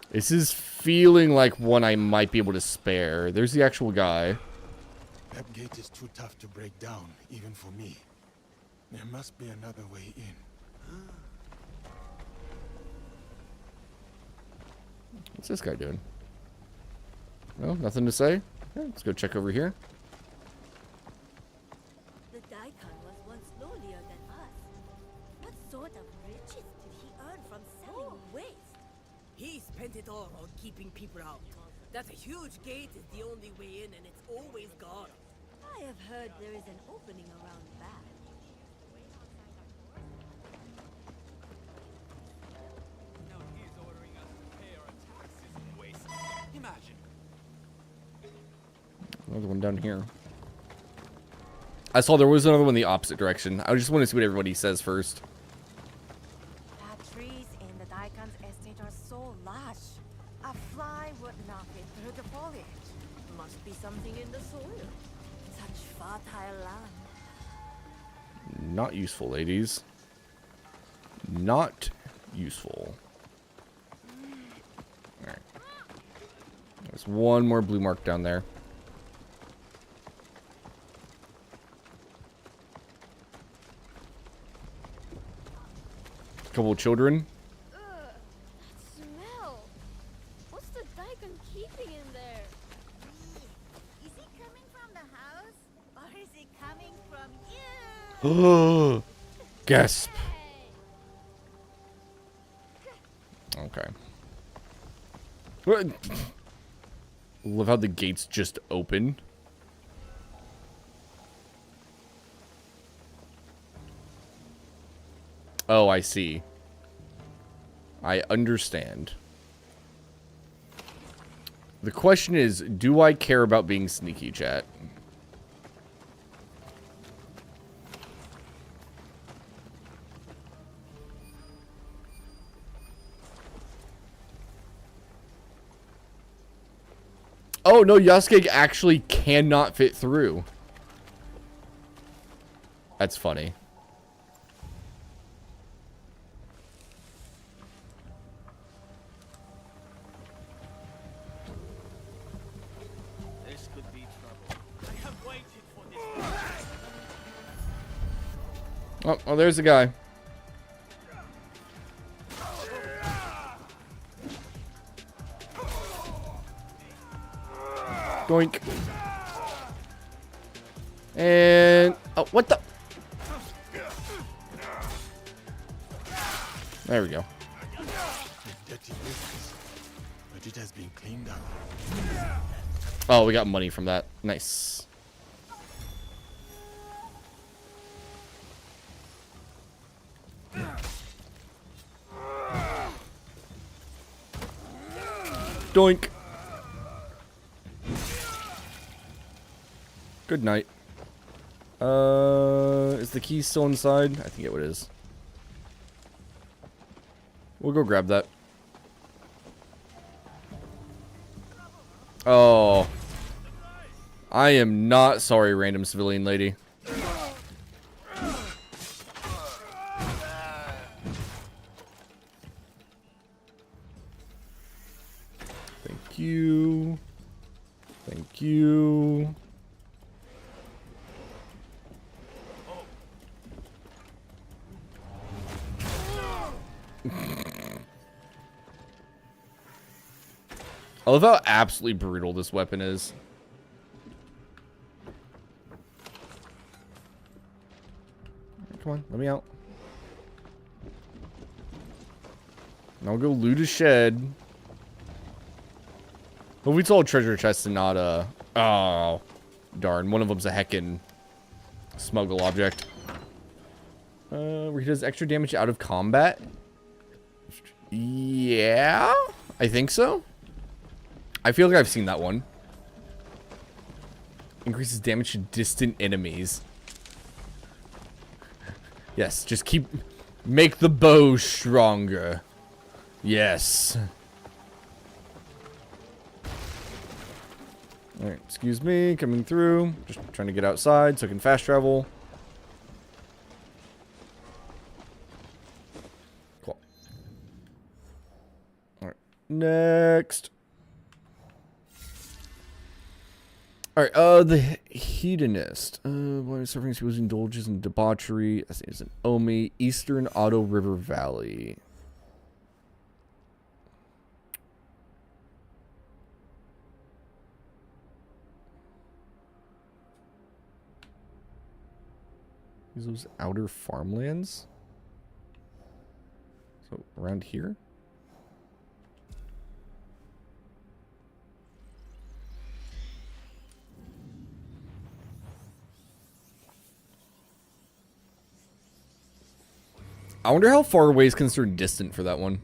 This is feeling like one I might be able to spare. There's the actual guy. That gate is too tough to break down, even for me. There must be another way in. What's this guy doing? No, nothing to say? Yeah, let's go check over here. The Daikon was once lowlier than us. What sort of riches did he earn from selling waste? He spent it all on keeping people out. That huge gate is the only way in, and it's always gone. I have heard there is an opening around the back. Now he's ordering us to pay our taxes and waste. Imagine. Another one down here. I saw there was another one in the opposite direction. I just want to see what everybody says first. The trees in the Daikon's estate are so lush. A fly would not fit through the foliage. Must be something in the soil. Such fertile land. Not useful, ladies. Not useful. Alright. There's one more blue mark down there. Couple of children. Ugh, that smell. What's the Daikon keeping in there? Is he coming from the house? Or is he coming from you? Gasp. Okay. Love how the gates just open. Oh, I see. I understand. The question is, do I care about being sneaky, chat? Oh, no, Yasuke actually cannot fit through. That's funny. This could be trouble. I have waited for this. Oh, there's the guy. Doink. And... oh, what the... there we go. Dirty business, but it has been cleaned up. Oh, we got money from that. Nice. Doink. Good night. Is the key still inside? I think it is. We'll go grab that. Oh. I am not sorry, random civilian lady. Thank you. Thank you. I love how absolutely brutal this weapon is. Come on, let me out. Now I'll go loot a shed. Well, we told treasure chest and not oh, darn. One of them's a heckin' smuggle object. Where he does extra damage out of combat. Yeah, I think so. I feel like I've seen that one. Increases damage to distant enemies. Yes, just make the bow stronger. Yes. Alright, excuse me, coming through. Just trying to get outside so I can fast travel. Cool. Alright, next. Alright, the hedonist. One of suffering who indulges in debauchery. That's is an Omi. Eastern Otto River Valley. Those outer farmlands. So around here. I wonder how far away is considered distant for that one.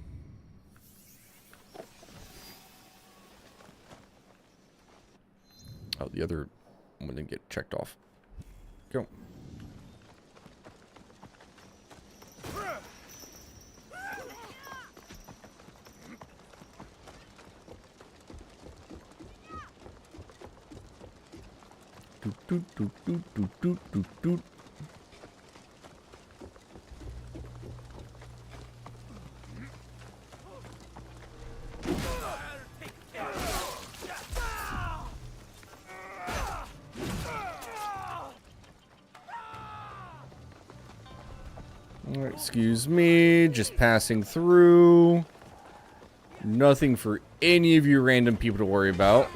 Oh, the other one didn't get checked off. Go. Doot, doot, doot, doot, doot, doot, doot. Alright, excuse me, just passing through. Nothing for any of you random people to worry about.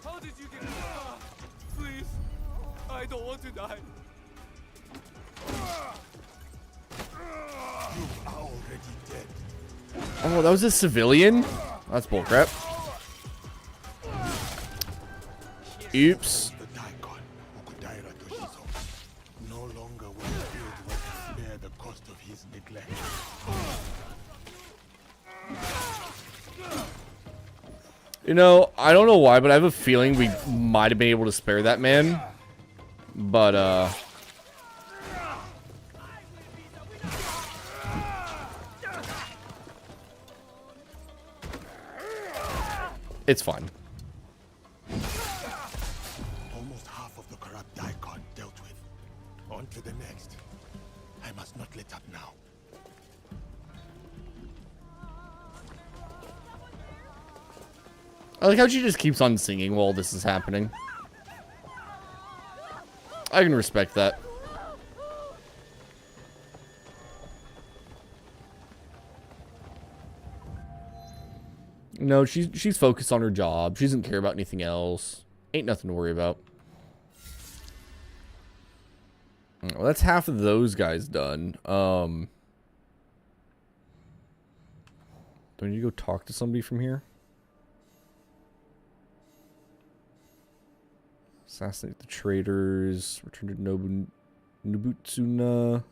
How did you get please? I don't want to die. You are already dead. Oh, that was a civilian? That's bullcrap. Oops. The Daikon, Okudaira Toshizo, no longer will the field workers bear the cost of his neglect. You know, I don't know why, but I have a feeling we might have been able to spare that man. But, it's fine. Almost half of the corrupt Daikon dealt with. On to the next. I must not let up now. I like how she just keeps on singing while this is happening. I can respect that. No, she's focused on her job. She doesn't care about anything else. Ain't nothing to worry about. Well, that's half of those guys done. Do I need to go talk to somebody from here? Assassinate the traitors. Return to Nobutsuna.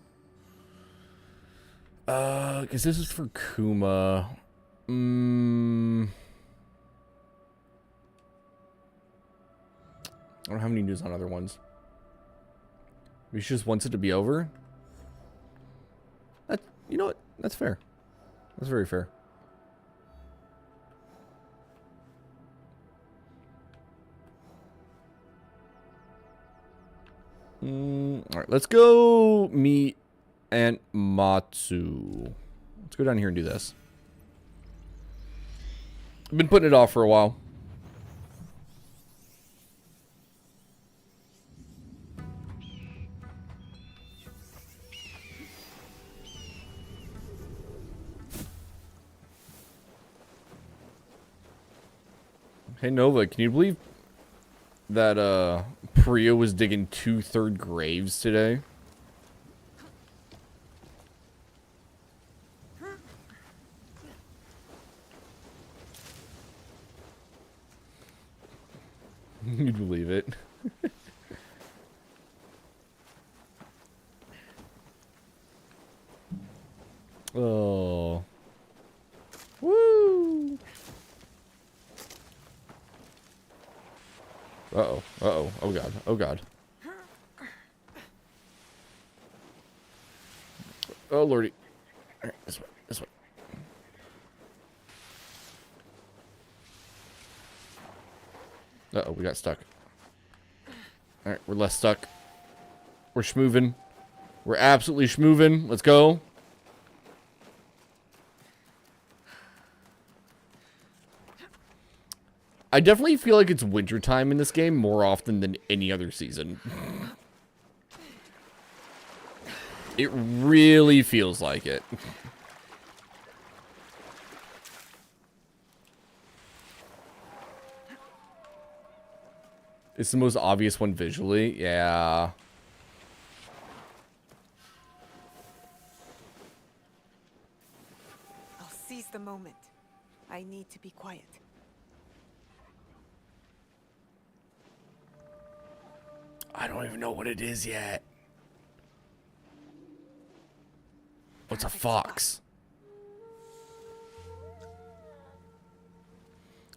Because this is for Kuma. I don't have any news on other ones. We just wants it to be over. That, you know what? That's fair. That's very fair. Alright, let's go meet Aunt Matsu. Let's go down here and do this. I've been putting it off for a while. Hey Nova, can you believe that Priya was digging 2 third graves today? You'd believe it. Oh. Woo! Uh-oh. Uh-oh. Oh, God. Oh, God. Oh, lordy. All right, this way. This way. Uh-oh, we got stuck. All right, we're less stuck. We're schmoovin'. We're absolutely schmoovin'. Let's go. I definitely feel like it's wintertime in this game more often than any other season. It really feels like it. It's the most obvious one visually. Yeah. I'll seize the moment. I need to be quiet. I don't even know what it is yet. What's a fox?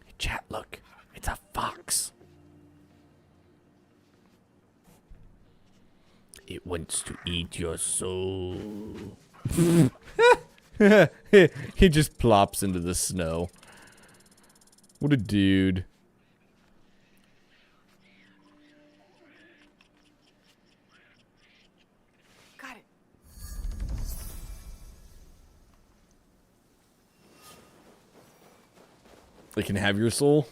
Hey, chat, look. It's a fox. It wants to eat your soul. He just plops into the snow. What a dude. Got it. They can have your soul.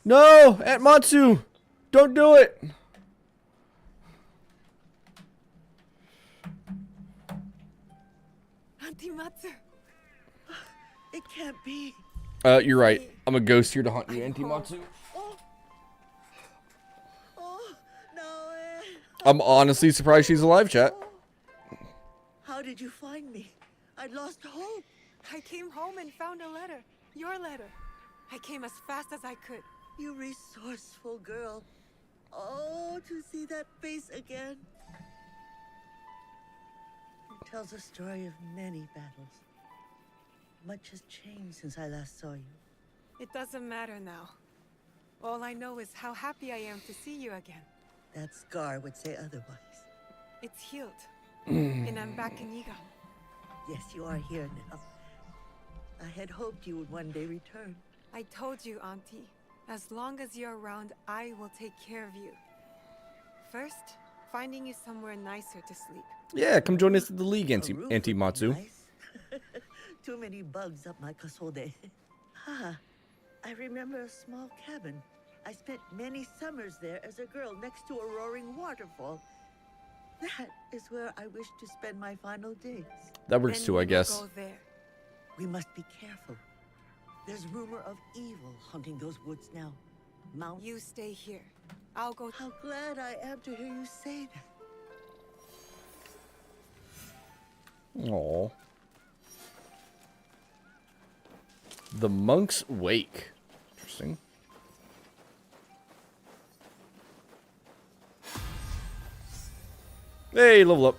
No, Aunt Matsu, don't do it. Auntie Matsu. It can't be. You're right. I'm a ghost here to hunt you, Auntie Matsu. I'm honestly surprised she's alive, chat. How did you find me? I lost hope. I came home and found a letter. Your letter. I came as fast as I could. You resourceful girl. Oh, to see that face again. It tells a story of many battles. Much has changed since I last saw you. It doesn't matter now. All I know is how happy I am to see you again. That scar would say otherwise. It's healed. And I'm back in Yiga. Yes, you are here now. I had hoped you would one day return. I told you, Auntie. As long as you're around, I will take care of you. First, finding you somewhere nicer to sleep. Yeah, come join us at the league, Auntie Matsu. Nice. Too many bugs up my kasode. I remember a small cabin. I spent many summers there as a girl next to a roaring waterfall. That is where I wish to spend my final days. That works too, I guess. Go there. We must be careful. There's rumor of evil haunting those woods now. You stay here. I'll go. How glad I am to hear you say that. Aww. The Monk's Wake. Interesting. Hey, level up.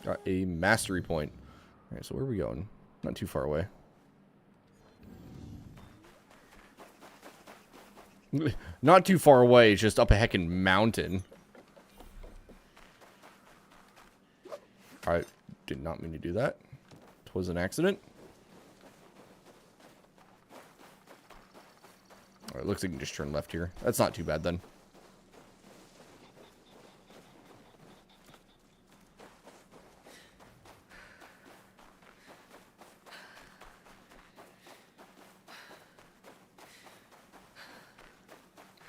Got a mastery point. Alright, so where are we going? Not too far away. Not too far away, it's just up a heckin' mountain. I did not mean to do that. It was an accident. Alright, looks like you can just turn left here. That's not too bad then.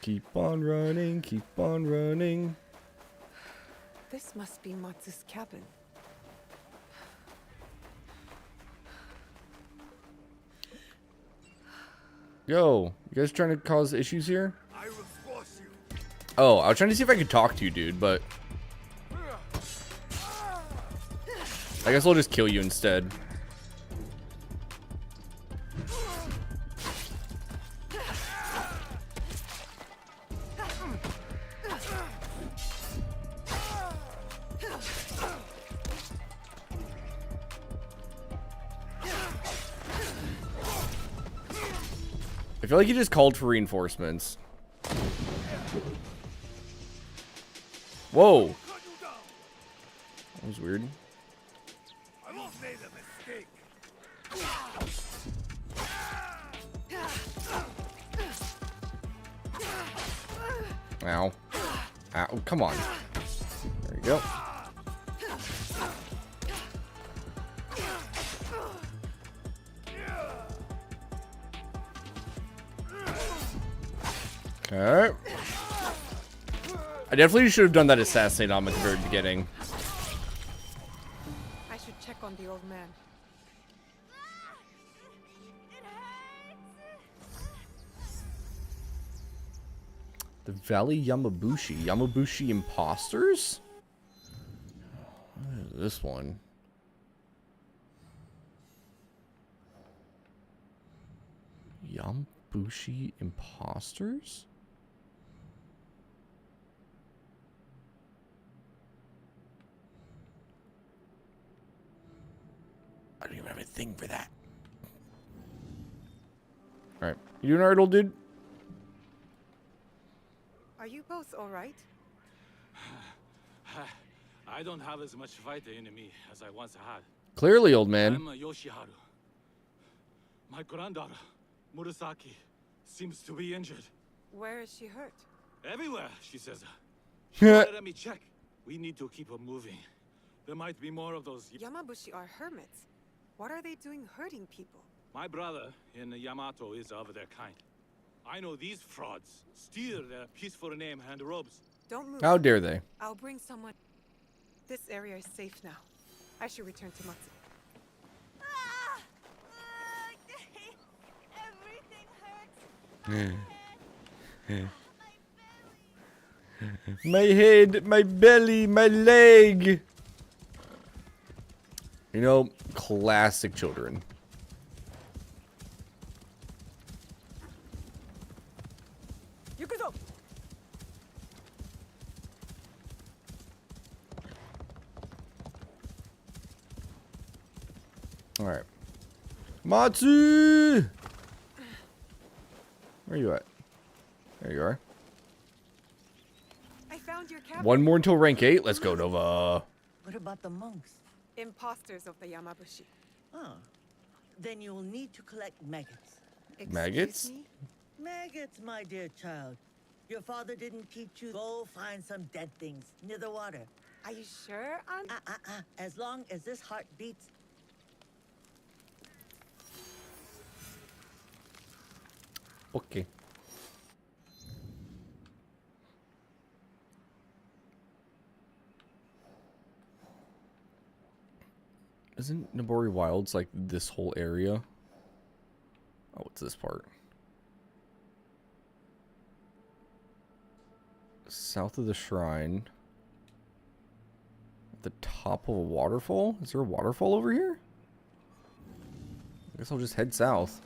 Keep on running, keep on running. This must be Matsu's cabin. Yo, you guys trying to cause issues here? I will squash you. Oh, I was trying to see if I could talk to you, dude, but I guess I'll just kill you instead. I feel like he just called for reinforcements. Whoa. That was weird. I won't made a mistake. Ow. Ow, come on. There you go. Okay. I definitely should have done that assassinate on him at the very beginning. I should check on the old man. The Valley Yamabushi. Yamabushi Imposters? What is this one? Yamabushi Imposters? I don't even have a thing for that. Alright. You doing alright, old dude? Are you both alright? I don't have as much fighter in me as I once had. Clearly, old man. I'm Yoshiharu. My granddaughter, Murasaki, seems to be injured. Where is she hurt? Everywhere, she says. Let me check. We need to keep her moving. There might be more of those. Yamabushi are hermits. What are they doing hurting people? My brother in Yamato is of their kind. I know these frauds steal their peaceful name and robes. Don't move. How dare they? I'll bring someone. This area is safe now. I should return to Matsu. Everything hurts. My head, my belly, my leg. You know, classic children. Yukuzo! All right, Matsu. Where are you at? There you are. I found your cabin. One more until rank 8. Let's go, Nova. What about the monks? Imposters of the Yamabushi. Oh. Then you will need to collect maggots. Maggots? Excuse me? Maggots, my dear child. Your father didn't teach you. Go find some dead things near the water. Are you sure, Aunt? As long as this heart beats. Okay. Isn't Nabori Wilds like this whole area? Oh, it's this part. South of the shrine. At the top of a waterfall? Is there a waterfall over here? I guess I'll just head south.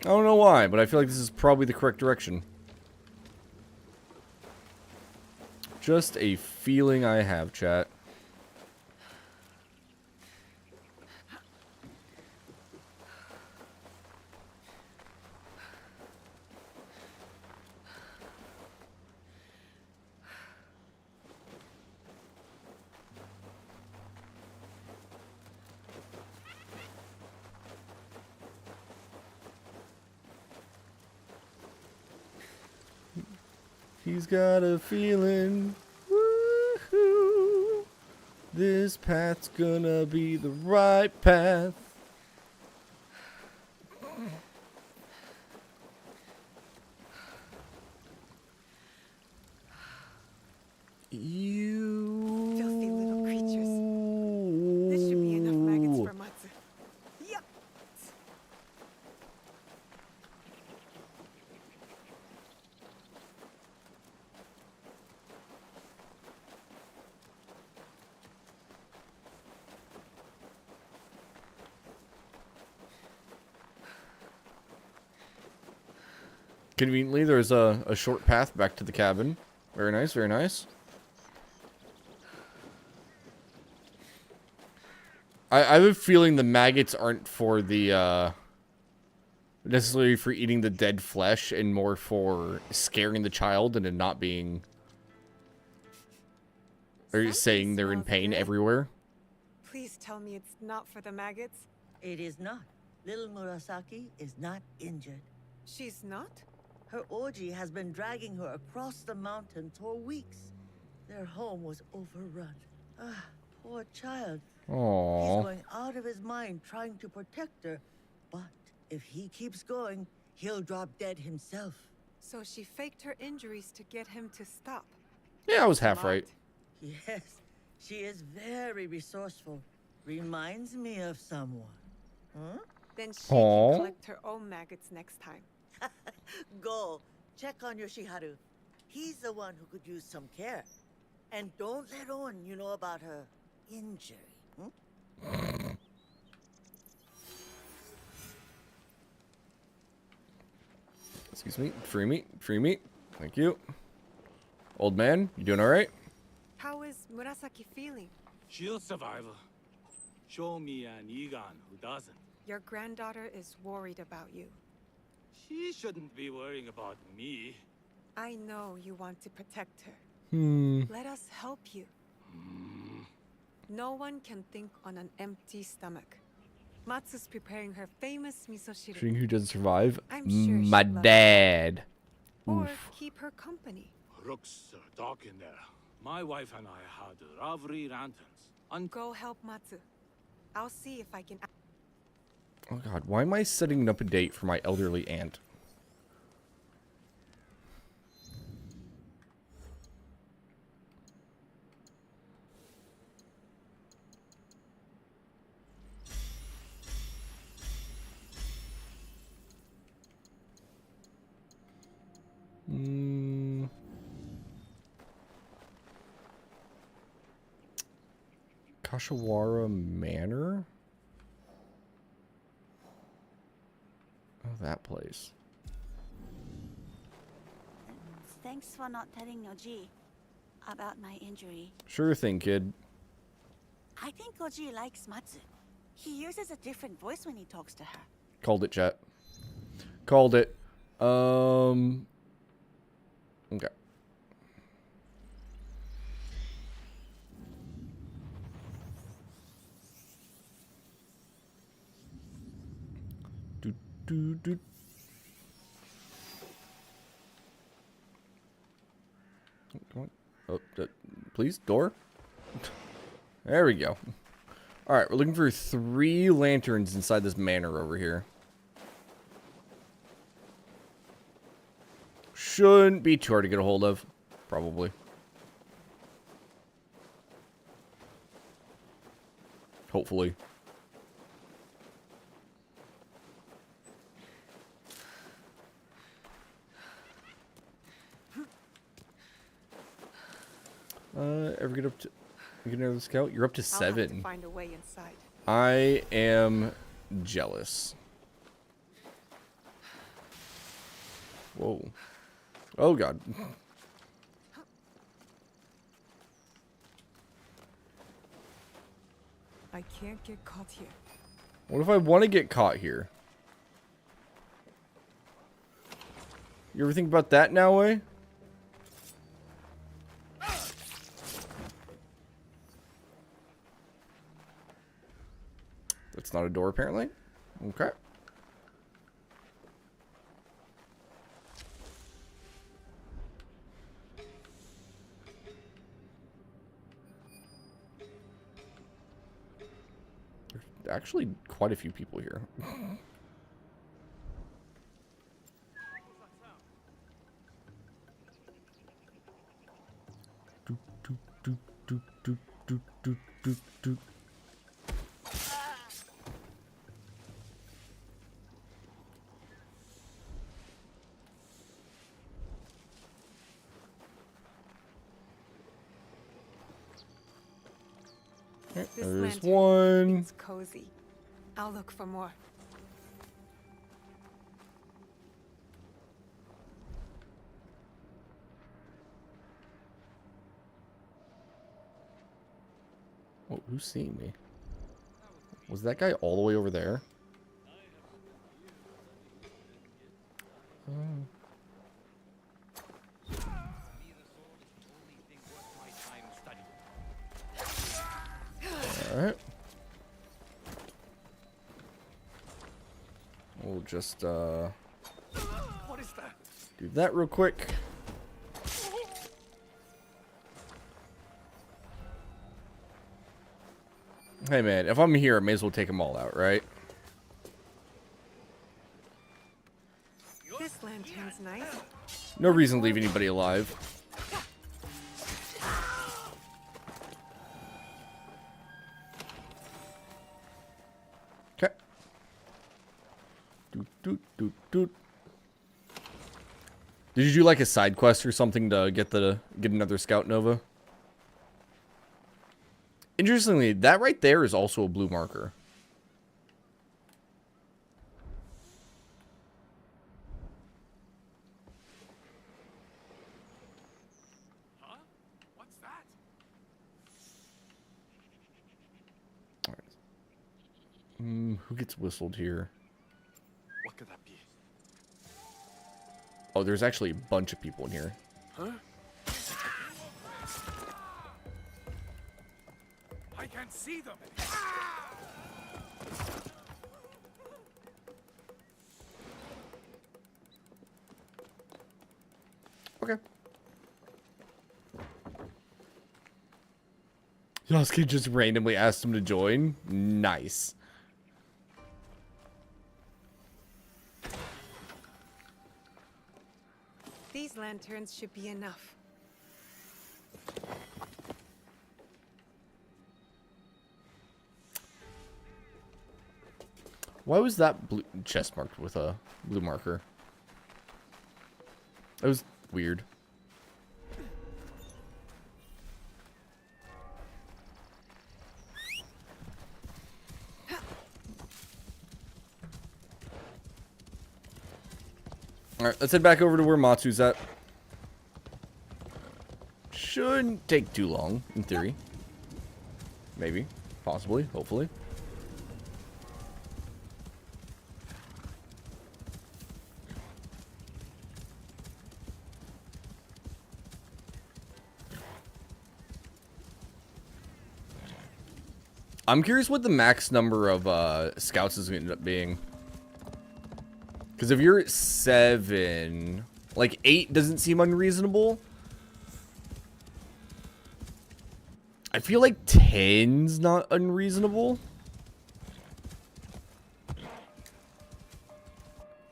I don't know why, but I feel like this is probably the correct direction. Just a feeling I have, chat. He's got a feeling, woo-hoo, this path's gonna be the right path. You Filthy little creatures. This should be enough maggots for Matsu. Yup. Conveniently, there's a short path back to the cabin. Very nice, very nice. I have a feeling the maggots aren't for the, necessarily for eating the dead flesh, and more for scaring the child into not being, or saying they're in pain everywhere. Please tell me it's not for the maggots. It is not. Little Murasaki is not injured. She's not? Her orgy has been dragging her across the mountain for weeks. Their home was overrun. Ah, poor child. Aww. He's going out of his mind trying to protect her. But if he keeps going, he'll drop dead himself. So she faked her injuries to get him to stop. Yeah, I was half right. Yes, she is very resourceful. Reminds me of someone. Huh? Then she Aww. can collect her own maggots next time. Go, check on Yoshiharu. He's the one who could use some care. And don't let on you know about her injury. Excuse me. Free meat. Free meat. Thank you. Old man, you doing alright? How is Murasaki feeling? She'll survive. Show me an Egon who doesn't. Your granddaughter is worried about you. She shouldn't be worrying about me. I know you want to protect her. Let us help you. No one can think on an empty stomach. Matsu's preparing her famous miso Shooting shiru. who doesn't survive? I'm sure My she'd love dad. Or Oof. keep her company. Rooks are dark in there. My wife and I had lovely lanterns. Go help Matsu. I'll see if I can. Oh god, why am I setting up a date for my elderly aunt? Kashiwara Manor? Oh, that place. Thanks for not telling Oji about my injury. Sure thing, kid. I think Oji likes Matsu. He uses a different voice when he talks to her. Called it, chat. Called it. Okay. Do. Come on. Oh, please, door. There we go. All right, we're looking for 3 lanterns inside this manor over here. Shouldn't be too hard to get a hold of, probably. Hopefully. Ever get up to... You get another scout? You're up to I'll have 7. to find a way inside. I am jealous. Whoa. Oh, God. I can't get caught here? What if I want to get caught here? You ever think about that now, way? That's not a door, apparently. Okay. There's actually quite a few people here. This There's lantern, one. It's cozy. I'll look for more. Oh, who's seeing me? Was that guy all the way over there? Alright. We'll just, What is that? do that real quick. Hey man, if I'm here, I may as well take them all out, right? This lantern's nice. No reason to leave anybody alive. Okay. Doot, doot, doot, doot. Did you do like a side quest or something to get another Scout Nova? Interestingly, that right there is also a blue marker. Huh? What's that? Who gets whistled here? What could that be? Oh, there's actually a bunch of people in here. Huh? I can't see them. Okay. Yosuke just randomly asked him to join. Nice. These lanterns should be enough. Why was that blue chest marked with a blue marker? That was weird. Alright, let's head back over to where Matsu's at. Shouldn't take too long, in theory. Maybe. Possibly. Hopefully. I'm curious what the max number of scouts is going to end up being. Because if you're at 7, like 8 doesn't seem unreasonable. I feel like 10's not unreasonable.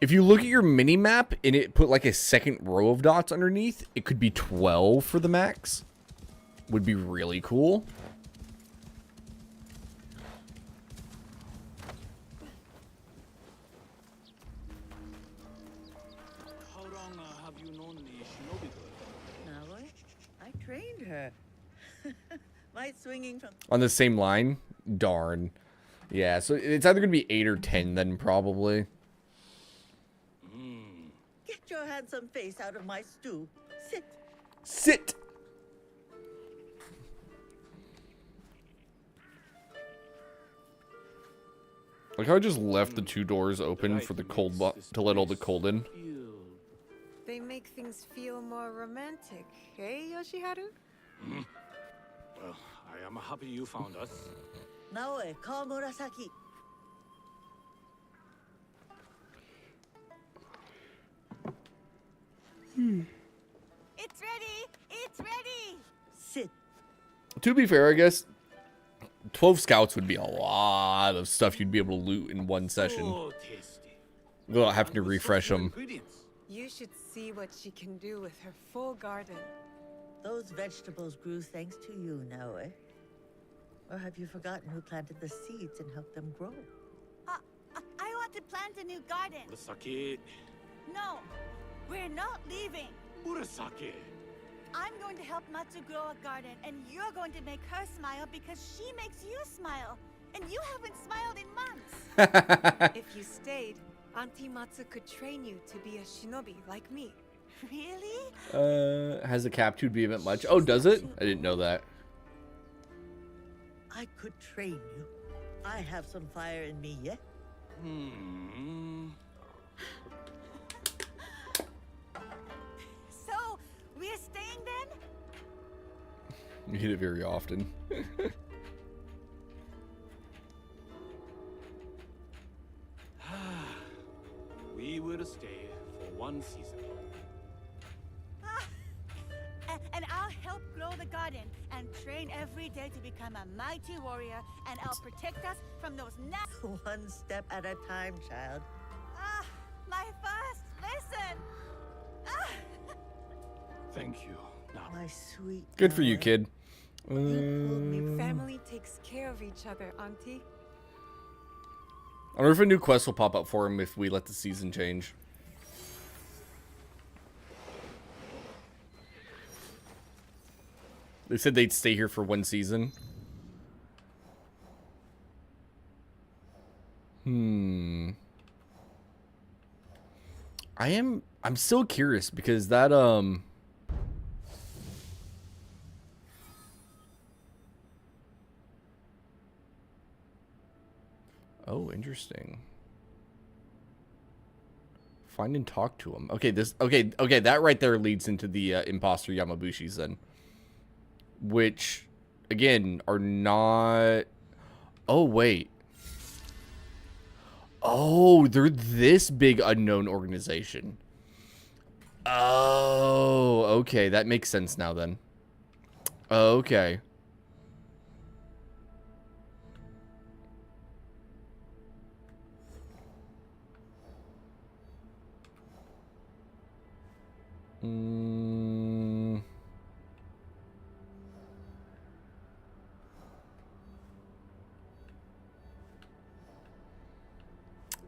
If you look at your mini map and it put like a second row of dots underneath, it could be 12 for the max. Would be really cool. How long have you known the Shinobi girl? Now, I trained her. My swinging from... On the same line? Darn. Yeah, so it's either going to be 8 or 10 then, probably. Get your handsome face out of my stew. Sit. how I just left the 2 doors open for the cold to let all the cold in. They make things feel more romantic, eh, Yoshiharu? Well, I am happy you found us. Naoe, call Murasaki. It's ready! It's ready! Sit. To be fair, I guess 12 scouts would be a lot of stuff you'd be able to loot in one session Oh, tasty. without having to refresh them. Ingredients. You should see what she can do with her full garden. Those vegetables grew thanks to you, Naoe. Or have you forgotten who planted the seeds and helped them grow? I want to plant a new garden. Murasaki. No, we're not leaving. Murasaki. I'm going to help Matsu grow a garden, and you're going to make her smile because she makes you smile. And you haven't smiled in months. If you stayed, Auntie Matsu could train you to be a shinobi like me. Really? Has the cap 2 be event much? Oh, does it? I didn't know that. I could train you. I have some fire in me yet. So, we're staying then? You hit it very often. We will stay for 1 season. And I'll help grow the garden and train every day to become a mighty warrior, and I'll protect us from those One step at a time, child. my first lesson! Thank you. Now, My sweet. Good for you, Naoe. kid. Family takes care of each other, Auntie. I wonder if a new quest will pop up for him if we let the season change. They said they'd stay here for 1 season. I'm still curious because that oh, interesting. Find and talk to him. Okay, okay, that right there leads into the imposter Yamabushis then. Which again are not. Oh, wait. Oh, they're this big unknown organization. Oh, okay, that makes sense now then. Okay.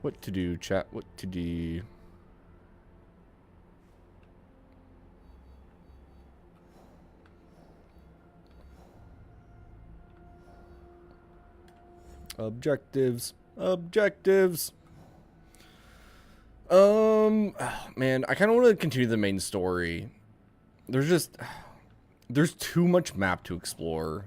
What to do, chat? What to do? Objectives. Objectives. Man, I kind of want to continue the main story. There's too much map to explore.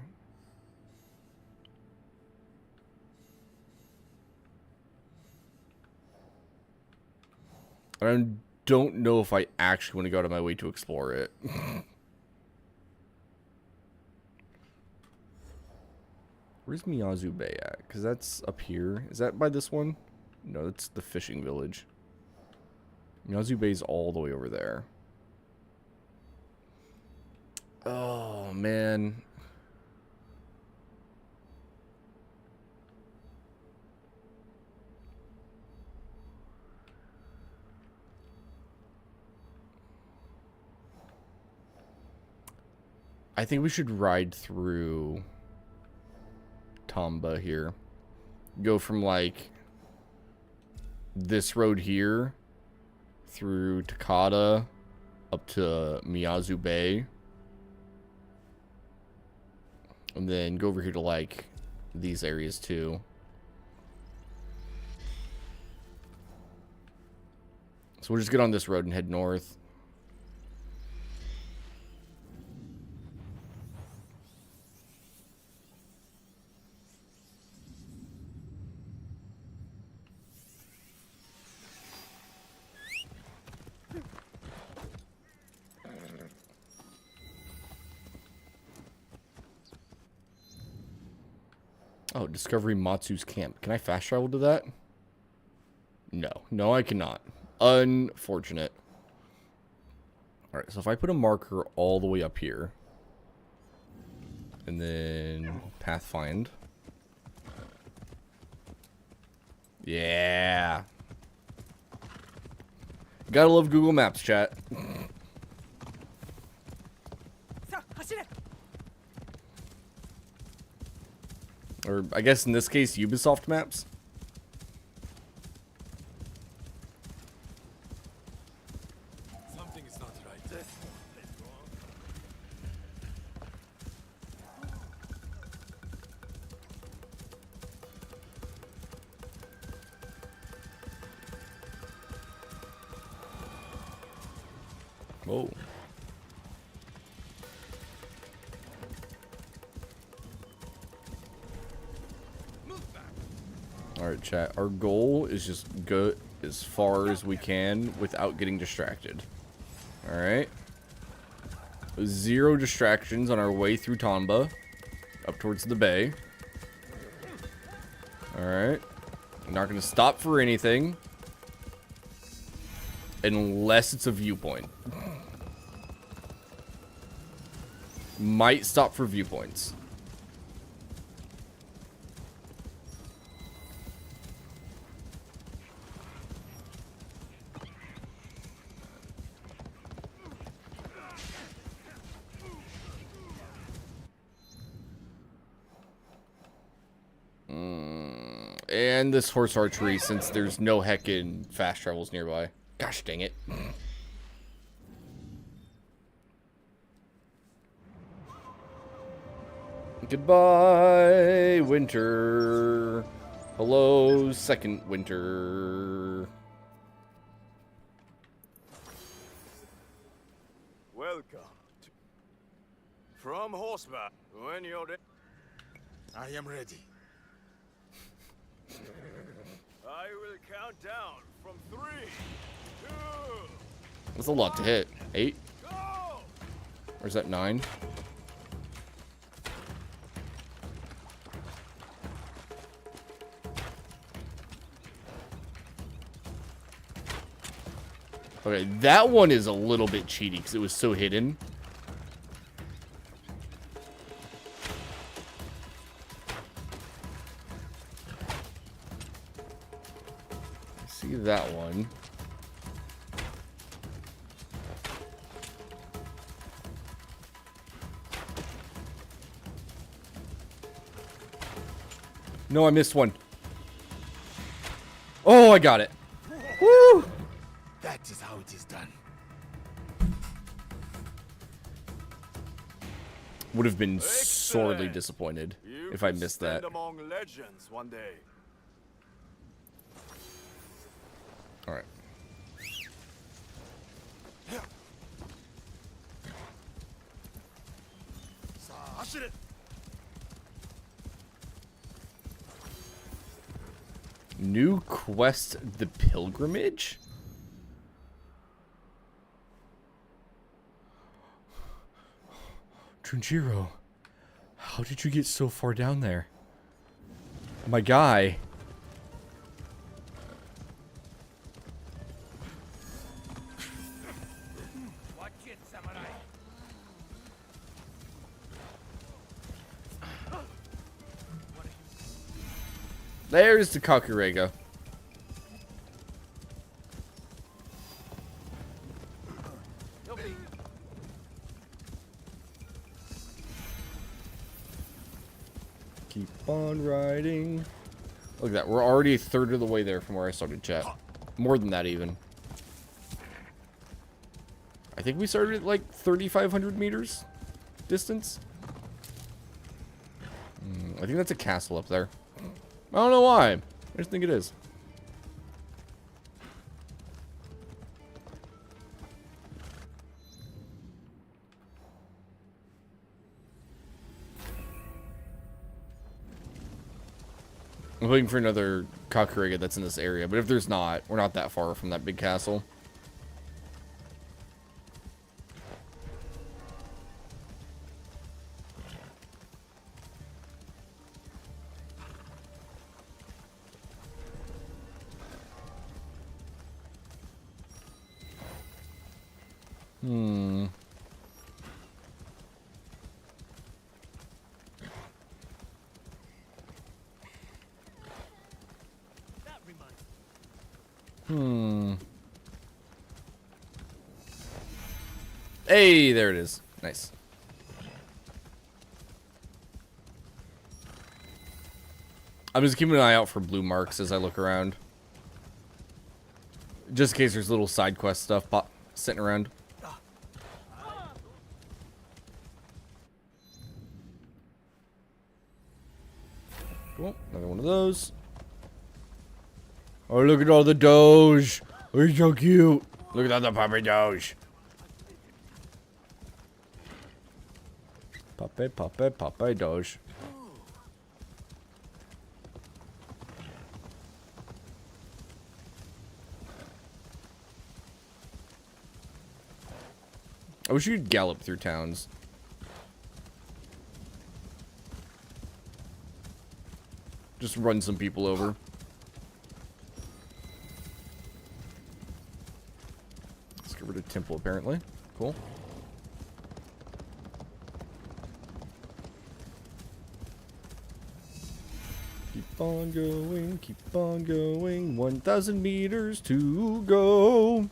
I don't know if I actually want to go out of my way to explore it. Where's Miyazu Bay at? Because that's up here. Is that by this one? No, that's the fishing village. Miyazu Bay's all the way over there. Oh, man. I think we should ride through Tamba here. Go from like this road here through Takata up to Miyazu Bay. And then go over here to like these areas too. So we'll just get on this road and head north. Oh, Discovery Matsu's camp. Can I fast travel to that? No. No, I cannot. Unfortunate. Alright, so if I put a marker all the way up here, and then Pathfind. Yeah. Gotta love Google Maps, chat. Or, I guess in this case, Ubisoft Maps. Something is not right. Let's go. Whoa. Alright, chat. Our goal is just go as far as we can without getting distracted. Alright. 0 distractions on our way through Tonba. Up towards the bay. Alright. Not going to stop for anything. Unless it's a viewpoint. Might stop for viewpoints. And this horse archery, since there's no heckin' fast travels nearby. Gosh dang it. Goodbye, winter. Hello, second winter. Welcome. From horseback. When you're ready. I am ready. I will count down from 3, 2, That's a lot to hit. 8? go! Or is that 9? Okay, that one is a little bit cheaty because it was so hidden. I see that one. No, I missed one. Oh, I got it. Woo! That is how it is done. Would have been sorely Excellent. disappointed You if I could missed stand that. among legends one day. All right. New quest, the pilgrimage? Junjiro, how did you get so far down there? My guy. Watch it, samurai. There's the Kakurega. Keep on riding. Look at that. We're already a third of the way there from where I started, chat. More than that, even. I think we started at like 3,500 meters distance. I think that's a castle up there. I don't know why. I just think it is. I'm looking for another Kakurega that's in this area, but if there's not, we're not that far from that big castle. Hmm. Hmm. Hey, there it is. Nice. I'm just keeping an eye out for blue marks as I look around. Just in case there's little side quest stuff sitting around. Cool. Another one of those. Oh, look at all the Doge. Oh, he's so cute. Look at all the puppy Doge. Puppy Doge. I wish you could gallop through towns. Just run some people over. Let's get rid of Temple, apparently. Cool. Keep on going, keep on going. 1,000 meters to go.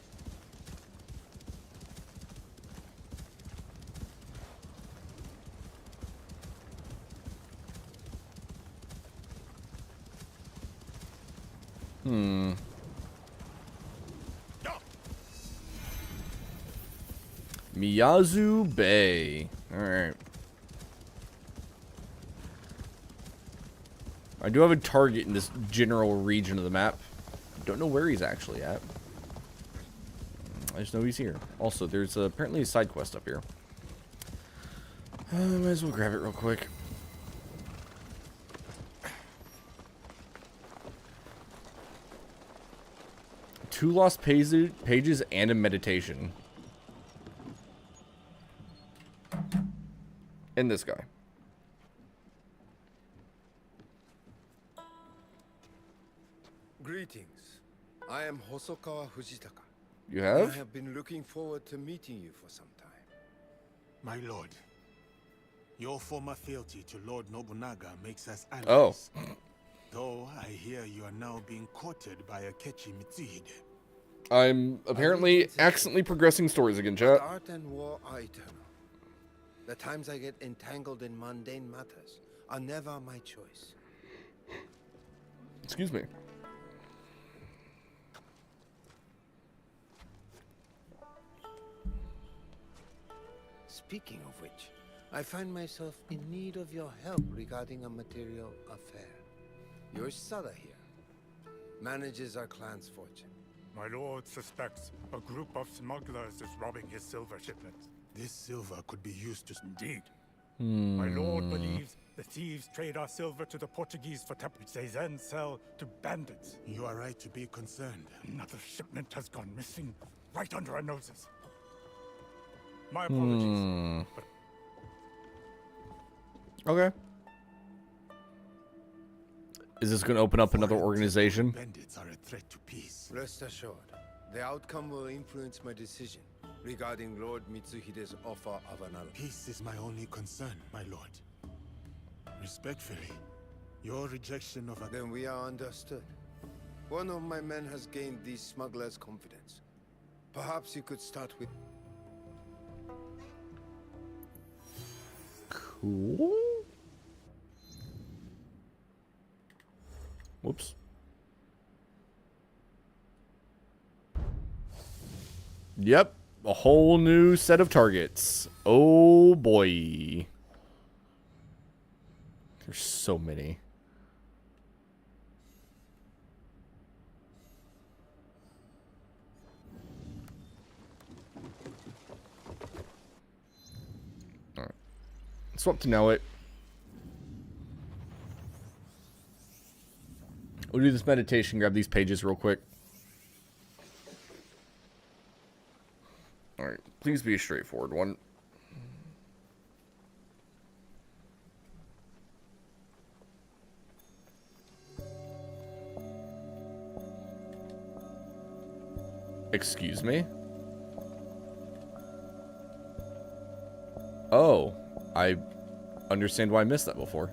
Miyazu Bay. Alright. I do have a target in this general region of the map. Don't know where he's actually at. I just know he's here. Also, there's apparently a side quest up here. Might as well grab it real quick. Two lost pages and a meditation. And this guy. Greetings. I am Hosokawa Fujitaka. You have? I have been looking forward to meeting you for some time. My lord, your former fealty to Lord Nobunaga makes us allies. Oh. Though I hear you are now being courted by Akechi Mitsuhide. I'm apparently accidentally progressing stories again, chat. Art and war are eternal. The times I get entangled in mundane matters are never my choice. Excuse me. Speaking of which, I find myself in need of your help regarding a material affair. Your Sada here manages our clan's fortune. My lord suspects a group of smugglers is robbing his silver shipments. This silver could be used to... Indeed. My lord believes the thieves trade our silver to the Portuguese for which they then sell to bandits. You are right to be concerned. Another shipment has gone missing right under our noses. My apologies. Okay. Is this going to open up another organization? Bandits are a threat to peace. Rest assured, the outcome will influence my decision regarding Lord Mitsuhide's offer of an ally. Peace is my only concern, my lord. Respectfully, your rejection of a... Then we are understood. One of my men has gained these smugglers' confidence. Perhaps you could start with... Cool. Whoops. Yep. A whole new set of targets. Oh boy. There's so many. Alright. Swap to know it. We'll do this meditation, grab these pages real quick. Alright, please be a straightforward one. Excuse me? I understand why I missed that before.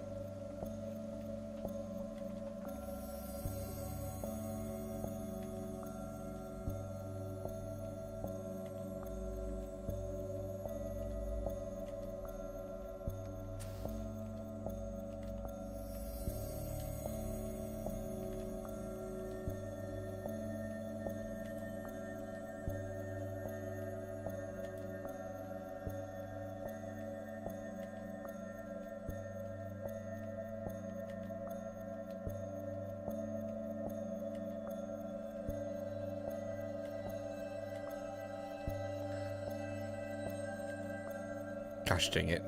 Gosh dang it.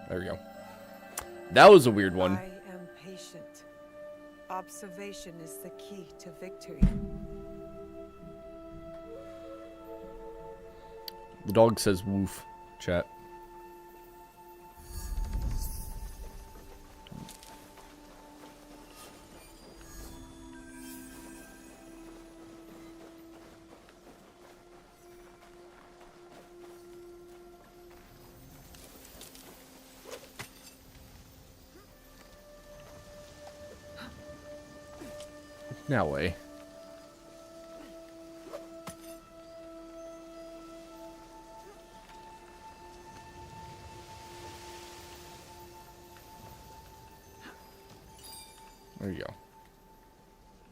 There we go. That was a weird one. I am patient. Observation is the key to victory. The dog says woof, chat. No way. There you go.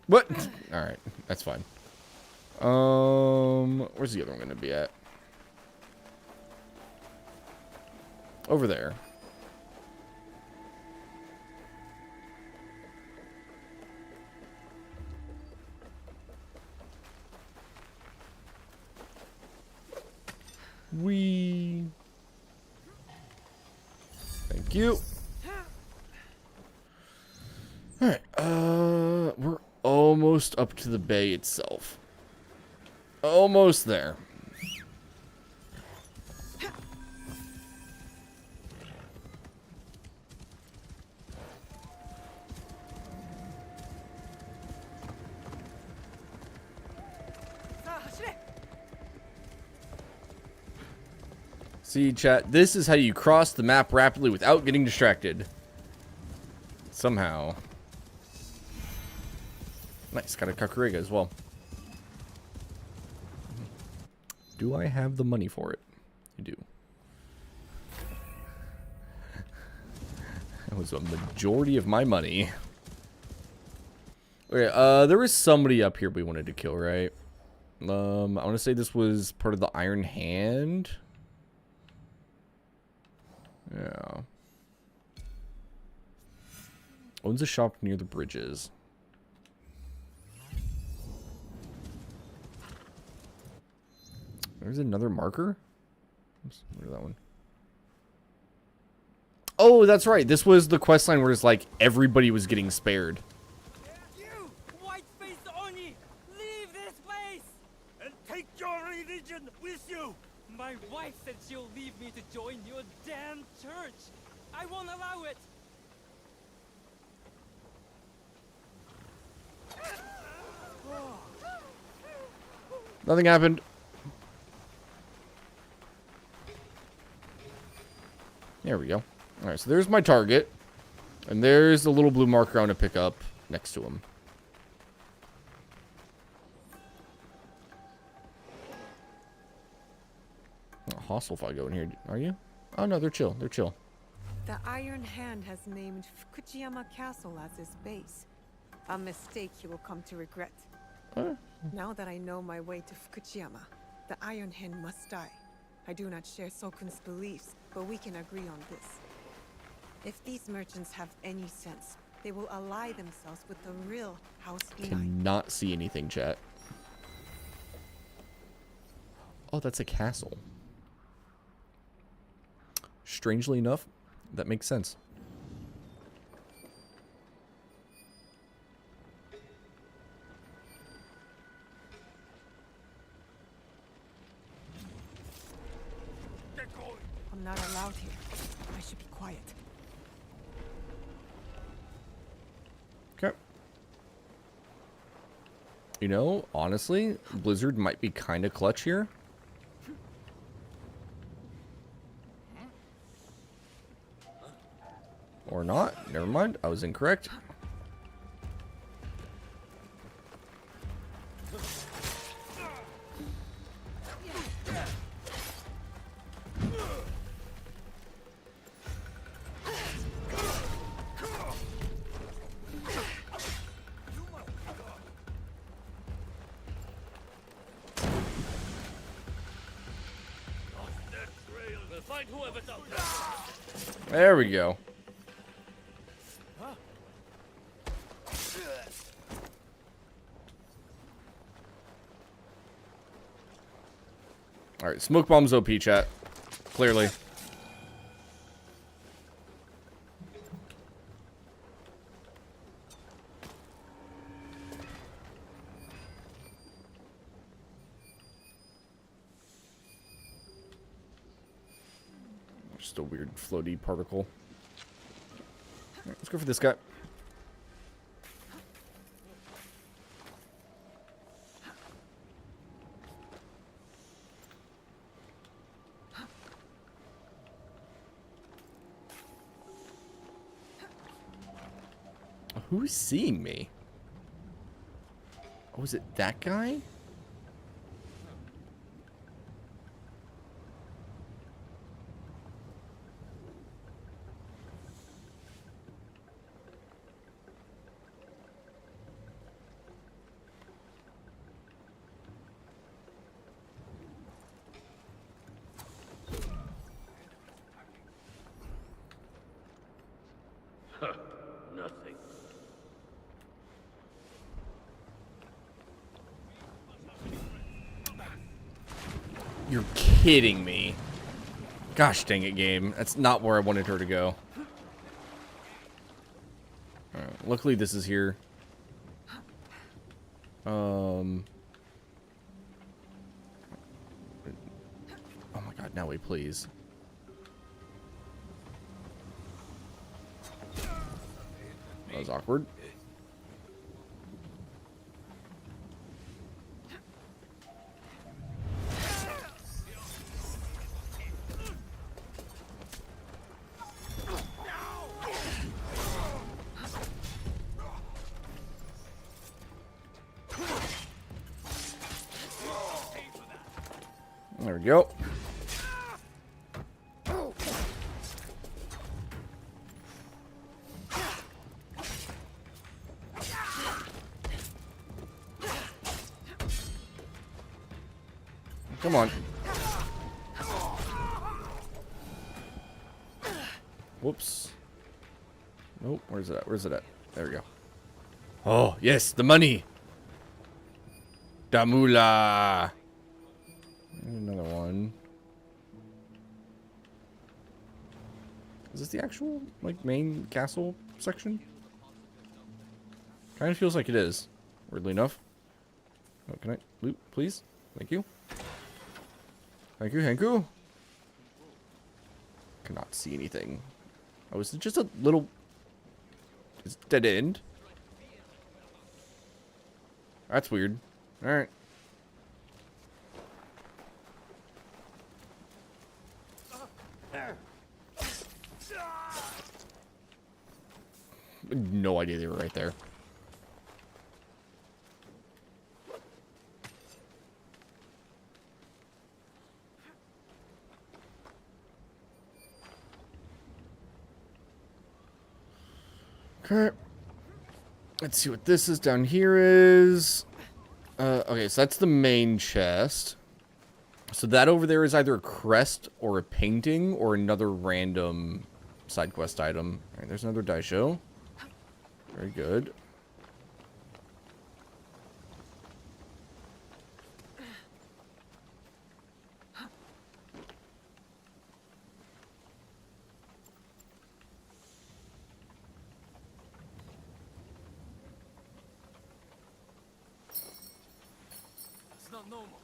What? All right, that's fine. Where's the other one gonna be at? Over there. Thank you. Alright, we're almost up to the bay itself. Almost there. See, chat, this is how you cross the map rapidly without getting distracted. Somehow. Nice, got a Kakarega as well. Do I have the money for it? I do. That was a majority of my money. Okay, there was somebody up here we wanted to kill, right? I want to say this was part of the Iron Hand. Yeah. Owns a shop near the bridges. There's another marker. Oops, look at that one. Oh, that's right. This was the quest line where it's like everybody was getting spared. You, white-faced Oni, leave this place and take your religion with you. My wife said she'll leave me to join your damn church. I won't allow it. Nothing happened. There we go. Alright, so there's my target. And there's the little blue marker I want to pick up next to him. Not hostile if I go in here. Are you? Oh no, they're chill. They're chill. The Iron Hand has named Fukujiyama Castle as his base. A mistake he will come to regret. Now that I know my way to Fukujiyama, the Iron Hand must die. I do not share Sokun's beliefs, but we can agree on this. If these merchants have any sense, they will ally themselves with the real House Inai. Cannot see anything, chat. Oh, that's a castle. Strangely enough, that makes sense. I'm not allowed here. I should be quiet. Okay. You know, honestly, Blizzard might be kind of clutch here. Or not. Never mind. I was incorrect. There we go. Alright, smoke bombs OP, chat. Clearly. Just a weird floaty particle. Alright, let's go for this guy. Who's seeing me? Oh, is it that guy? Nothing. You're kidding me. Gosh dang it, game. That's not where I wanted her to go. Alright, luckily this is here. Oh my god, now wait, please. That was awkward. There we go. Come on. Whoops. Nope. Where's it at? Where's it at? There we go. Oh, yes, the money. Damula. Another one. Is this the actual, like, main castle section? Kind of feels like it is, weirdly enough. Oh, can I loot, please? Thank you. Thank you, Hanku. Cannot see anything. Oh, is it just a little... It's dead end? That's weird. Alright. No idea they were right there. Okay. Let's see what this is down here is. Okay, so that's the main chest. So that over there is either a crest or a painting or another random side quest item. All right, there's another daisho. Very good. It's not normal.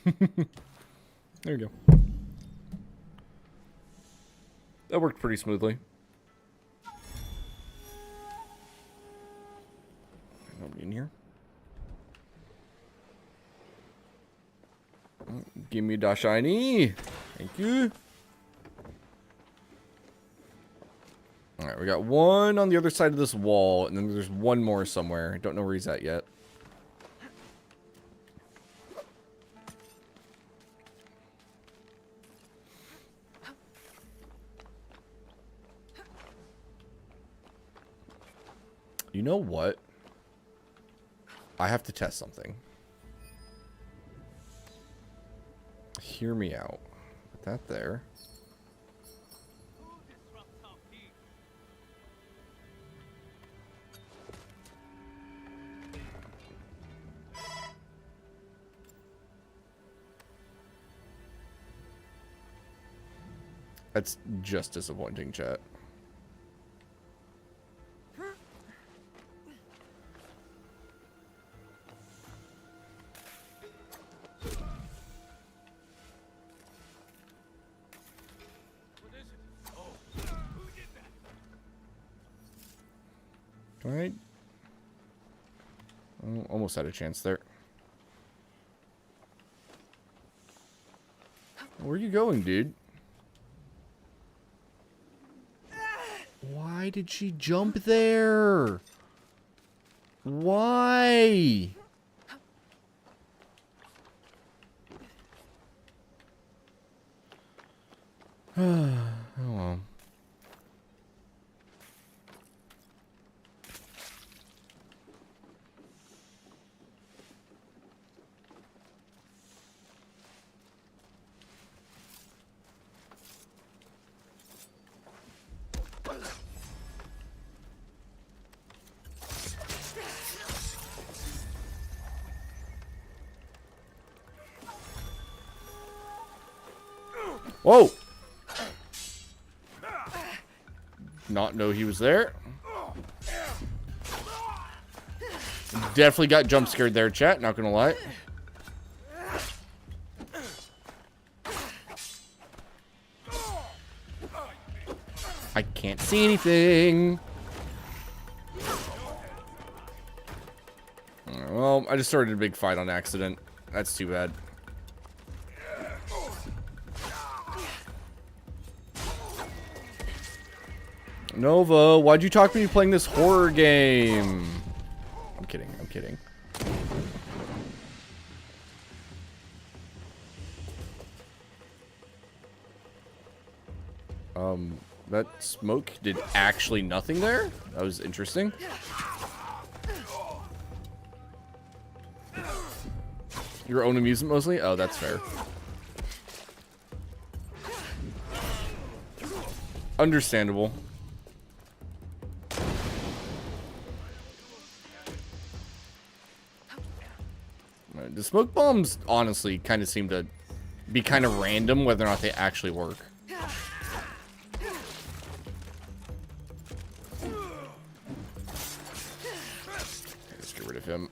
There you go. That worked pretty smoothly. Nobody in here. Give me the shiny. Thank you. Alright, we got one on the other side of this wall, and then there's one more somewhere. I don't know where he's at yet. You know what? I have to test something. Hear me out. Put that there. That's just disappointing, chat. Right. Oh, almost had a chance there. Where are you going, dude? Why did she jump there? Why? Oh well. Whoa! Not know he was there. Definitely got jump scared there, chat. Not gonna lie. I can't see anything. Well, I just started a big fight on accident. That's too bad. Nova, why'd you talk me playing this horror game? I'm kidding, I'm kidding. That smoke did actually nothing there? That was interesting. Your own amusement mostly? Oh, that's fair. Understandable. The smoke bombs honestly kind of seem to be kind of random whether or not they actually work. Let's get rid of him.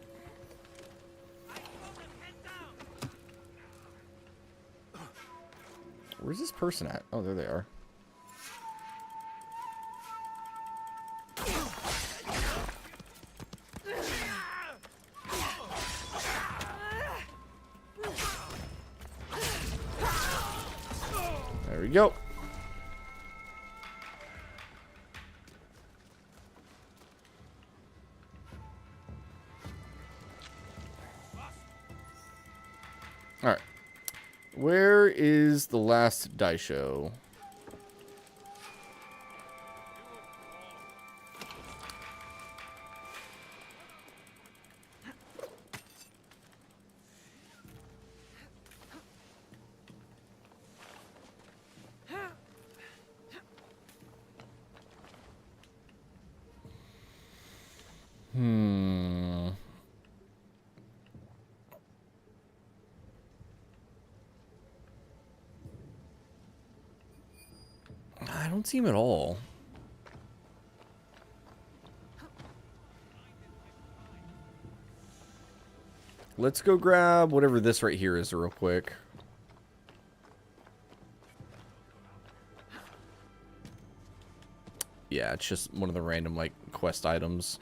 Where's this person at? Oh, there they are. There we go. All right. Where is the last Daisho? I don't see him at all. Let's go grab whatever this right here is real quick. Yeah, it's just one of the random, like, quest items.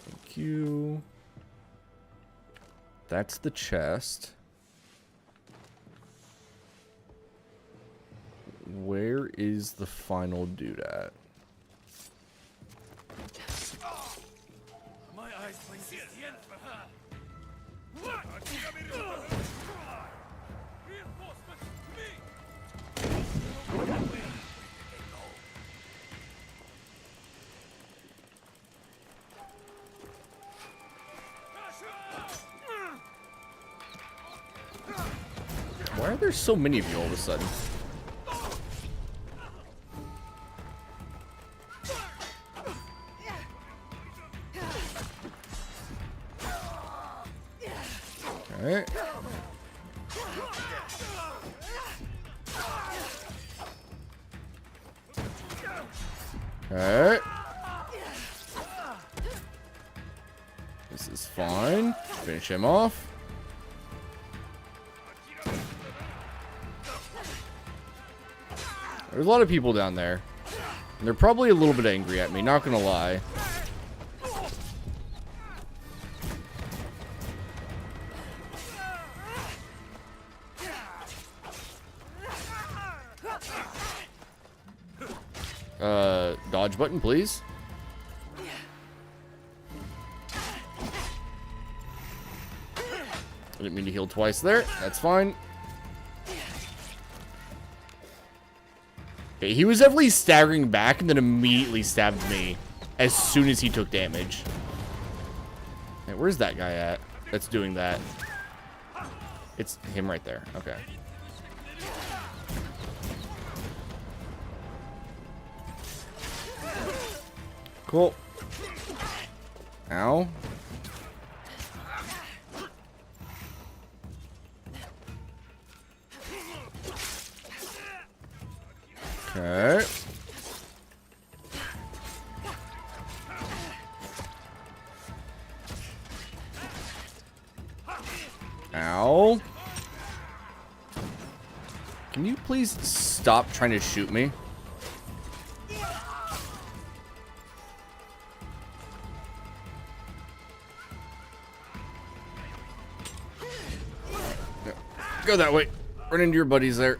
Thank you. That's the chest. Where is the final dude at? My eyes bling the end for her. Reinforcements to me. Why are there so many of you all of a sudden? Alright. Alright. This is fine. Finish him off. There's a lot of people down there. And they're probably a little bit angry at me, not gonna lie. Dodge button, please. I didn't mean to heal twice there. That's fine. Okay, he was definitely staggering back and then immediately stabbed me as soon as he took damage. Hey, where's that guy at that's doing that? It's him right there. Okay. Cool. Ow. Okay. Ow. Can you please stop trying to shoot me? Go that way. Run into your buddies there.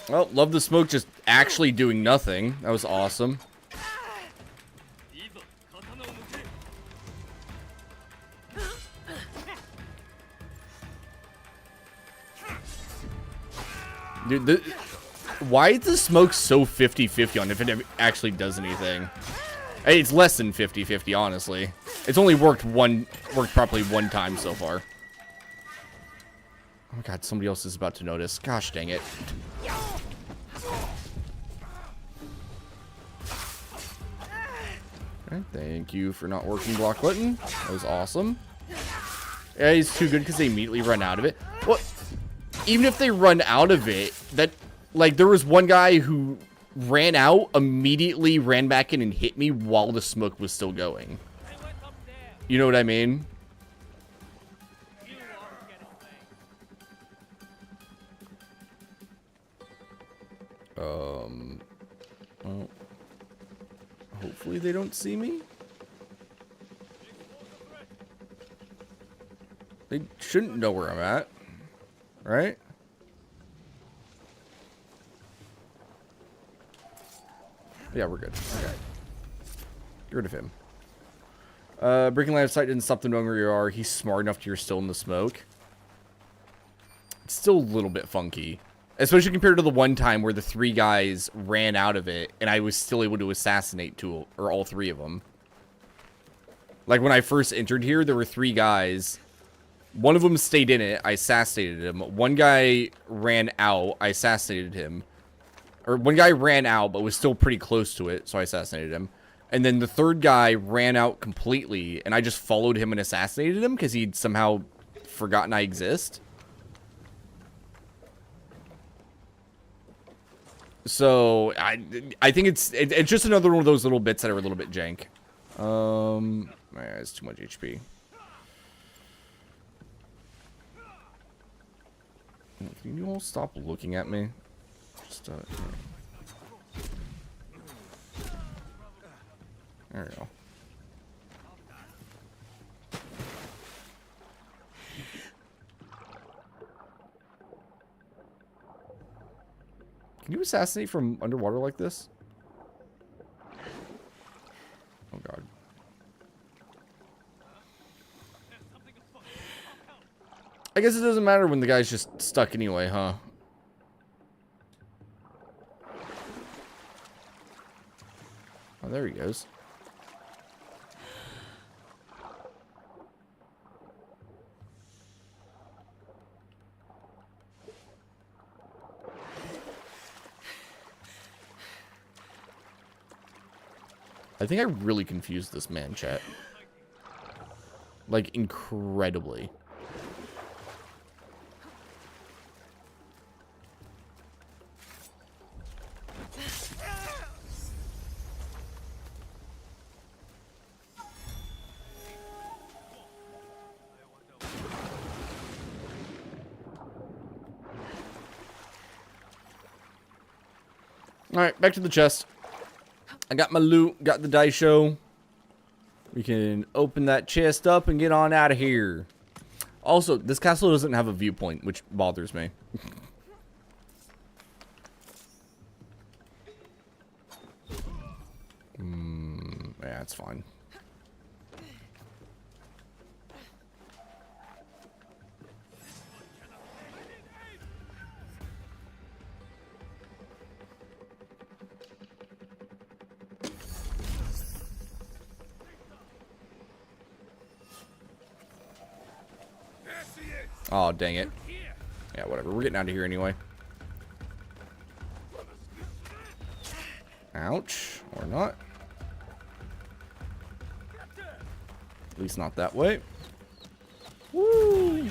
Well, love the smoke just actually doing nothing. That was awesome. Dude, why is the smoke so 50-50 on if it actually does anything? Hey, it's less than 50-50, honestly. It's only worked properly one time so far. Oh my god, somebody else is about to notice. Gosh dang it. Okay, thank you for not working block button. That was awesome. Yeah, he's too good because they immediately run out of it. Well, even if they run out of it, that, like, there was one guy who ran out, immediately ran back in and hit me while the smoke was still going. You know what I mean? Well, hopefully they don't see me. They shouldn't know where I'm at, right? Yeah, we're good. Okay. Get rid of him. Breaking line of sight didn't stop them knowing where you are. He's smart enough to you're still in the smoke. It's still a little bit funky. Especially compared to the one time where the 3 guys ran out of it and I was still able to assassinate 2 or all 3 of them. Like when I first entered here, there were 3 guys. One of them stayed in it. I assassinated him. One guy ran out. I assassinated him. Or one guy ran out but was still pretty close to it, so I assassinated him. And then the 3rd guy ran out completely and I just followed him and assassinated him because he'd somehow forgotten I exist. So I think it's just another one of those little bits that are a little bit jank. Yeah, it's too much HP. Can you all stop looking at me? Just there we go. Can you assassinate from underwater like this? Oh god. I guess it doesn't matter when the guy's just stuck anyway, huh? Oh, there he goes. I think I really confused this man, chat. Like, incredibly. Alright, back to the chest. I got my loot, got the Daisho. We can open that chest up and get on out of here. Also, this castle doesn't have a viewpoint, which bothers me. Yeah, it's fine. Oh, dang it. Yeah, whatever. We're getting out of here anyway. Ouch. Or not. At least not that way. Woo!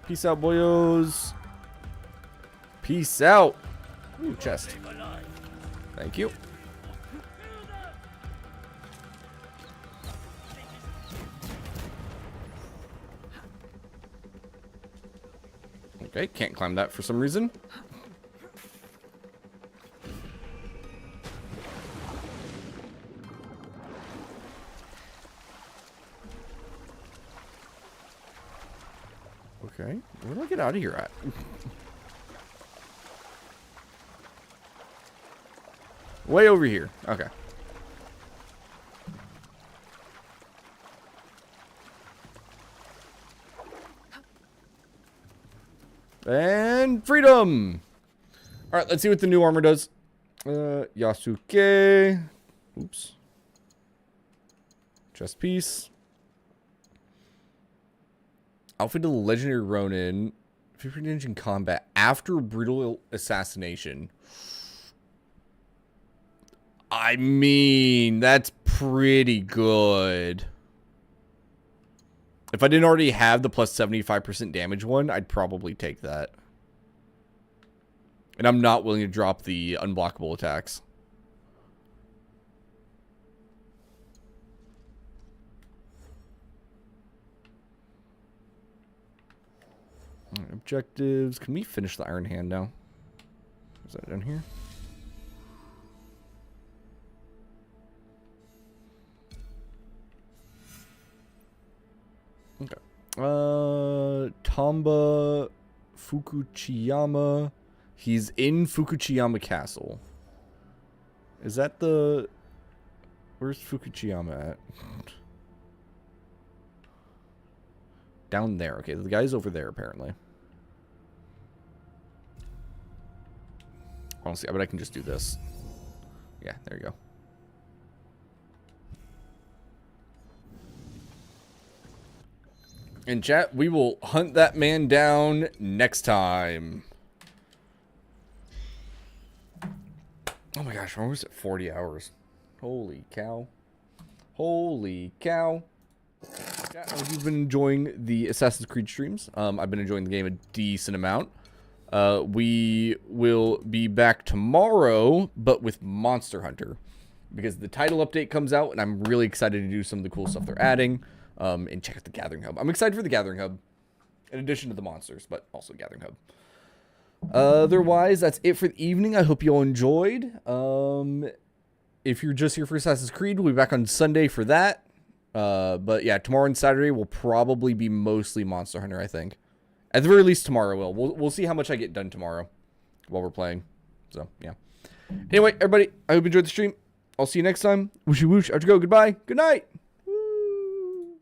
Peace out, boyos. Peace out. Ooh, chest. Thank you. Okay, can't climb that for some reason. Okay, where do I get out of here at? Way over here. Okay. And freedom! Alright, let's see what the new armor does. Yasuke. Oops. Chest piece. Outfit of the Legendary Ronin. 50 damage in combat after brutal assassination. I mean, that's pretty good. If I didn't already have the plus 75% damage one, I'd probably take that. And I'm not willing to drop the unblockable attacks. All right, objectives. Can we finish the Iron Hand now? Is that down here? Okay. Tamba Fukuchiyama. He's in Fukuchiyama Castle. Is that the... Where's Fukuchiyama at? Down there. Okay, the guy's over there, apparently. Honestly, I bet I can just do this. Yeah, there you go. In chat, we will hunt that man down next time. Oh my gosh, when was it? 40 hours. Holy cow. Holy cow. Yeah, I hope you've been enjoying the Assassin's Creed streams. I've been enjoying the game a decent amount. We will be back tomorrow, but with Monster Hunter, because the title update comes out, and I'm really excited to do some of the cool stuff they're adding, and check out the Gathering Hub. I'm excited for the Gathering Hub, in addition to the monsters, but also Gathering Hub. Otherwise, that's it for the evening. I hope you all enjoyed. If you're just here for Assassin's Creed, we'll be back on Sunday for that. But yeah, tomorrow and Saturday will probably be mostly Monster Hunter, I think. At the very least, tomorrow we'll see how much I get done tomorrow while we're playing. So, yeah. Anyway, everybody, I hope you enjoyed the stream. I'll see you next time. Whooshy whoosh. Out you go. Goodbye. Good night. Woo.